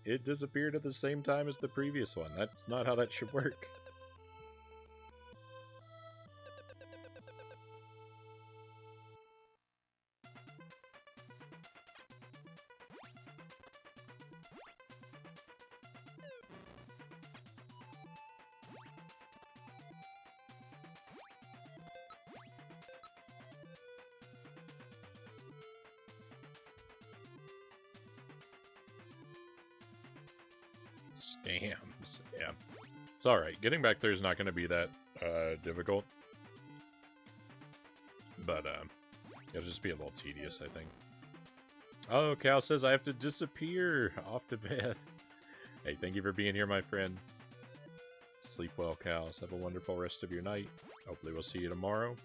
Speaker 1: It disappeared at the same time as the previous one. That's not how that should work. Scams. Yeah. It's alright. Getting back there is not going to be that difficult. But it'll just be a little tedious, I think. Oh, Cal says I have to disappear off to bed. Hey, thank you for being here, my friend. Sleep well, Cows. Have a wonderful rest of your night. Hopefully we'll see you tomorrow.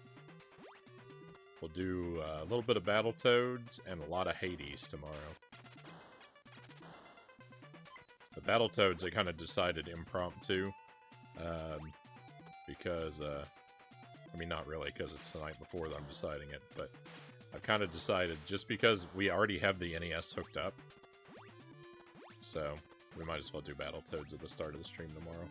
Speaker 1: We'll do a little bit of Battletoads and a lot of Hades tomorrow. The Battletoads I kind of decided impromptu. Because, I mean, not really, because it's the night before that I'm deciding it, but I've kind of decided just because we already have the NES hooked up. So, we might as well do Battletoads at the start of the stream tomorrow.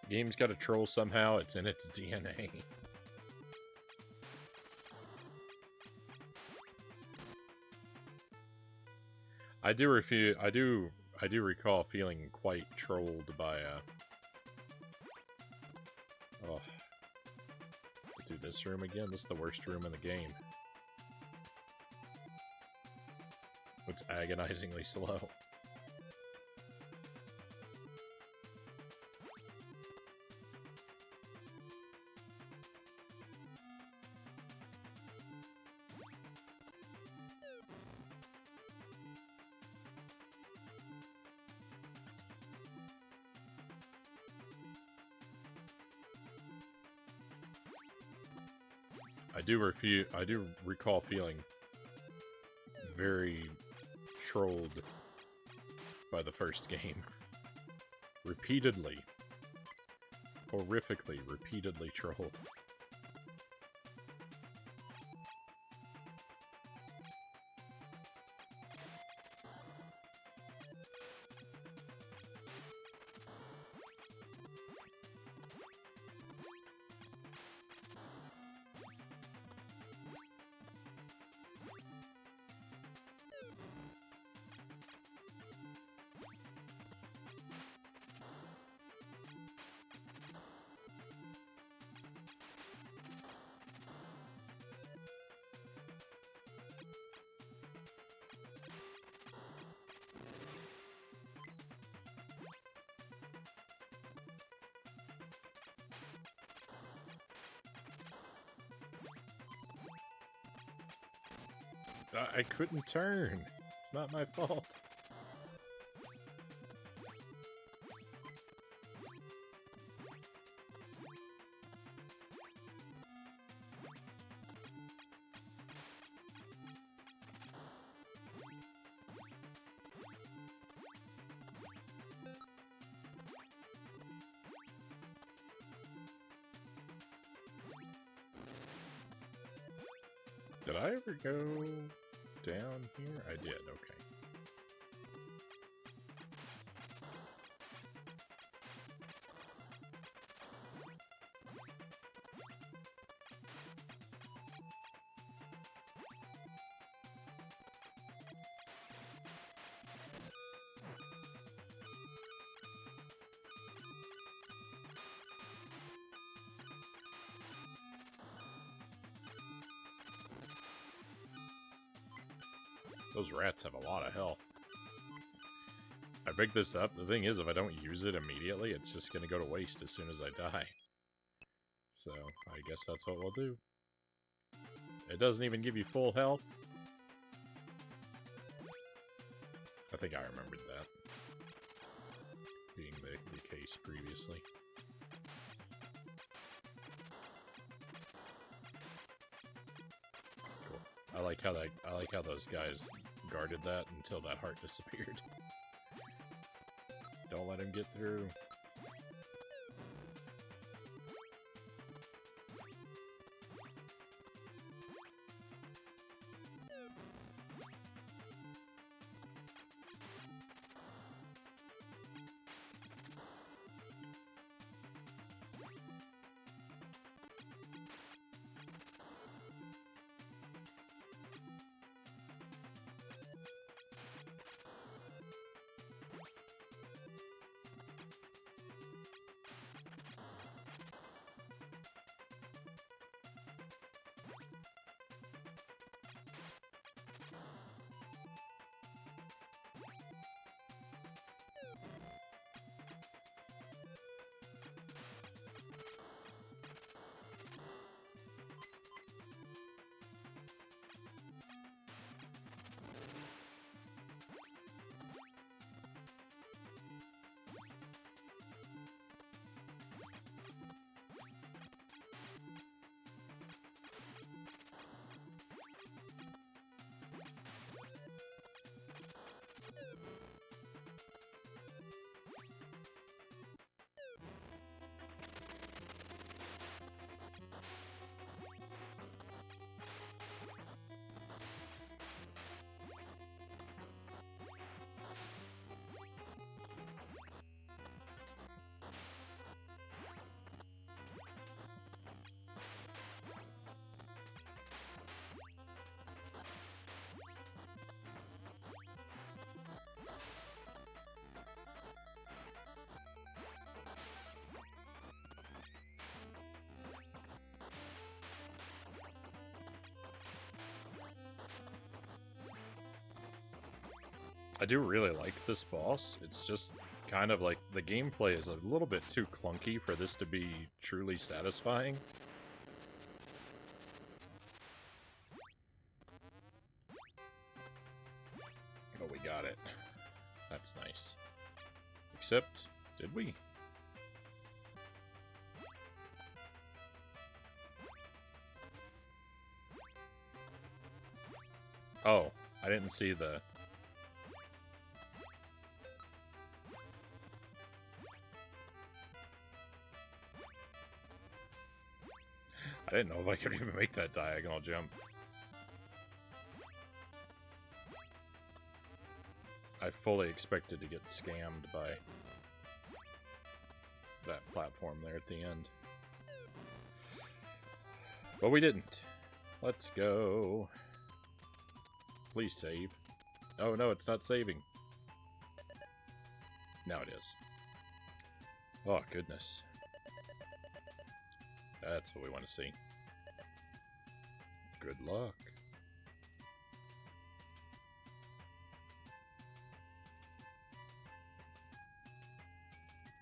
Speaker 1: Game's got to troll somehow. It's in its DNA. I do recall feeling quite trolled by oh. Do this room again? This is the worst room in the game. It's agonizingly slow. I do recall feeling very trolled by the first game. Repeatedly. Horrifically, repeatedly trolled. I couldn't turn. It's not my fault. Did I ever go down here? I did, okay. Those rats have a lot of health. I picked this up. The thing is, if I don't use it immediately, it's just going to go to waste as soon as I die. So, I guess that's what we'll do. It doesn't even give you full health? I think I remembered that being the case previously. Cool. I like how those guys guarded that until that heart disappeared. Don't let him get through. I do really like this boss. It's just kind of like the gameplay is a little bit too clunky for this to be truly satisfying. Oh, we got it. That's nice. Except, did we? Oh, I didn't see the... I didn't know if I could even make that diagonal jump. I fully expected to get scammed by that platform there at the end. But we didn't. Let's go. Please save. Oh no, it's not saving. Now it is. Oh, goodness. That's what we want to see. Good luck.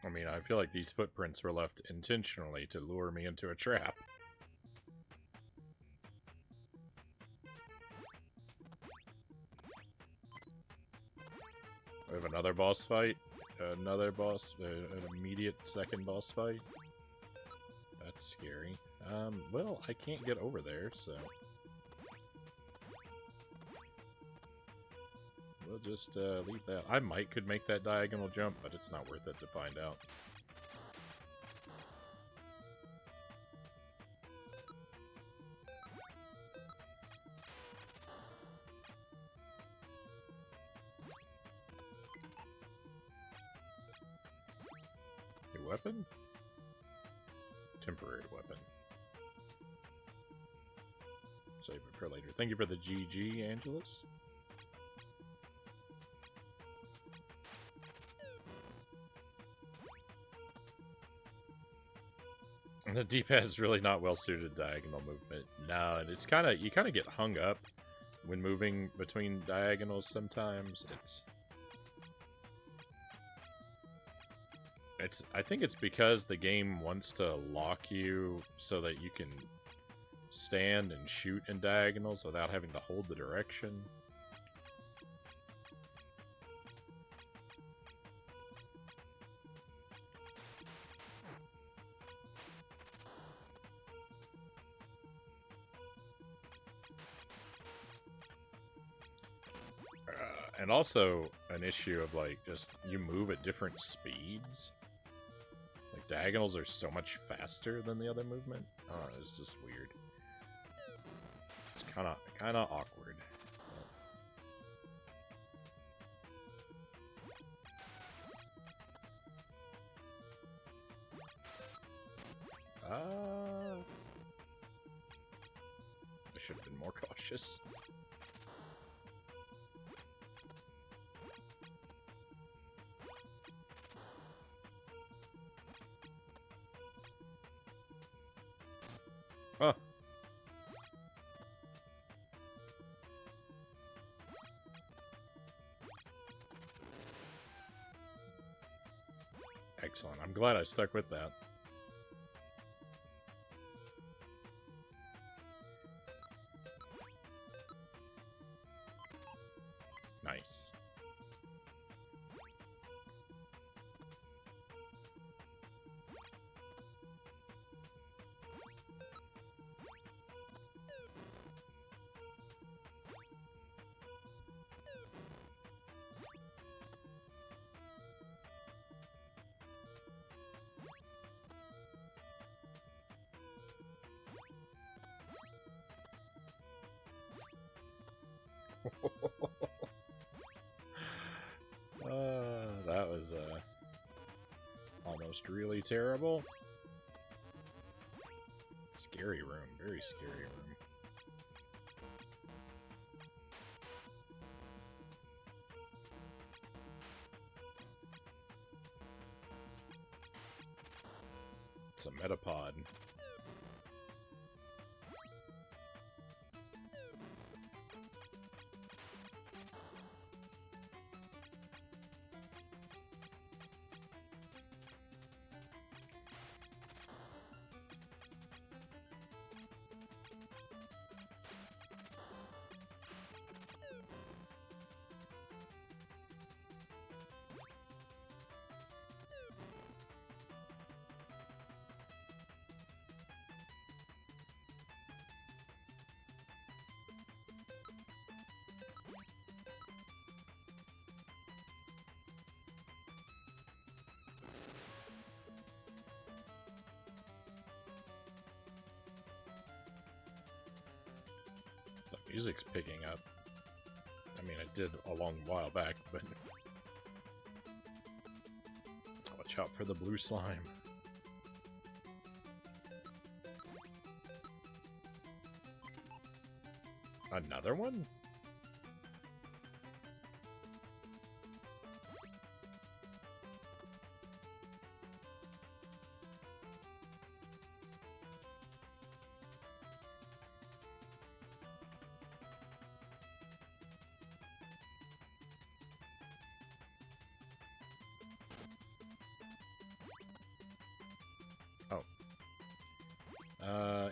Speaker 1: I mean, I feel like these footprints were left intentionally to lure me into a trap. We have another boss fight. Another boss, an immediate second boss fight. That's scary. Well, I can't get over there, so... we'll just leave that. I could make that diagonal jump, but it's not worth it to find out. A weapon? Temporary weapon. Save it for later. Thank you for the GG, Angelus. And the D-pad is really not well suited to diagonal movement. No, and it's kind of, you kind of get hung up when moving between diagonals sometimes. I think it's because the game wants to lock you so that you can stand and shoot in diagonals without having to hold the direction. And also an issue of, like, just you move at different speeds. Like, diagonals are so much faster than the other movement. Oh, it's just weird. It's kind of awkward. I should have been more cautious. Huh. Excellent. I'm glad I stuck with that. Nice. That was almost really terrible. Scary room, very scary room. It's a metapod. Music's picking up. I mean, it did a long while back, but watch out for the blue slime. Another one?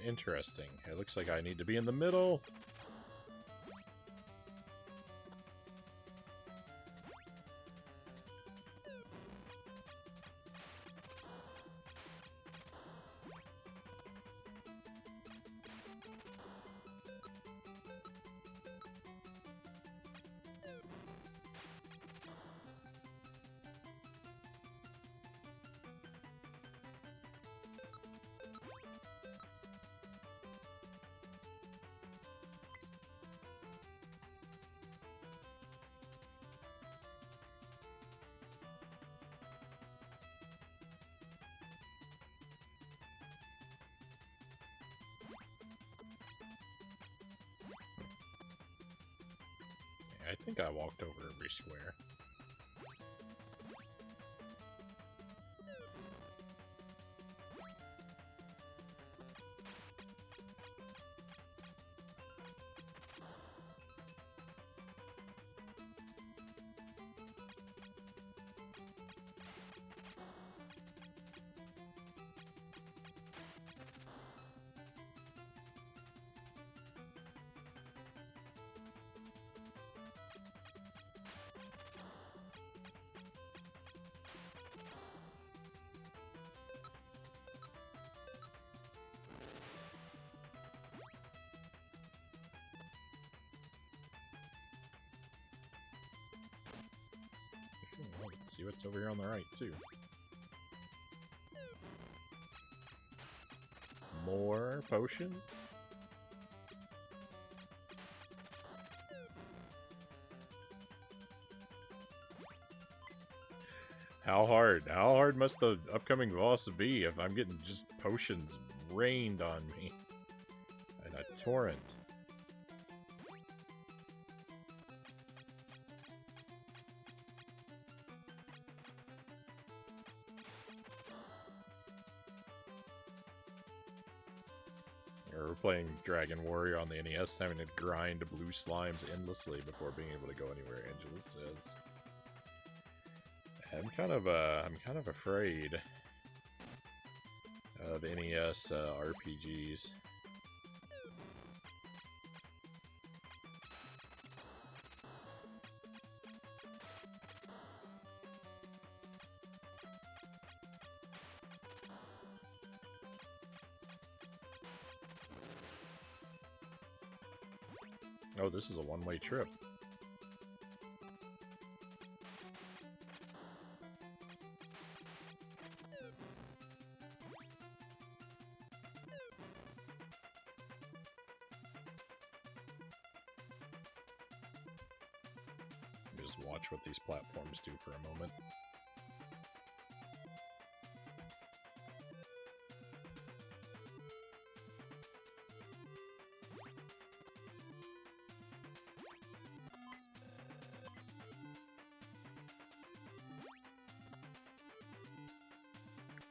Speaker 1: Interesting. It looks like I need to be in the middle. I think I walked over every square. Let's see what's over here on the right, too. More potion? How hard must the upcoming boss be if I'm getting just potions rained on me? And a torrent. We're playing Dragon Warrior on the NES, having to grind blue slimes endlessly before being able to go anywhere, Angela says. I'm kind of afraid of NES RPGs. Oh, this is a one-way trip. Just watch what these platforms do for a moment.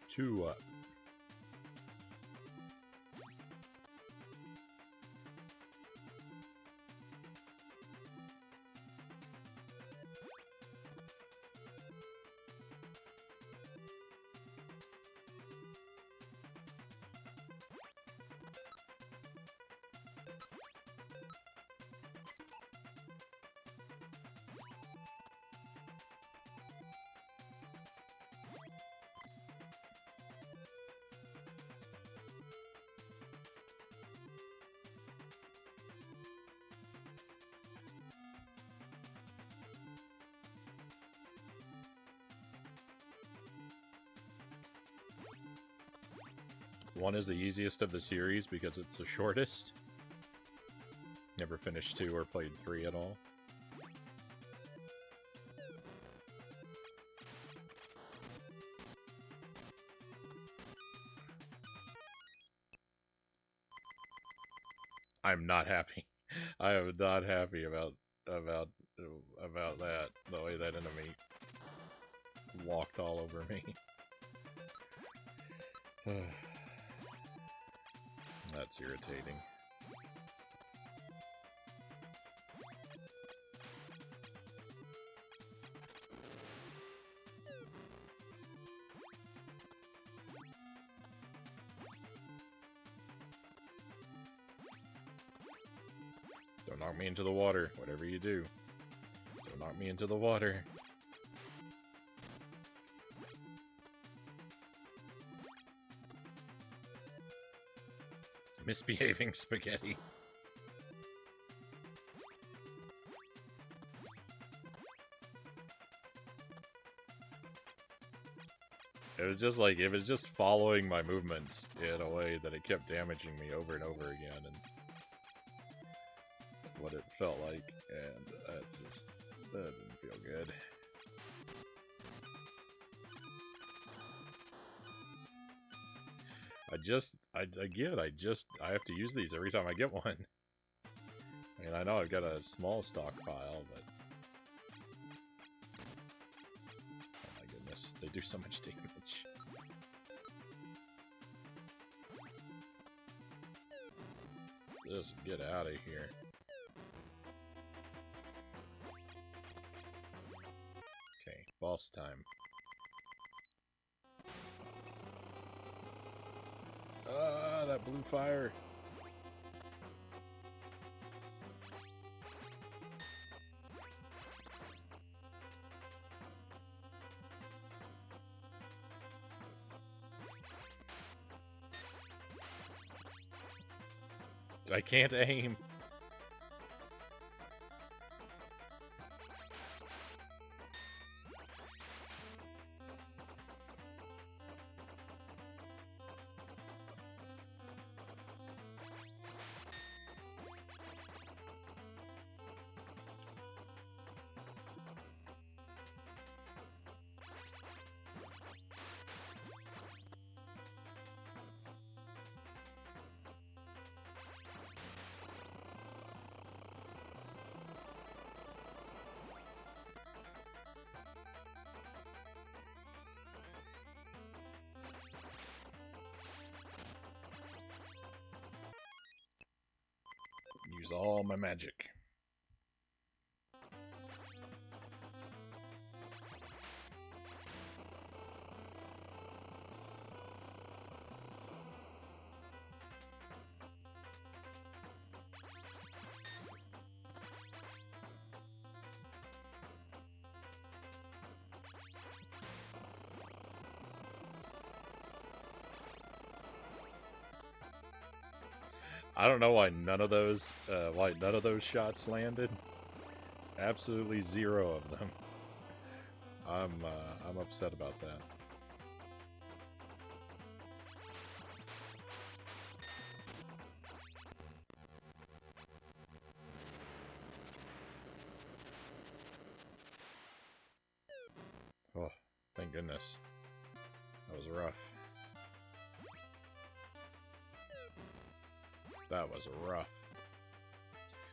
Speaker 1: Two up. One is the easiest of the series because it's the shortest. Never finished 2 or played 3 at all. I'm not happy. I am not happy about that. The way that enemy walked all over me. That's irritating. Don't knock me into the water, whatever you do. Don't knock me into the water. Misbehaving spaghetti. It was just like, it was just following my movements in a way that it kept damaging me over and over again, and that's what it felt like, and that didn't feel good. I have to use these every time I get one. I mean, I know I've got a small stockpile, but... Oh my goodness, they do so much damage. Just get out of here. Okay, boss time. Ah, that blue fire. I can't aim. Use all my magic. I don't know why none of those shots landed. Absolutely zero of them. I'm upset about that. Oh, thank goodness. That was rough. That was rough.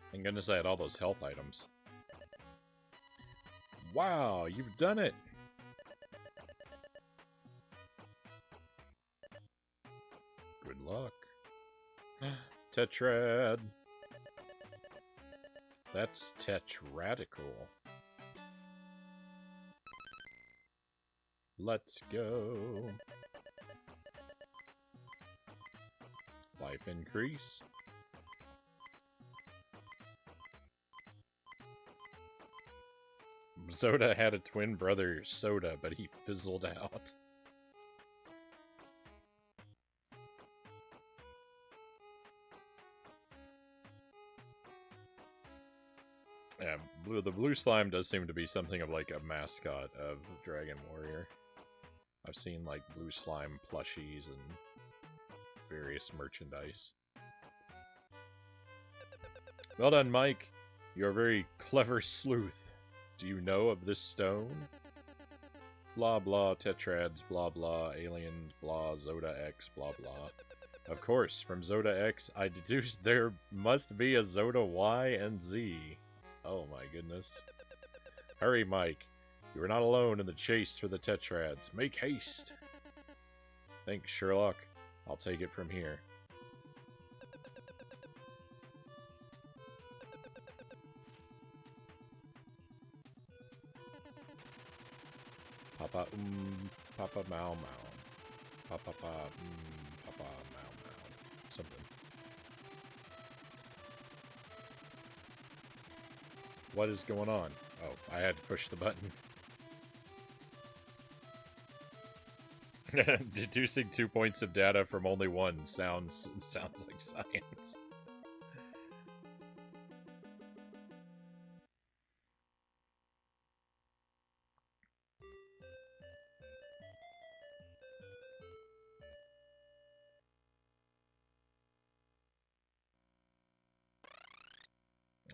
Speaker 1: Thank goodness I had all those health items. Wow, you've done it! Good luck. Tetrad. That's tetradical. Let's go. Life increase. Zoda had a twin brother, Soda, but he fizzled out. Yeah, the blue slime does seem to be something of like a mascot of Dragon Warrior. I've seen like blue slime plushies and various merchandise. Well done, Mike. You're a very clever sleuth. Do you know of this stone? Blah blah tetrads, blah blah aliens, blah Zoda X, blah blah. Of course, from Zoda X, I deduced there must be a Zoda Y and Z. Oh my goodness. Hurry, Mike. You are not alone in the chase for the tetrads. Make haste. Thanks, Sherlock. I'll take it from here. Papa Papa Mau Mau. Papa Papa Mau Mau. Something. What is going on? Oh, I had to push the button. Deducing 2 points of data from only one sounds like science.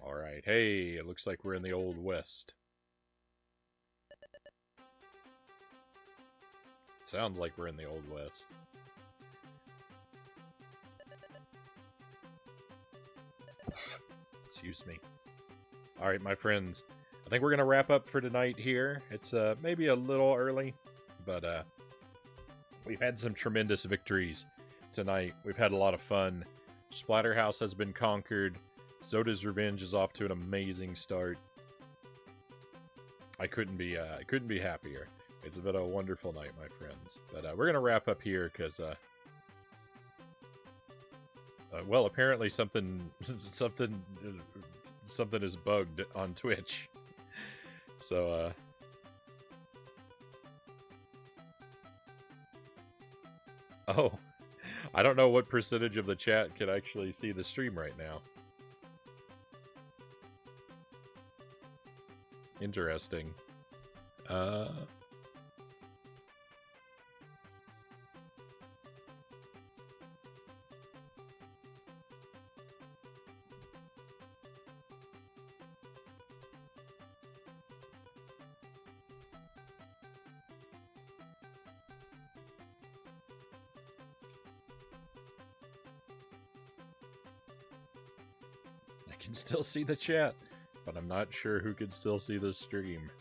Speaker 1: Alright, hey, it looks like we're in the Old West. Sounds like we're in the Old West. Excuse me. Alright, my friends. I think we're going to wrap up for tonight here. It's maybe a little early, but we've had some tremendous victories tonight. We've had a lot of fun. Splatterhouse has been conquered. Zoda's Revenge is off to an amazing start. I couldn't be happier. It's been a wonderful night, my friends. But we're gonna wrap up here because, well, apparently something is bugged on Twitch. So, oh, I don't know what percentage of the chat can actually see the stream right now. Interesting. I can still see the chat, but I'm not sure who can still see the stream.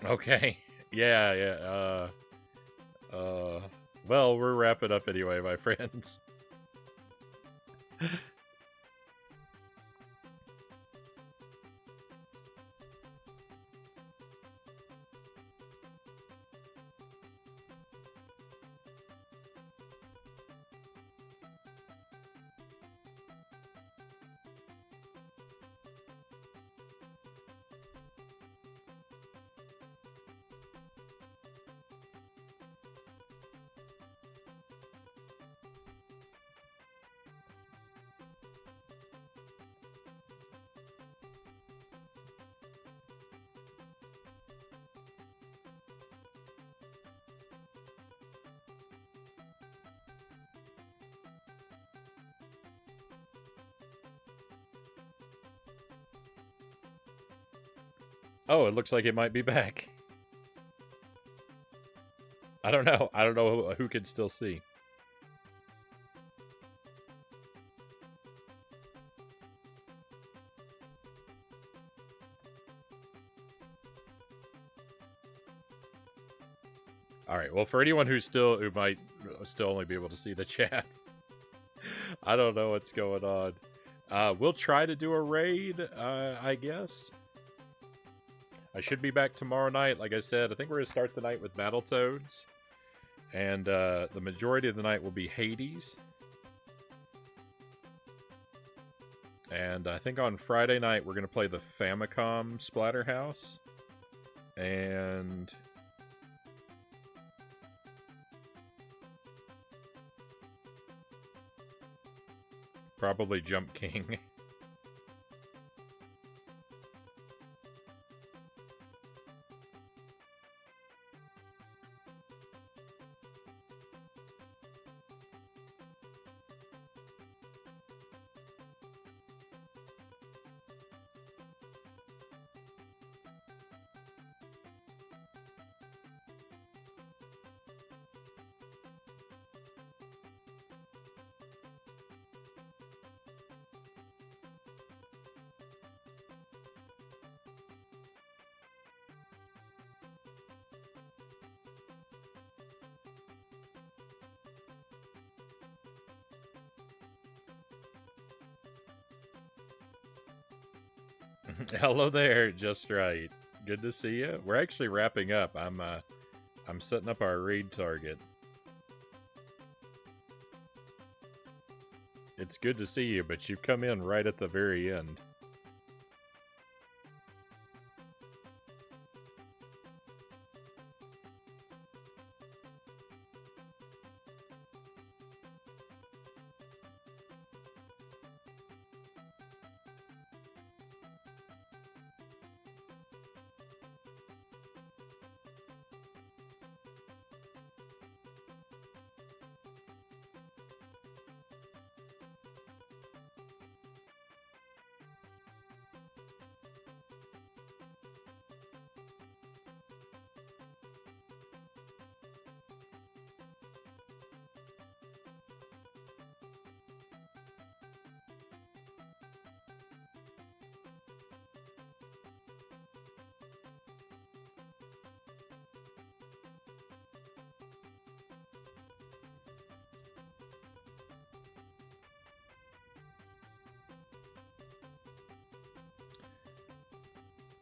Speaker 1: Okay. Yeah, yeah. Uh, well, we're wrapping up anyway, my friends. Oh, it looks like it might be back. I don't know. I don't know who can still see. All right. Well, for anyone who might still only be able to see the chat, I don't know what's going on. We'll try to do a raid, I guess. I should be back tomorrow night. Like I said, I think we're going to start the night with Battletoads. And the majority of the night will be Hades. And I think on Friday night we're going to play the Famicom Splatterhouse. And probably Jump King. Hello there, just right. Good to see you. We're actually wrapping up. I'm setting up our raid target. It's good to see you, but you've come in right at the very end.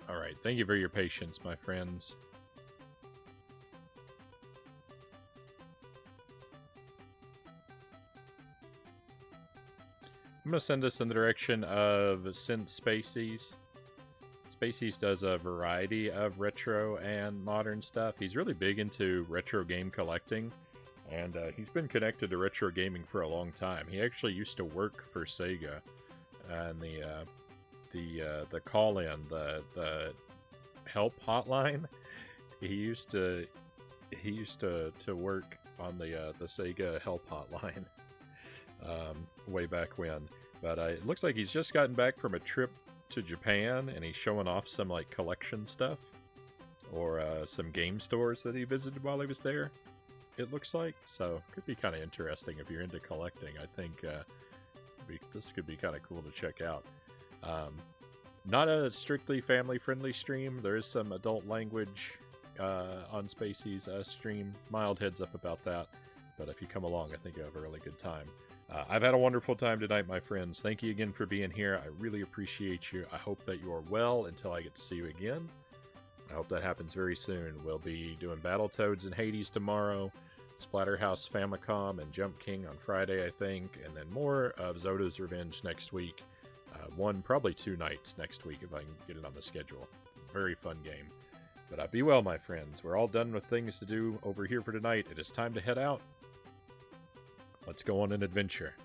Speaker 1: Alright, thank you for your patience, my friends. I'm going to send us in the direction of Since Spacies. Spacies does a variety of retro and modern stuff. He's really big into retro game collecting, and he's been connected to retro gaming for a long time. He actually used to work for Sega, and the call-in, the help hotline. He used to work on the Sega help hotline way back when. But it looks like he's just gotten back from a trip to Japan, and he's showing off some like collection stuff or some game stores that he visited while he was there. It looks like, so could be kind of interesting if you're into collecting. I think this could be kind of cool to check out. Not a strictly family-friendly stream. There is some adult language on Spacey's stream. Mild heads up about that. But if you come along, I think you'll have a really good time. I've had a wonderful time tonight, my friends. Thank you again for being here. I really appreciate you. I hope that you are well until I get to see you again. I hope that happens very soon. We'll be doing Battletoads and Hades tomorrow, Splatterhouse Famicom and Jump King on Friday, I think, and then more of Zoda's Revenge next week. Probably 2 nights next week if I can get it on the schedule. Very fun game. But be well, my friends. We're all done with things to do over here for tonight. It is time to head out. Let's go on an adventure.